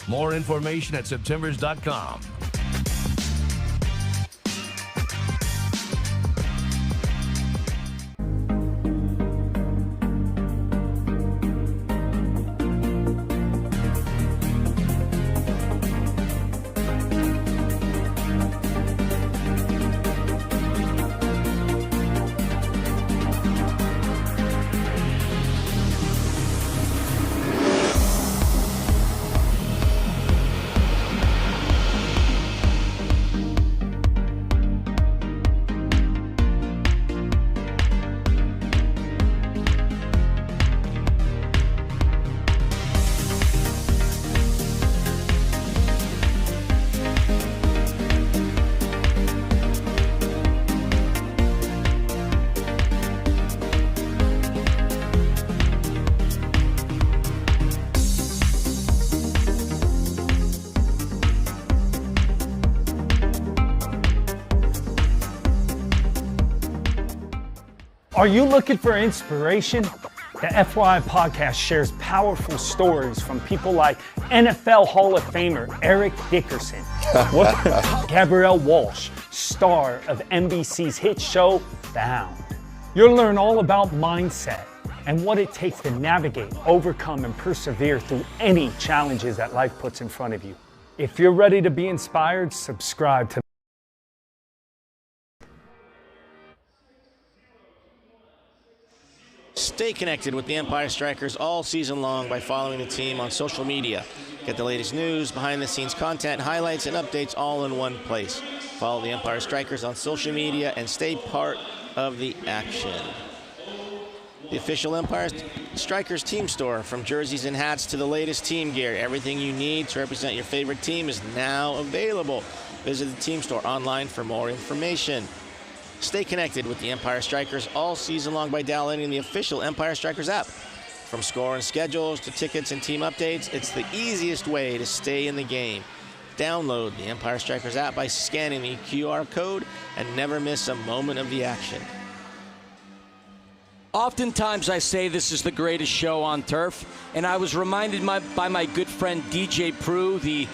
More information at septembers.com. Are you looking for inspiration? The FYI podcast shares powerful stories from people like NFL Hall of Famer Eric Dickerson, Gabrielle Walsh, star of NBC's hit show Bound. You'll learn all about mindset and what it takes to navigate, overcome, and persevere through any challenges that life puts in front of you. If you're ready to be inspired, subscribe to Stay connected with the Empire Strikers all season long by following the team on social media. Get the latest news, behind-the-scenes content, highlights, and updates all in one place. Follow the Empire Strikers on social media and stay part of the action. The official Empire Strikers team store, from jerseys and hats to the latest team gear. Everything you need to represent your favorite team is now available. Visit the team store online for more information. Stay connected with the Empire Strikers all season long by downloading the official Empire Strikers app. From score and schedules to tickets and team updates, it's the easiest way to stay in the game. Download the Empire Strikers app by scanning the QR code and never miss a moment of the action. Oftentimes I say this is the greatest show on turf, and I was reminded by my good friend DJ Prue, the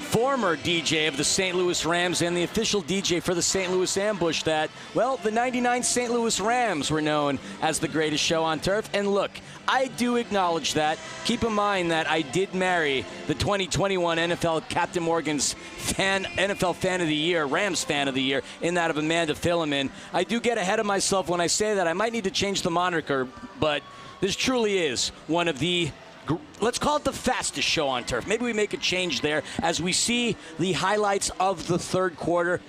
former DJ of the St. Louis Rams and the official DJ for the St. Louis Ambush, that, well, the 99 St. Louis Rams were known as the greatest show on turf. And look, I do acknowledge that. Keep in mind that I did marry the 2021 NFL Captain Morgan's NFL Fan of the Year, Rams Fan of the Year, in that of Amanda Filliman. I do get ahead of myself when I say that. I might need to change the moniker, but this truly is one of the, let's call it the fastest show on turf. Maybe we make a change there as we see the highlights of the third quarter.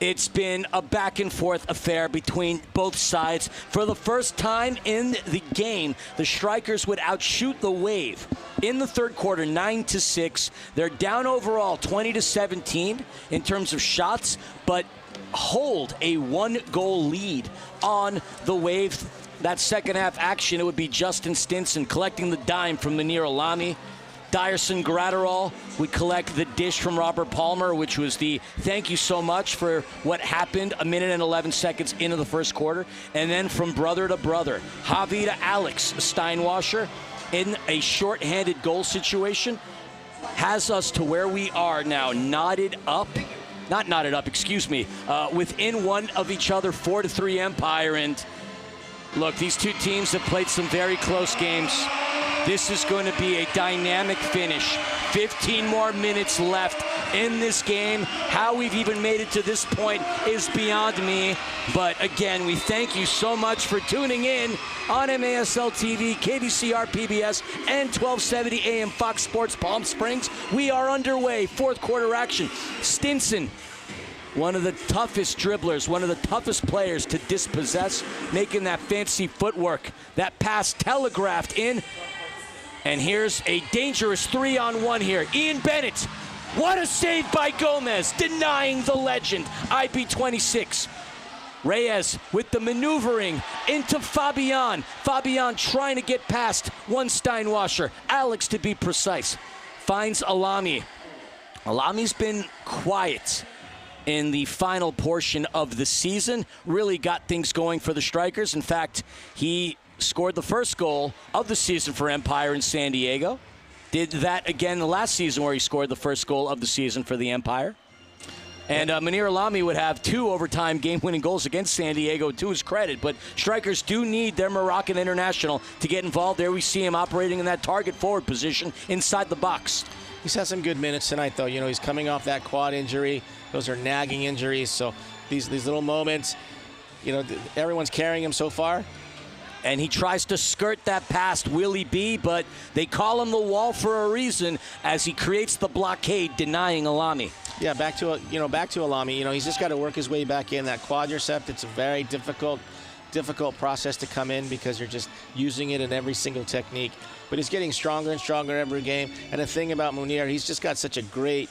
It's been a back-and-forth affair between both sides. For the first time in the game, the Strikers would outshoot the Wave in the third quarter, 9-6. They're down overall 20-17 in terms of shots, but hold a one-goal lead on the Wave. That second half action, it would be Justin Stinson collecting the dime from Munir Alami. Dyerson Gratterall would collect the dish from Robert Palmer, which was the thank you so much for what happened a minute and 11 seconds into the first quarter. And then from brother to brother, Javi to Alex Steinwasser in a shorthanded goal situation has us to where we are now, within one of each other, 4-3 Empire. And look, these two teams have played some very close games. This is going to be a dynamic finish. 15 more minutes left in this game. How we've even made it to this point is beyond me. But again, we thank you so much for tuning in on MASL TV, KBCR, PBS, and 1270 AM Fox Sports Palm Springs. We are underway. Fourth quarter action. Stinson, one of the toughest dribblers, one of the toughest players to dispossess, making that fancy footwork. That pass telegraphed in. And here's a dangerous 3-on-1 here. Ian Bennett, what a save by Gomez, denying the legend. IB26. Reyes with the maneuvering into Fabian. Fabian trying to get past one Steinwasser. Alex, to be precise, finds Alami. Alami's been quiet in the final portion of the season. Really got things going for the Strikers. In fact, he scored the first goal of the season for Empire in San Diego. Did that again the last season where he scored the first goal of the season for the Empire. And Munir Alami would have 2 overtime game-winning goals against San Diego, to his credit. But Strikers do need their Moroccan international to get involved. There we see him operating in that target forward position inside the box. He's had some good minutes tonight, though. You know, he's coming off that quad injury. Those are nagging injuries. So these little moments, you know, everyone's carrying him so far. And he tries to skirt that past Willie B, but they call him the wall for a reason as he creates the blockade, denying Alami. Yeah, back to Alami. You know, he's just got to work his way back in. That quadricep, it's a very difficult process to come in because you're just using it in every single technique. But he's getting stronger and stronger every game. And the thing about Munir, he's just got such a great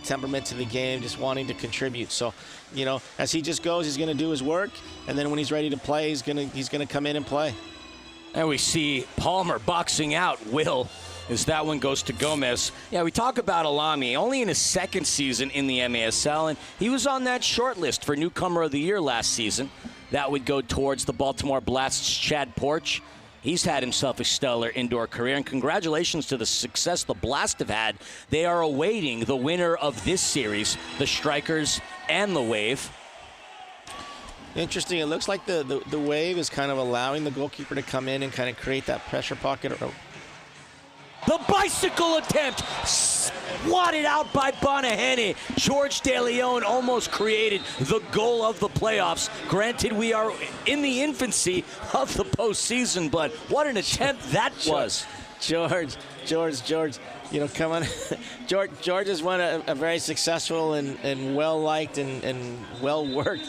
temperament to the game, just wanting to contribute. So, you know, as he just goes, he's going to do his work, and then when he's ready to play, he's going to come in and play. And we see Palmer boxing out Will as that one goes to Gomez. Yeah, we talk about Alami, only in his second season in the MASL, and he was on that short list for Newcomer of the Year last season. That would go towards the Baltimore Blast's Chad Porch. He's had himself a stellar indoor career, and congratulations to the success the Blast have had. They are awaiting the winner of this series, the Strikers and the Wave. Interesting. It looks like the Wave is kind of allowing the goalkeeper to come in and kind of create that pressure pocket. The bicycle attempt Wadded out by Bonahene. George DeLeon almost created the goal of the playoffs. Granted, we are in the infancy of the postseason, but what an attempt that was. George, come on. George is one a very successful and well-liked and well-worked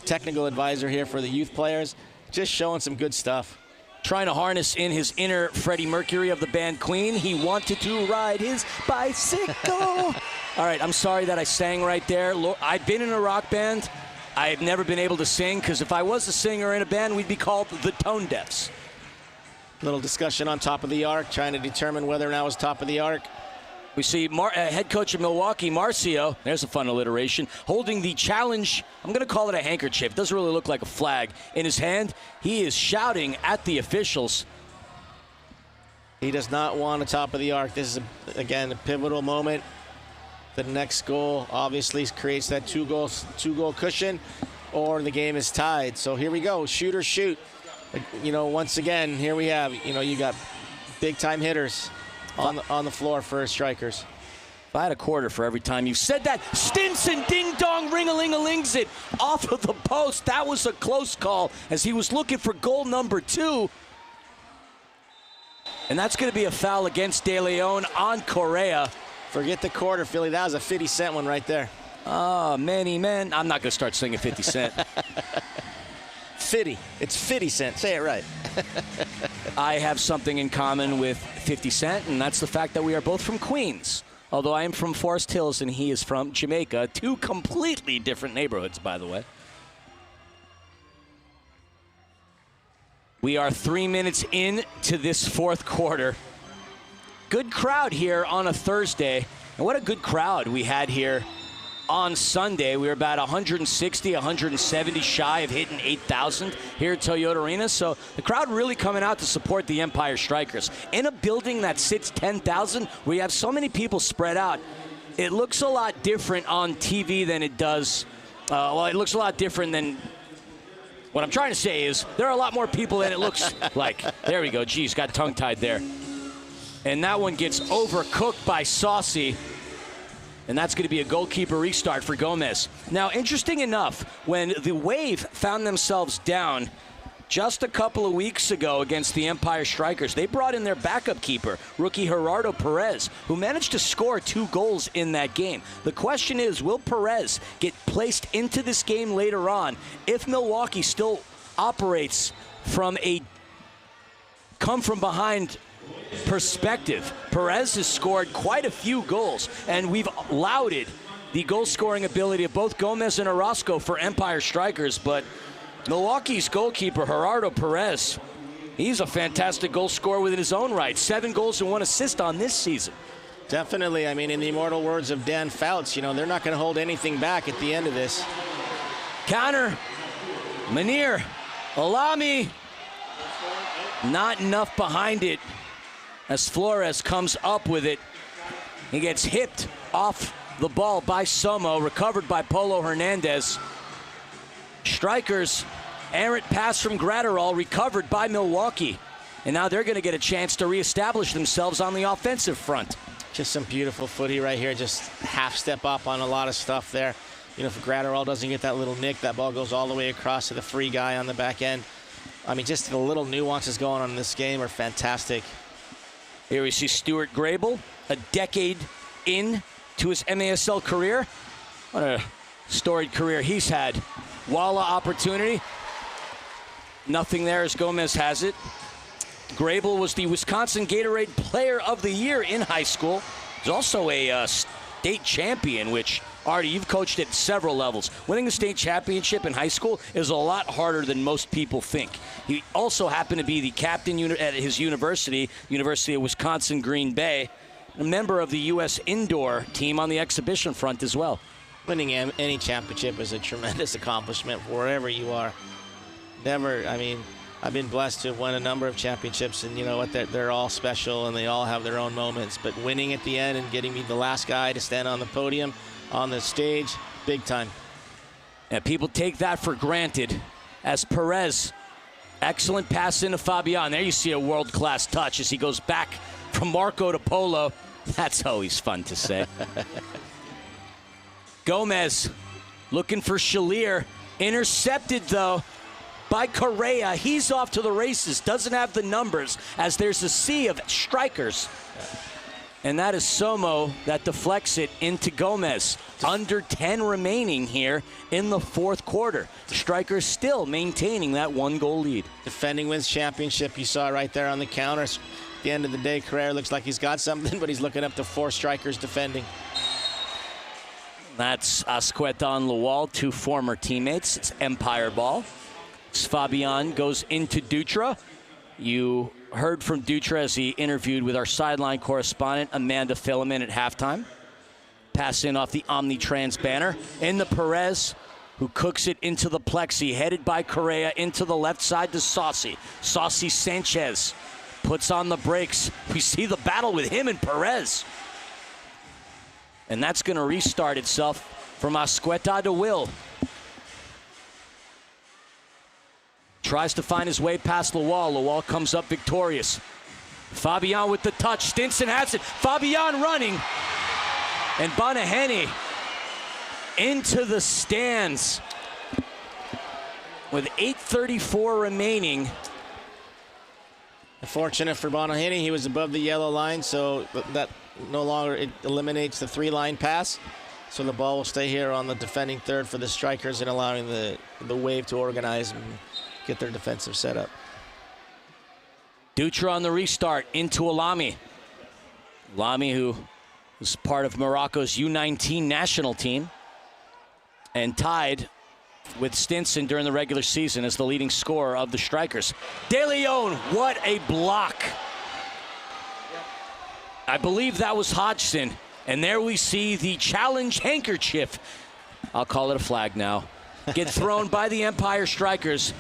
technical advisor here for the youth players. Just showing some good stuff. Trying to harness in his inner Freddie Mercury of the band Queen. He wanted to ride his bicycle. All right, I'm sorry that I sang right there. I've been in a rock band. I've never been able to sing, because if I was a singer in a band, we'd be called the Tone Deafs. Little discussion on top of the arc, trying to determine whether or not it was top of the arc. We see head coach of Milwaukee, Marcio, there's a fun alliteration, holding the challenge, I'm going to call it a handkerchief. It doesn't really look like a flag. In his hand, he is shouting at the officials. He does not want a top of the arc. This is, again, a pivotal moment. The next goal obviously creates that two-goal cushion, or the game is tied. So here we go, shoot or shoot. Once again, here we have, you got big-time hitters on the floor for Strykers. If I had a quarter for every time you said that, Stinson ding-dong ring-a-ling-a-lings it off of the post. That was a close call as he was looking for goal number 2. And that's going to be a foul against De Leon on Correa. Forget the quarter, Philly. That was a 50-cent one right there. Oh, many men. I'm not going to start singing 50 Cent. 50. It's 50 Cent. Say it right. I have something in common with 50 Cent, and that's the fact that we are both from Queens. Although I am from Forest Hills and he is from Jamaica. 2 completely different neighborhoods, by the way. We are 3 minutes into this fourth quarter. Good crowd here on a Thursday. And what a good crowd we had here on Sunday. We were about 160, 170 shy of hitting 8,000 here at Toyota Arena. So the crowd really coming out to support the Empire Strykers. In a building that sits 10,000, where you have so many people spread out, it looks a lot different on TV than it does. It looks a lot different than... What I'm trying to say is there are a lot more people than it looks like. There we go. Geez, got tongue-tied there. And that one gets overcooked by Saucy. And that's going to be a goalkeeper restart for Gomez. Now, interesting enough, when the Wave found themselves down just a couple of weeks ago against the Empire Strykers, they brought in their backup keeper, rookie Gerardo Perez, who managed to score 2 goals in that game. The question is, will Perez get placed into this game later on if Milwaukee still operates from a come-from-behind perspective? Perez has scored quite a few goals, and we've lauded the goal-scoring ability of both Gomez and Orozco for Empire Strykers, but Milwaukee's goalkeeper, Gerardo Perez, he's a fantastic goal scorer within his own right. 7 goals and 1 assist on this season. Definitely. I mean, in the immortal words of Dan Fouts, they're not going to hold anything back at the end of this. Counter. Manir. Alami. Not enough behind it as Flores comes up with it. He gets hipped off the ball by Somo, recovered by Polo Hernandez. Strykers, errant pass from Gratterall, recovered by Milwaukee. And now they're going to get a chance to reestablish themselves on the offensive front. Just some beautiful footy right here. Just half step up on a lot of stuff there. If Gratterall doesn't get that little nick, that ball goes all the way across to the free guy on the back end. I mean, just the little nuances going on in this game are fantastic. Here we see Stuart Grable, a decade into his MASL career. What a storied career he's had. Walla opportunity. Nothing there as Gomez has it. Grable was the Wisconsin Gatorade Player of the Year in high school. He's also a state champion, which, Artie, you've coached at several levels. Winning a state championship in high school is a lot harder than most people think. He also happened to be the captain at his University of Wisconsin Green Bay, a member of the U.S. indoor team on the exhibition front as well. Winning any championship is a tremendous accomplishment wherever you are. I've been blessed to have won a number of championships, and you know what, they're all special and they all have their own moments. But winning at the end and getting me the last guy to stand on the podium, on the stage, big time. And people take that for granted as Perez, excellent pass into Fabian. There you see a world-class touch as he goes back from Marco to Polo. That's always fun to say. Gomez looking for Shalier. Intercepted, though, by Correa. He's off to the races. Doesn't have the numbers, as there's a sea of strikers. And that is Somo that deflects it into Gomez. Under 10 remaining here in the fourth quarter. The Strykers still maintaining that 1-goal lead. Defending wins championship. You saw right there on the counters. At the end of the day, Carrera looks like he's got something, but he's looking up to 4 Strykers defending. That's Asqueta and Lawal, 2 former teammates. It's Empire ball. Fabian goes into Dutra. You heard from Dutra as he interviewed with our sideline correspondent, Amanda Filament, at halftime. Pass in off the Omnitrans banner. Into Perez, who cooks it into the plexi, headed by Correa into the left side to Saucy. Saucy Sanchez puts on the brakes. We see the battle with him and Perez. And that's going to restart itself from Asqueta to Will. Tries to find his way past Lawal. Lawal comes up victorious. Fabian with the touch. Stinson has it. Fabian running. And Bonaheni into the stands with 8:34 remaining. Fortunate for Bonaheni, he was above the yellow line, so that no longer it eliminates the 3-line pass. So the ball will stay here on the defending third for the Strykers and allowing the wave to organize and get their defensive setup. Dutra on the restart into Alami. Alami, who was part of Morocco's U19 national team and tied with Stinson during the regular season as the leading scorer of the Strykers. De Leon, what a block. I believe that was Hodgson. And there we see the challenge handkerchief. I'll call it a flag now. Get thrown by the Empire Strykers.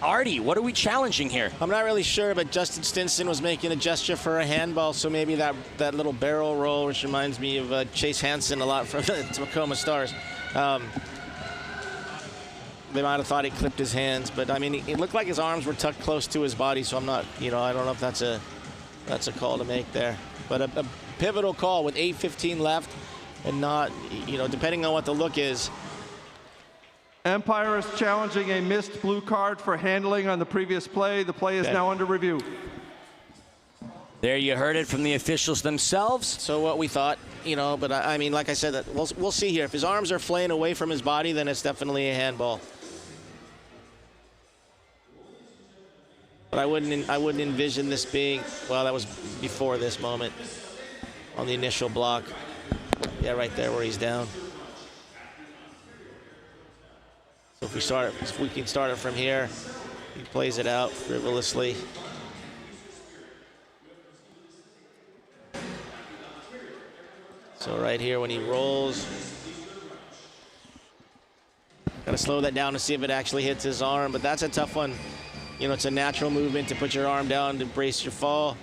Artie, what are we challenging here? I'm not really sure, but Justin Stinson was making a gesture for a handball, so maybe that little barrel roll, which reminds me of Chase Hansen a lot from the Tacoma Stars. They might have thought he clipped his hands, but I mean, it looked like his arms were tucked close to his body, so I'm not, I don't know if that's a call to make there. But a pivotal call with 8:15 left, and not, depending on what the look is. Empire is challenging a missed blue card for handling on the previous play. The play is now under review. There you heard it from the officials themselves. So what we thought, but I mean, like I said, we'll see here. If his arms are flaying away from his body, then it's definitely a handball. But I wouldn't envision this being, well, that was before this moment on the initial block. Yeah, right there where he's down. So if we can start it from here, he plays it out frivolously. So right here when he rolls, got to slow that down to see if it actually hits his arm, but that's a tough one. It's a natural movement to put your arm down to brace your fall.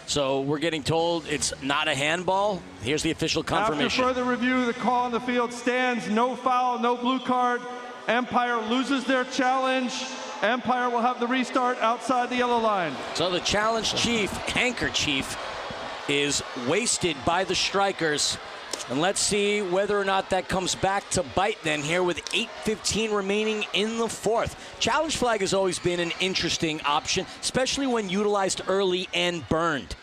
So we're getting told it's not a handball. Here's the official confirmation. After further review, the call on the field stands. No foul, no blue card. Empire loses their challenge. Empire will have the restart outside the yellow line. So the challenge chief, handkerchief, is wasted by the Strykers. And let's see whether or not that comes back to bite then here with 8:15 remaining in the fourth. Challenge flag has always been an interesting option, especially when utilized early and burned.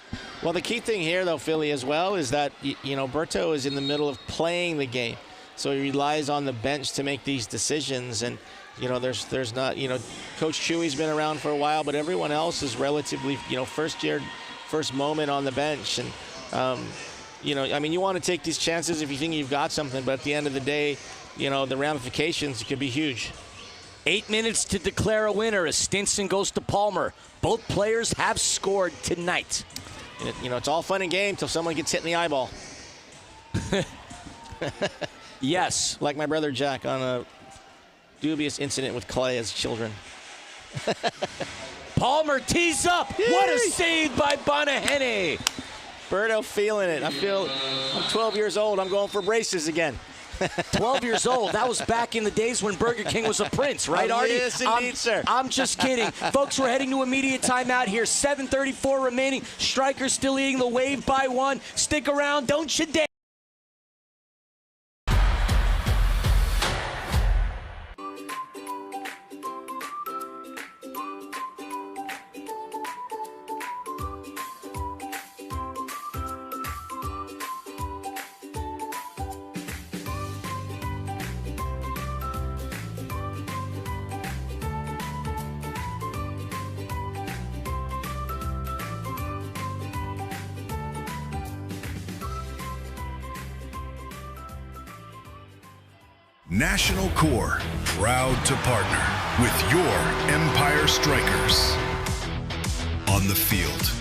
Well, the key thing here, though, Philly, as well, is that, Berto is in the middle of playing the game. So he relies on the bench to make these decisions. And, there's not, Coach Chewy's been around for a while, but everyone else is relatively, first moment on the bench. And, you want to take these chances if you think you've got something, but at the end of the day, the ramifications could be huge. 8 minutes to declare a winner as Stinson goes to Palmer. Both players have scored tonight. It's all fun and game till someone gets hit in the eyeball. Yes. Like my brother Jack on a dubious incident with Clay as children. Palmer tees up. Yay! What a save by Bonaheni. Berto feeling it. I'm 12 years old. I'm going for braces again. 12 years old. That was back in the days when Burger King was a prince, right, Artie? Yes, indeed, sir. I'm just kidding. Folks, we're heading to immediate timeout here. 7:34 remaining. Strykers still leading the wave by 1. Stick around. Don't you dare. National Core, proud to partner with your Empire Strykers. On the field,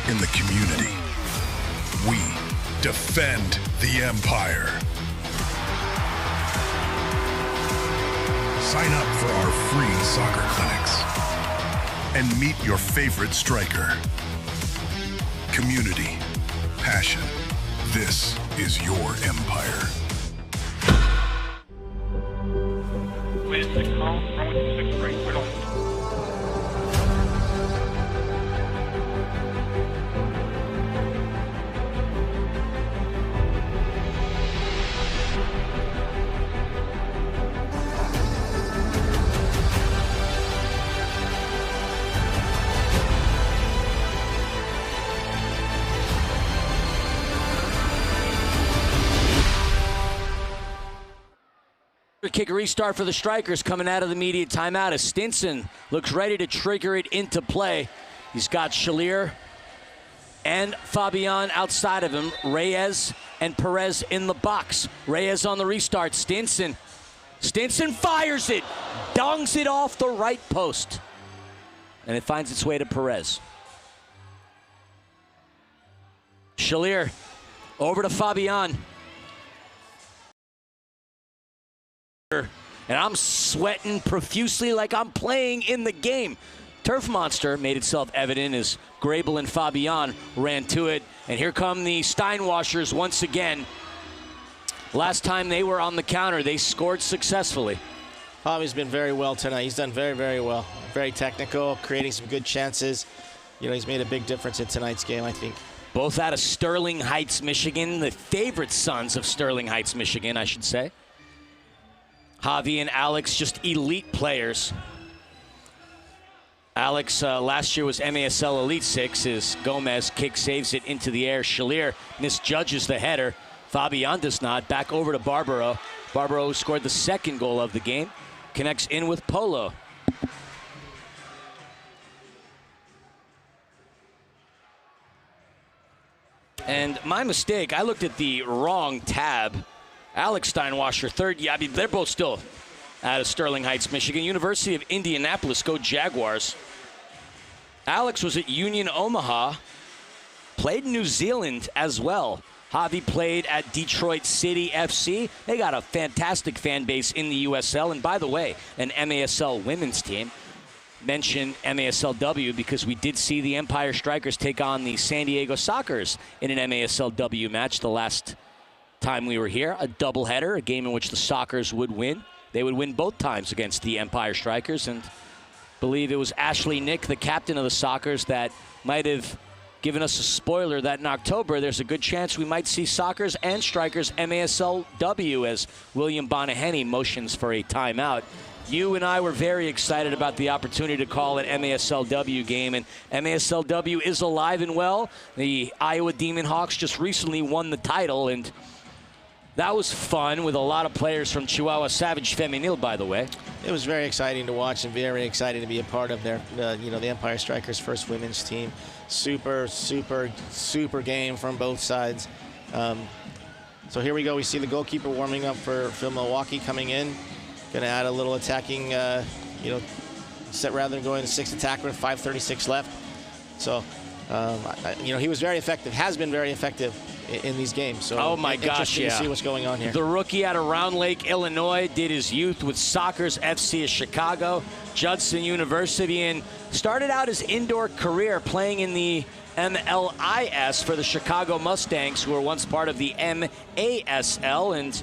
in the community, we defend the Empire. Sign up for our free soccer clinics and meet your favorite striker. Community, passion, this is your Empire. With 6 miles, runway 26 right, right on. Kick a restart for the Strykers coming out of the immediate timeout as Stinson looks ready to trigger it into play. He's got Shalier and Fabian outside of him. Reyes and Perez in the box. Reyes on the restart. Stinson fires it. Dongs it off the right post. And it finds its way to Perez. Shalier over to Fabian. And I'm sweating profusely like I'm playing in the game. Turf Monster made itself evident as Grable and Fabian ran to it. And here come the Steinwashers once again. Last time they were on the counter, they scored successfully. Javi's been very well tonight. He's done very, very well. Very technical, creating some good chances. You know, he's made a big difference in tonight's game, I think. Both out of Sterling Heights, Michigan, the favorite sons of Sterling Heights, Michigan, I should say. Javi and Alex, just elite players. Alex last year was MASL Elite 6 as Gomez saves it into the air. Shalier misjudges the header. Fabian does not. Back over to Barbaro. Barbaro scored the second goal of the game. Connects in with Polo. And my mistake, I looked at the wrong tab. Alex Steinwasher, third. Yeah, I mean, they're both still out of Sterling Heights, Michigan. University of Indianapolis, go Jaguars. Alex was at Union Omaha, played in New Zealand as well. Javi played at Detroit City FC. They got a fantastic fan base in the USL. And by the way, an MASL women's team. Mention MASLW because we did see the Empire Strykers take on the San Diego Sockers in an MASLW match the last time we were here. A doubleheader, a game in which the Sockers would win. They would win both times against the Empire Strykers, and I believe it was Ashley Nick, the captain of the Sockers, that might have given us a spoiler that in October there's a good chance we might see Sockers and Strykers MASLW as William Bonaheny motions for a timeout. You and I were very excited about the opportunity to call an MASLW game, and MASLW is alive and well. The Iowa Demon Hawks just recently won the title, and that was fun with a lot of players from Chihuahua Savage Femenil, by the way. It was very exciting to watch and very exciting to be a part of their, the Empire Strykers' first women's team. Super, super, super game from both sides. So here we go. We see the goalkeeper warming up for Milwaukee coming in. Going to add a little attacking, set rather than going to 6 attacker with 5:36 left. So, he was very effective, has been very effective in these games. So oh my gosh, yeah. To see what's going on here. The rookie out of Round Lake, Illinois, did his youth with Sockers FC of Chicago, Judson University, and started out his indoor career playing in the MLIS for the Chicago Mustangs, who were once part of the MASL, and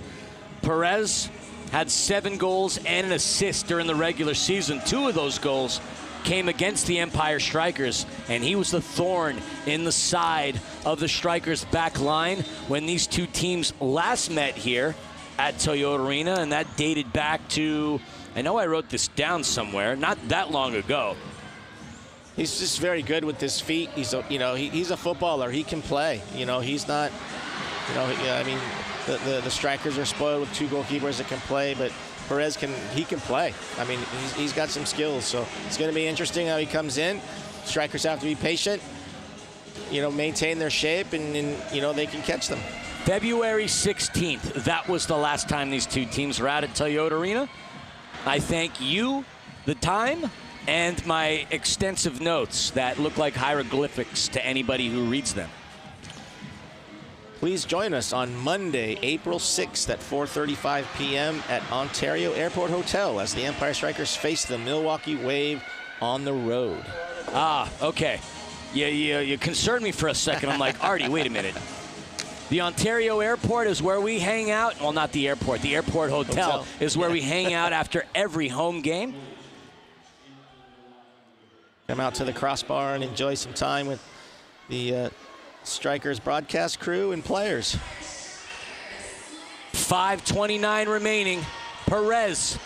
Perez had 7 goals and an assist during the regular season. 2 of those goals came against the Empire Strykers, and he was the thorn in the side of the Strykers back line when these two teams last met here at Toyota Arena, and that dated back to, I know I wrote this down somewhere, not that long ago. He's just very good with his feet. He's a, he's a footballer. He can play. He's not, I mean, the Strykers are spoiled with 2 goalkeepers that can play, but Perez can play. I mean, he's got some skills, so it's going to be interesting how he comes in. Strykers have to be patient, maintain their shape, and they can catch them. February 16th, that was the last time these two teams were out at Toyota Arena. I thank you, the time, and my extensive notes that look like hieroglyphics to anybody who reads them. Please join us on Monday, April 6th at 4:35 p.m. at Ontario Airport Hotel as the Empire Strykers face the Milwaukee Wave on the road. Okay. You concerned me for a second. I'm like, Artie, wait a minute. The Ontario Airport is where we hang out. Well, not the airport. The Airport Hotel is where we hang out after every home game. Come out to the crossbar and enjoy some time with the Strykers broadcast crew and players. 5:29 remaining. Perez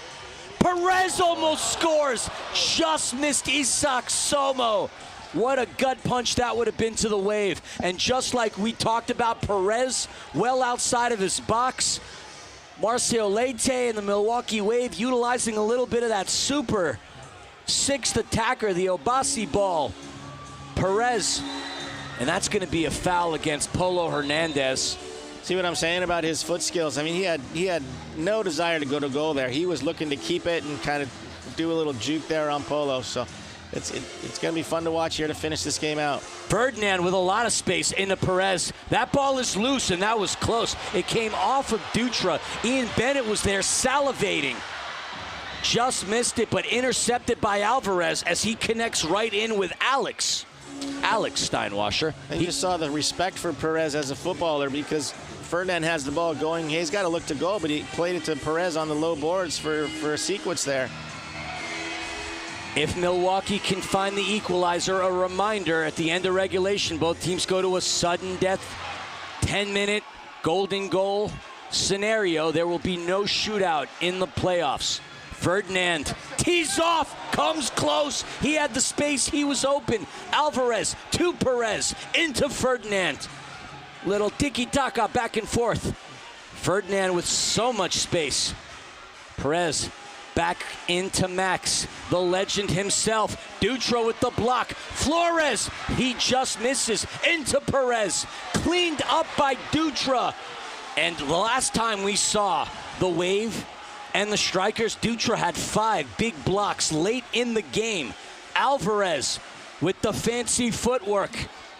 almost scores. Just missed Isak Somo. What a gut punch that would have been to the Wave. And just like we talked about Perez, well outside of his box, Marcio Leite and the Milwaukee Wave utilizing a little bit of that super 6th attacker, the Obasi ball. Perez. And that's going to be a foul against Polo Hernandez. See what I'm saying about his foot skills? I mean, he had no desire to go to goal there. He was looking to keep it and kind of do a little juke there on Polo. So it's going to be fun to watch here to finish this game out. Ferdinand with a lot of space into Perez. That ball is loose, and that was close. It came off of Dutra. Ian Bennett was there salivating. Just missed it, but intercepted by Alvarez as he connects right in with Alex Steinwasser. And you just saw the respect for Perez as a footballer because Ferdinand has the ball going. He's got to look to goal, but he played it to Perez on the low boards for a sequence there. If Milwaukee can find the equalizer, a reminder, at the end of regulation, both teams go to a sudden death, 10-minute golden goal scenario. There will be no shootout in the playoffs. Ferdinand tees off, comes close. He had the space, he was open. Alvarez to Perez, into Ferdinand. Little tiki-taka back and forth. Ferdinand with so much space. Perez back into Max, the legend himself. Dutra with the block. Flores, he just misses. Into Perez, cleaned up by Dutra. And the last time we saw the Wave and the Strykers, Dutra had 5 big blocks late in the game. Alvarez with the fancy footwork.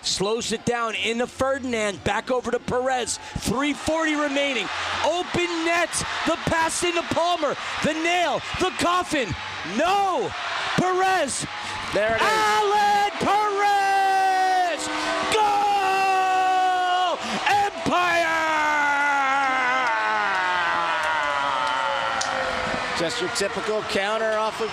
Slows it down into Ferdinand. Back over to Perez. 3:40 remaining. Open net. The pass into Palmer. The nail. The coffin. No. Perez. There it is. Alan Perez. Goal! Empire! Just your typical counter off of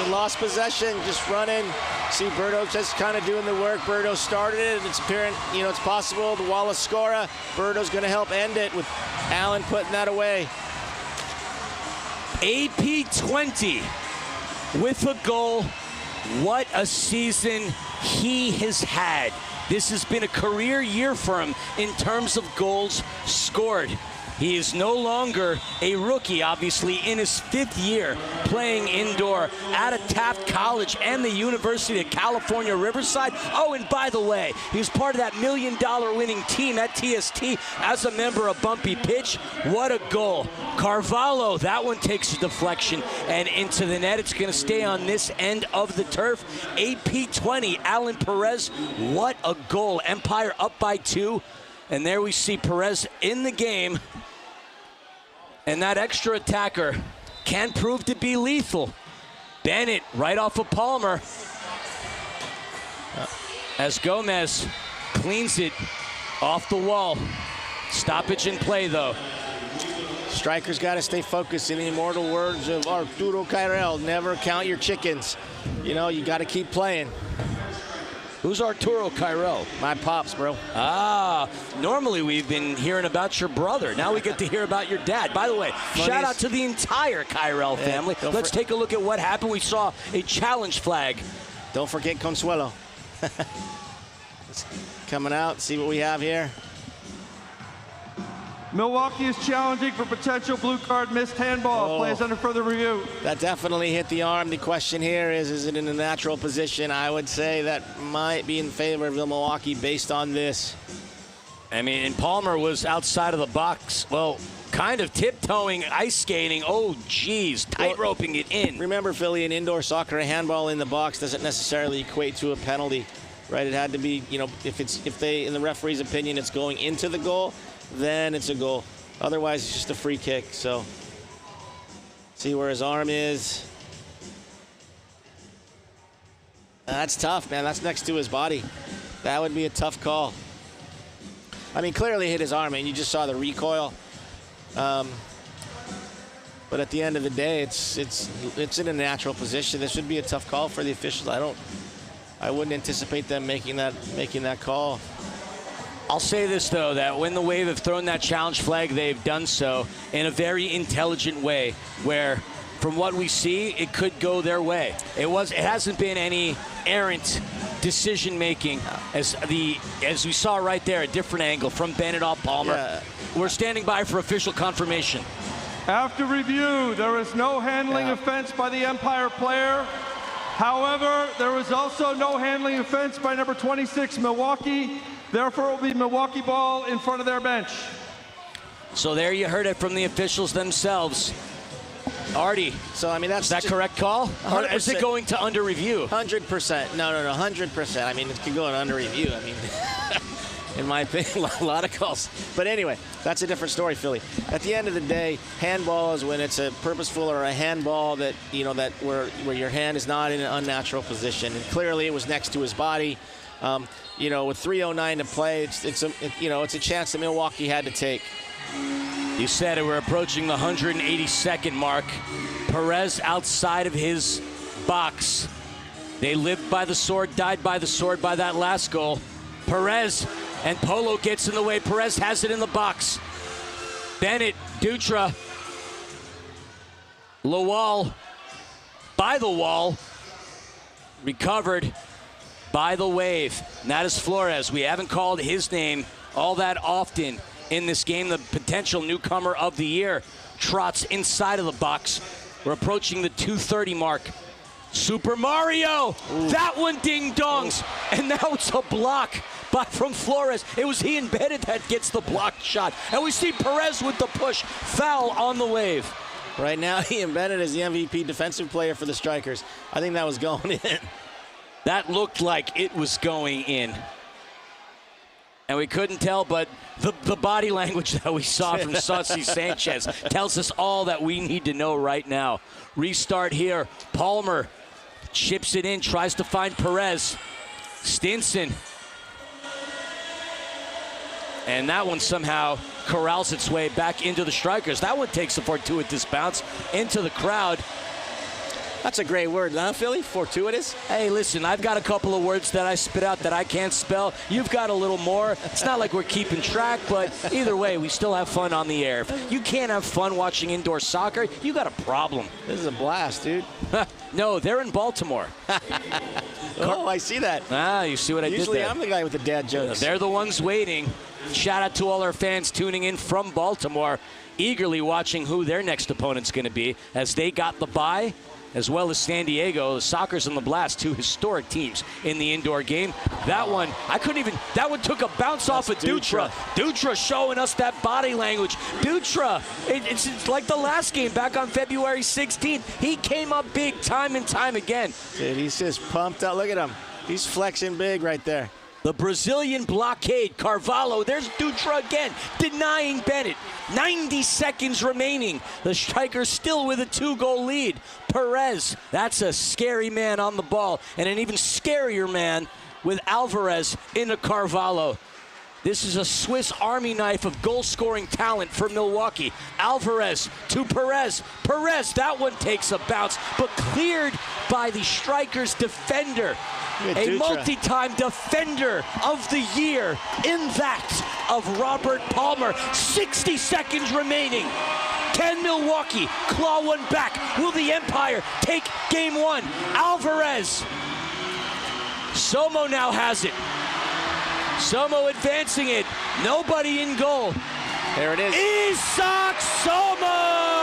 lost possession. Just running. See Berto just kind of doing the work. Berto started it, and it's apparent, it's possible. The Wallace scorer. Berto's going to help end it with Allen putting that away. AP 20 with a goal. What a season he has had. This has been a career year for him in terms of goals scored. He is no longer a rookie, obviously, in his 5th year playing indoor at a Taft College and the University of California, Riverside. Oh, and by the way, he was part of that $1 million winning team at TST as a member of Bumpy Pitch. What a goal. Carvalho, that one takes a deflection and into the net. It's going to stay on this end of the turf. AP 20, Alan Perez. What a goal. Empire up by 2. And there we see Perez in the game. And that extra attacker can prove to be lethal. Bennett right off of Palmer. As Gomez cleans it off the wall. Stoppage in play, though. Strykers got to stay focused. In the immortal words of Arturo Cairel, never count your chickens. You know, you got to keep playing. Who's Arturo Cairel? My pops, bro. Ah, normally we've been hearing about your brother. Now we get to hear about your dad. By the way, shout out to the entire Cairel family. Let's take a look at what happened. We saw a challenge flag. Don't forget Consuelo. Coming out, see what we have here. Milwaukee is challenging for potential blue card, missed handball. Plays under further review. That definitely hit the arm. The question here is it in a natural position? I would say that might be in favor of Milwaukee based on this. I mean, and Palmer was outside of the box. Well, kind of tiptoeing, ice skating. Oh, geez, tight roping it in. Remember, Philly, in indoor soccer, a handball in the box doesn't necessarily equate to a penalty, right? It had to be, you know, if they, in the referee's opinion, it's going into the goal, then it's a goal. Otherwise, it's just a free kick. So, see where his arm is. That's tough, man. That's next to his body. That would be a tough call. I mean, clearly hit his arm, and you just saw the recoil. But at the end of the day, it's in a natural position. This would be a tough call for the officials. I wouldn't anticipate them making that call. I'll say this, though, that when the Wave have thrown that challenge flag, they've done so in a very intelligent way, where from what we see, it could go their way. It hasn't been any errant decision-making as we saw right there, a different angle from Bennett off Palmer. Yeah. We're standing by for official confirmation. After review, there is no handling offense by the Empire player. However, there was also no handling offense by number 26, Milwaukee. Therefore, it will be Milwaukee ball in front of their bench. So there you heard it from the officials themselves. Artie, so I mean, is that correct call? Or is it going to under review? 100%. No, 100%. I mean, it could go in under review. I mean, in my opinion, a lot of calls. But anyway, that's a different story, Philly. At the end of the day, handball is when it's a purposeful or a handball that, you know, that where your hand is not in an unnatural position. And clearly, it was next to his body. You know, with 3:09 to play, it's a chance that Milwaukee had to take. You said it. We're approaching the 182nd mark. Perez outside of his box. They lived by the sword, died by the sword by that last goal. Perez and Polo gets in the way. Perez has it in the box. Bennett, Dutra, Lawal by the wall. Recovered by the Wave. And that is Flores. We haven't called his name all that often in this game. The potential newcomer of the year trots inside of the box. We're approaching the 2:30 mark. Super Mario! Ooh. That one ding-dongs! Ooh. And now it's a block from Flores. It was he and Bennett that gets the blocked shot. And we see Perez with the push. Foul on the Wave. Right now, he and Bennett is the MVP defensive player for the Strykers. I think that was going in. That looked like it was going in. And we couldn't tell, but the body language that we saw from Saucy Sanchez tells us all that we need to know right now. Restart here. Palmer chips it in, tries to find Perez. Stinson. And that one somehow corrals its way back into the Strykers. That one takes a fortuitous bounce into the crowd. That's a great word, huh, Philly? Fortuitous? Hey, listen, I've got a couple of words that I spit out that I can't spell. You've got a little more. It's not like we're keeping track, but either way, we still have fun on the air. If you can't have fun watching indoor soccer, you got a problem. This is a blast, dude. No, they're in Baltimore. Oh, I see that. Ah, you see what I did there? Usually I'm the guy with the dad jokes. They're the ones waiting. Shout out to all our fans tuning in from Baltimore, eagerly watching who their next opponent's going to be as they got the bye, as well as San Diego. The Sockers and the Blast, two historic teams in the indoor game. That one, that one took a bounce off of Dutra. Dutra showing us that body language. Dutra, it's like the last game back on February 16th. He came up big time and time again. Dude, he's just pumped up. Look at him. He's flexing big right there. The Brazilian blockade, Carvalho, there's Dutra again, denying Bennett. 90 seconds remaining. The Strykers still with a 2-goal lead. Perez, that's a scary man on the ball, and an even scarier man with Alvarez into Carvalho. This is a Swiss Army knife of goal-scoring talent for Milwaukee. Alvarez to Perez. Perez, that one takes a bounce, but cleared by the Strykers defender. A multi-time defender of the year in that of Robert Palmer. 60 seconds remaining. Can Milwaukee claw one back? Will the Empire take game one? Alvarez. Somo now has it. Somo advancing it. Nobody in goal. There it is. Isaac Somo!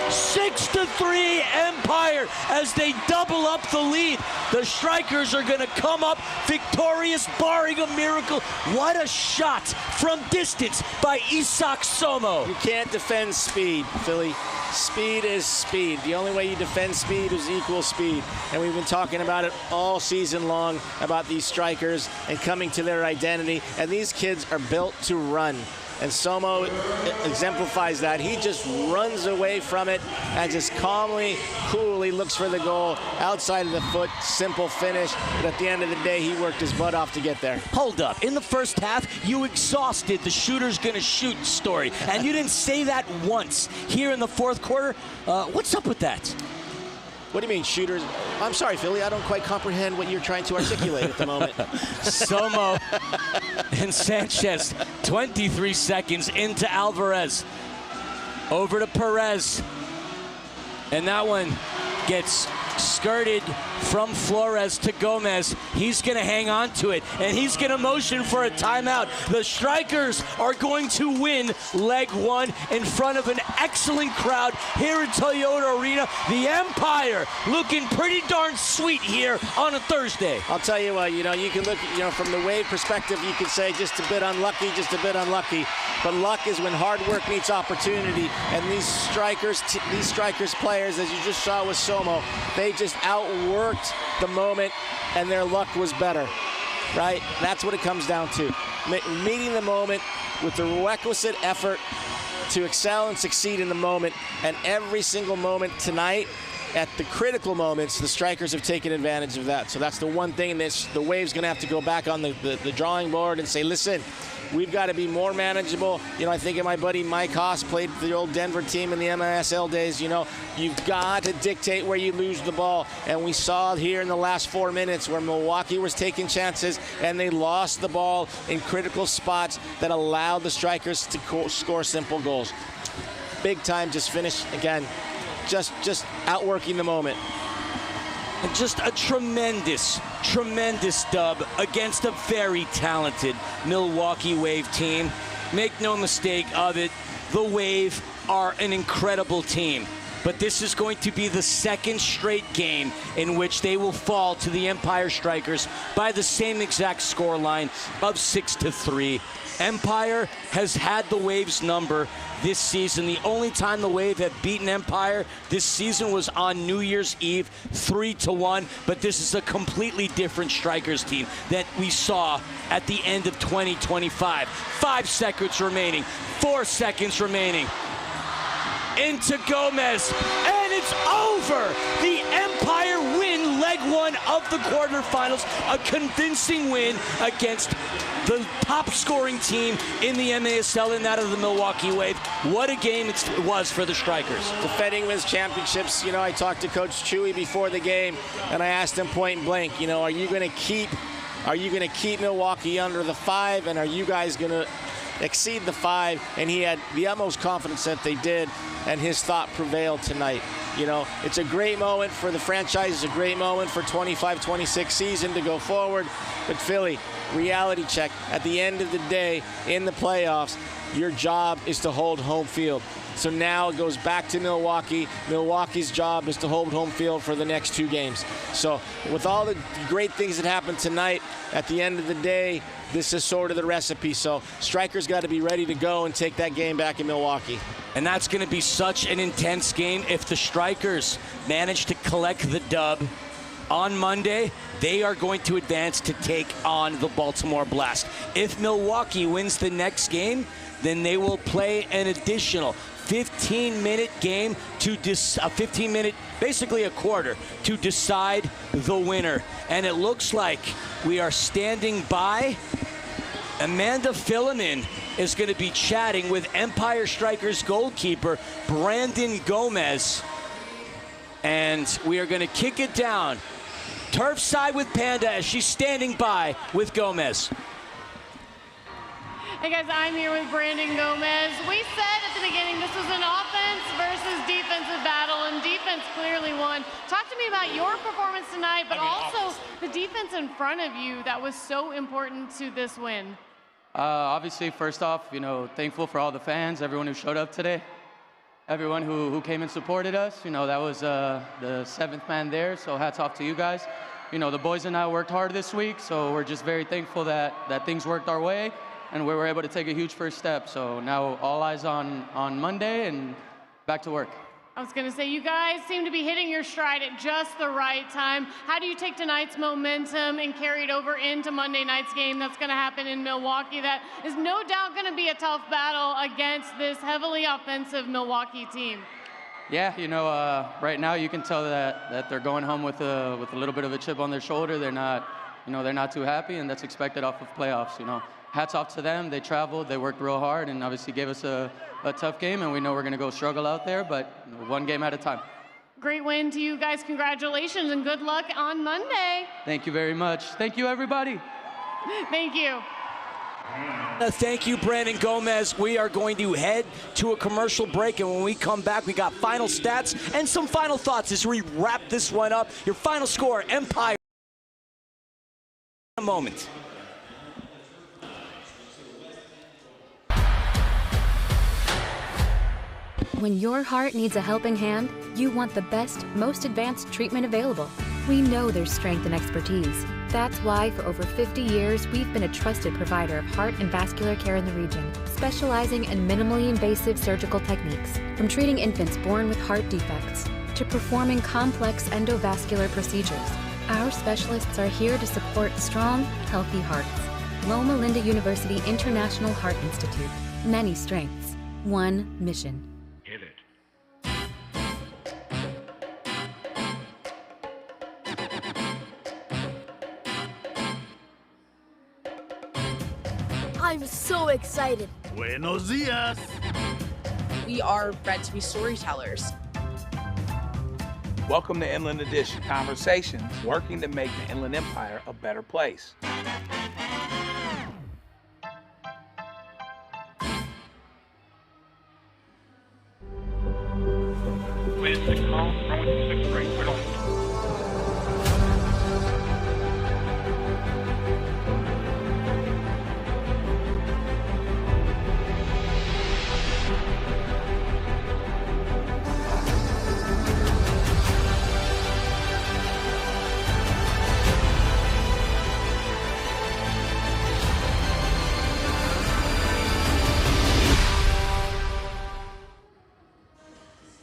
6-3 Empire as they double up the lead. The Strykers are going to come up victorious, barring a miracle. What a shot from distance by Isaac Somo. You can't defend speed, Philly. Speed is speed. The only way you defend speed is equal speed. And we've been talking about it all season long, about these Strykers and coming to their identity. And these kids are built to run. And Somo exemplifies that. He just runs away from it and just calmly, coolly looks for the goal outside of the foot. Simple finish. But at the end of the day, he worked his butt off to get there. Hold up. In the first half, you exhausted the shooter's gonna shoot story. And you didn't say that once. Here in the fourth quarter, what's up with that? What do you mean, shooters? I'm sorry, Philly. I don't quite comprehend what you're trying to articulate at the moment. Somo and Sanchez, 23 seconds into Alvarez. Over to Perez. And that one gets skirted from Flores to Gomez. He's going to hang on to it, and he's going to motion for a timeout. The Strykers are going to win leg one in front of an excellent crowd here in Toyota Arena. The Empire looking pretty darn sweet here on a Thursday. I'll tell you what, you can look, from the Wave perspective, you could say just a bit unlucky, But luck is when hard work meets opportunity, and these Strykers players, as you just saw with Somo, they just outworked the moment, and their luck was better, right? That's what it comes down to. Meeting the moment with the requisite effort to excel and succeed in the moment, and every single moment tonight, at the critical moments, the Strykers have taken advantage of that. So that's the one thing that the Wave's going to have to go back on the drawing board and say, listen, we've got to be more manageable. I think of my buddy Mike Haas, played for the old Denver team in the MASL days. You've got to dictate where you lose the ball. And we saw here in the last 4 minutes where Milwaukee was taking chances and they lost the ball in critical spots that allowed the Strykers to score simple goals. Big time, just finish again. Just outworking the moment. And just a tremendous dub against a very talented Milwaukee Wave team. Make no mistake of it, the Wave are an incredible team. But this is going to be the second straight game in which they will fall to the Empire Strykers by the same exact scoreline of 6-3. Empire has had the Wave's number this season. The only time the Wave have beaten Empire this season was on New Year's Eve, 3-1. But this is a completely different Strykers team that we saw at the end of 2025. 5 seconds remaining, 4 seconds remaining. Into Gomez, and it's over. The Empire win leg one of the quarterfinals. A convincing win against the top scoring team in the MASL, and that of the Milwaukee Wave. What a game it was for the Strykers. Defending Wiz championships, I talked to Coach Chewy before the game, and I asked him point blank, are you going to keep Milwaukee under the 5, and are you guys going to exceed the 5? And he had the utmost confidence that they did, and his thought prevailed tonight. It's a great moment for the franchise. It's a great moment for 25-26 season to go forward. But Philly, reality check. At the end of the day, in the playoffs, your job is to hold home field. So now it goes back to Milwaukee. Milwaukee's job is to hold home field for the next 2 games. So with all the great things that happened tonight, at the end of the day, this is sort of the recipe. So Strykers got to be ready to go and take that game back in Milwaukee. And that's going to be such an intense game. If the Strykers manage to collect the dub on Monday, they are going to advance to take on the Baltimore Blast. If Milwaukee wins the next game, then they will play an additional 15-minute game basically a quarter to decide the winner. And it looks like we are standing by. Amanda Phileman is going to be chatting with Empire Strikers goalkeeper Brandon Gomez. And we are going to kick it down. Turf side with Panda as she's standing by with Gomez. Hey guys, I'm here with Brandon Gomez. We said at the beginning this was an offense versus defensive battle, and defense clearly won. Talk to me about your performance tonight, but also the defense in front of you that was so important to this win. Obviously, first off, thankful for all the fans, everyone who showed up today, everyone who came and supported us. That was the seventh man there, so hats off to you guys. The boys and I worked hard this week, so we're just very thankful that things worked our way and we were able to take a huge first step. So now all eyes on Monday and back to work. I was going to say, you guys seem to be hitting your stride at just the right time. How do you take tonight's momentum and carry it over into Monday night's game that's going to happen in Milwaukee? That is no doubt going to be a tough battle against this heavily offensive Milwaukee team. Yeah, right now you can tell that they're going home with a little bit of a chip on their shoulder. They're not, they're not too happy, and that's expected off of playoffs. Hats off to them. They traveled, they worked real hard, and obviously gave us a tough game, and we know we're going to go struggle out there, but one game at a time. Great win to you guys. Congratulations, and good luck on Monday. Thank you very much. Thank you, everybody. Thank you. Thank you, Brandon Gomez. We are going to head to a commercial break, and when we come back, we got final stats and some final thoughts as we wrap this one up. Your final score, Empire. A moment. When your heart needs a helping hand, you want the best, most advanced treatment available. We know there's strength and expertise. That's why for over 50 years, we've been a trusted provider of heart and vascular care in the region, specializing in minimally invasive surgical techniques, from treating infants born with heart defects to performing complex endovascular procedures. Our specialists are here to support strong, healthy hearts. Loma Linda University International Heart Institute. Many strengths, one mission. I'm so excited. Buenos dias. We are bred to be storytellers. Welcome to Inland Edition, conversations working to make the Inland Empire a better place. With 6 miles, runway 26 right, on.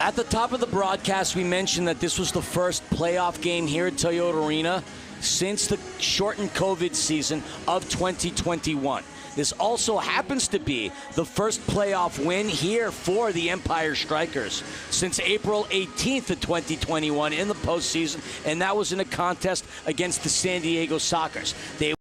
At the top of the broadcast, we mentioned that this was the first playoff game here at Toyota Arena since the shortened COVID season of 2021. This also happens to be the first playoff win here for the Empire Strykers since April 18th of 2021 in the postseason, and that was in a contest against the San Diego Sockers. They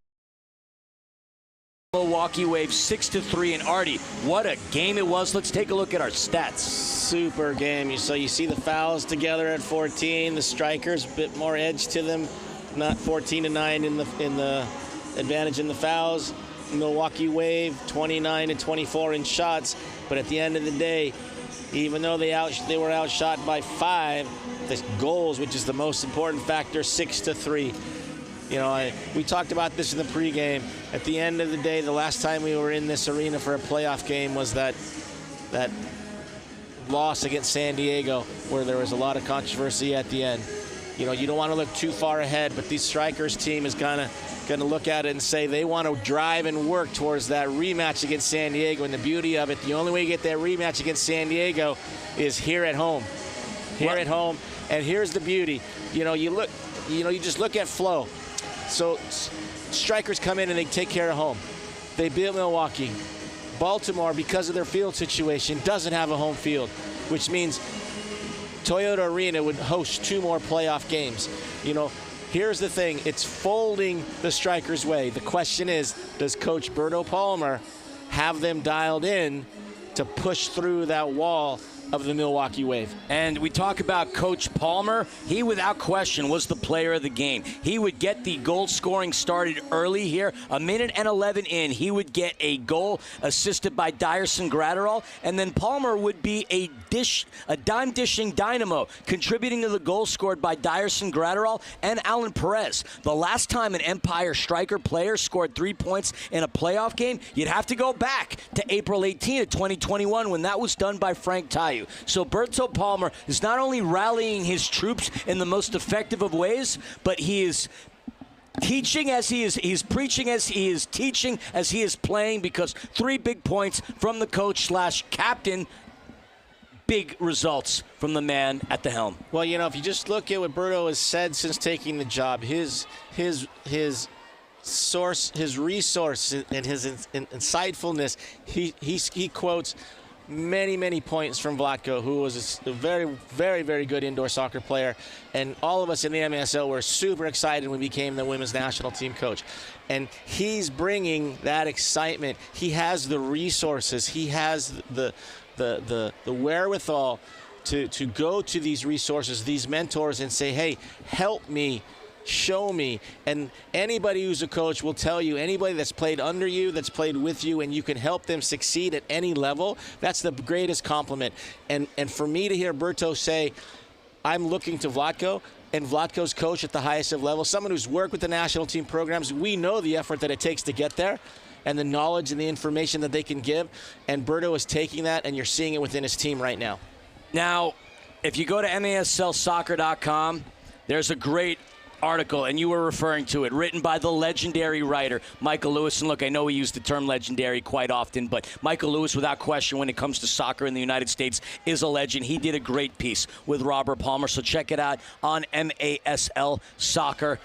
Milwaukee Wave 6-3, and Artie, what a game it was. Let's take a look at our stats. Super game. So you see the fouls together at 14. The Strykers, a bit more edge to them, not 14-9 in the advantage in the fouls. Milwaukee Wave 29-24 in shots, but at the end of the day, even though they were outshot by 5, the goals, which is the most important factor, 6-3. We talked about this in the pregame. At the end of the day, the last time we were in this arena for a playoff game was that loss against San Diego, where there was a lot of controversy at the end. You don't want to look too far ahead, but the Strykers team is going to look at it and say they want to drive and work towards that rematch against San Diego. And the beauty of it, the only way you get that rematch against San Diego is here at home. At home. And here's the beauty. You just look at flow. So Strykers come in and they take care of home. They beat Milwaukee. Baltimore, because of their field situation, doesn't have a home field, which means Toyota Arena would host 2 more playoff games. You know, here's the thing. It's folding the Strykers' way. The question is, does Coach Berto Palmer have them dialed in to push through that wall of the Milwaukee Wave? And we talk about Coach Palmer. He, without question, was the player of the game. He would get the goal scoring started early here. 1:11 in, he would get a goal assisted by Dyerson Gratterall, and then Palmer would be a dime dishing dynamo, contributing to the goal scored by Dyerson Gratterall and Alan Perez. The last time an Empire Striker player scored 3 points in a playoff game, you'd have to go back to April 18 of 2021 when that was done by Frank Tayu. So Berto Palmer is not only rallying his troops in the most effective of ways, but he is teaching as he's preaching as he is teaching as he is playing, because 3 big points from the coach/captain, big results from the man at the helm. Well, you know, if you just look at what Berto has said since taking the job, his source, his resource, and his insightfulness, he quotes many points from Vlatko, who was a very good indoor soccer player. And all of us in the MASL were super excited when he became the women's national team coach. And he's bringing that excitement. He has the resources. He has the wherewithal to go to these resources, these mentors, and say, hey, help me, show me. And anybody who's a coach will tell you, anybody that's played under you, that's played with you, and you can help them succeed at any level, that's the greatest compliment. And for me to hear Berto say, I'm looking to Vlatko, and Vlatko's coach at the highest of levels, someone who's worked with the national team programs, we know the effort that it takes to get there and the knowledge and the information that they can give. And Berto is taking that, and you're seeing it within his team right now. Now, if you go to MASLsoccer.com, there's a great article, and you were referring to it, written by the legendary writer Michael Lewis. And look, I know we use the term legendary quite often, but Michael Lewis, without question, when it comes to soccer in the United States, is a legend. He did a great piece with Robert Palmer, so check it out on MASLsoccer.com.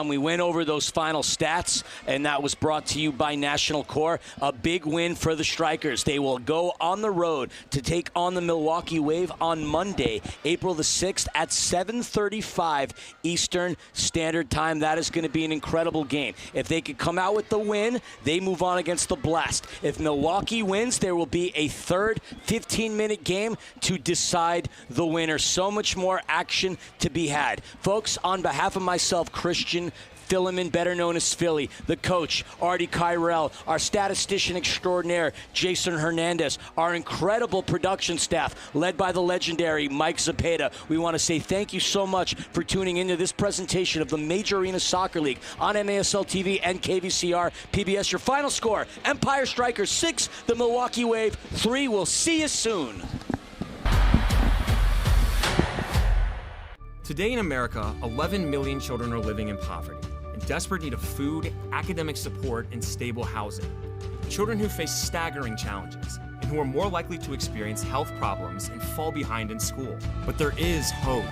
We went over those final stats, and that was brought to you by National Core. A big win for the Strykers. They will go on the road to take on the Milwaukee Wave on Monday, April the 6th at 7:35 Eastern Standard Time. That is going to be an incredible game. If they could come out with the win, they move on against the Blast. If Milwaukee wins, there will be a third 15-minute game to decide the winner. So much more action to be had. Folks, on behalf of myself, Christian Philemon, better known as Philly, the coach, Artie Kyrell, our statistician extraordinaire, Jason Hernandez, our incredible production staff, led by the legendary Mike Zepeda. We want to say thank you so much for tuning into this presentation of the Major Arena Soccer League on MASL TV and KVCR PBS. Your final score, Empire Strikers 6, the Milwaukee Wave 3. We'll see you soon. Today in America, 11 million children are living in poverty, in desperate need of food, academic support, and stable housing. Children who face staggering challenges and who are more likely to experience health problems and fall behind in school. But there is hope.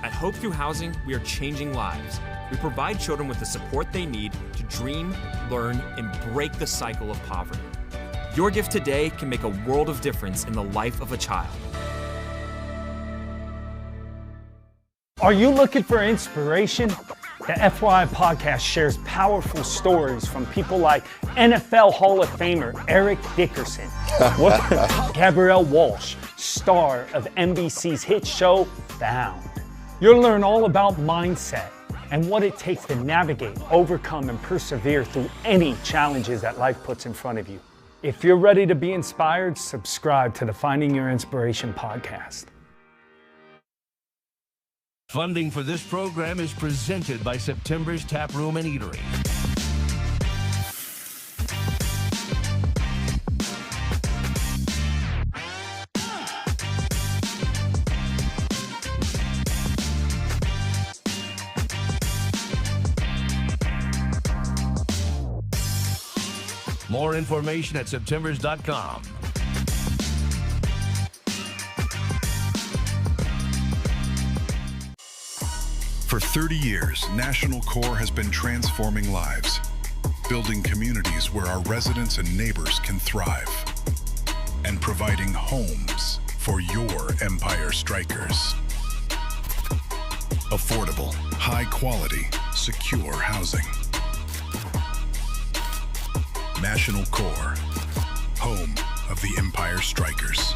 At Hope Through Housing, we are changing lives. We provide children with the support they need to dream, learn, and break the cycle of poverty. Your gift today can make a world of difference in the life of a child. Are you looking for inspiration? The FYI podcast shares powerful stories from people like NFL Hall of Famer Eric Dickerson, Gabrielle Walsh, star of NBC's hit show Bound. You'll learn all about mindset and what it takes to navigate, overcome, and persevere through any challenges that life puts in front of you. If you're ready to be inspired, subscribe to the Finding Your Inspiration podcast. Funding for this program is presented by September's Tap Room and Eatery. More information at septembers.com. For 30 years, National Core has been transforming lives, building communities where our residents and neighbors can thrive. and providing homes for your Empire Strykers. Affordable, high-quality, secure housing. National Core, home of the Empire Strykers.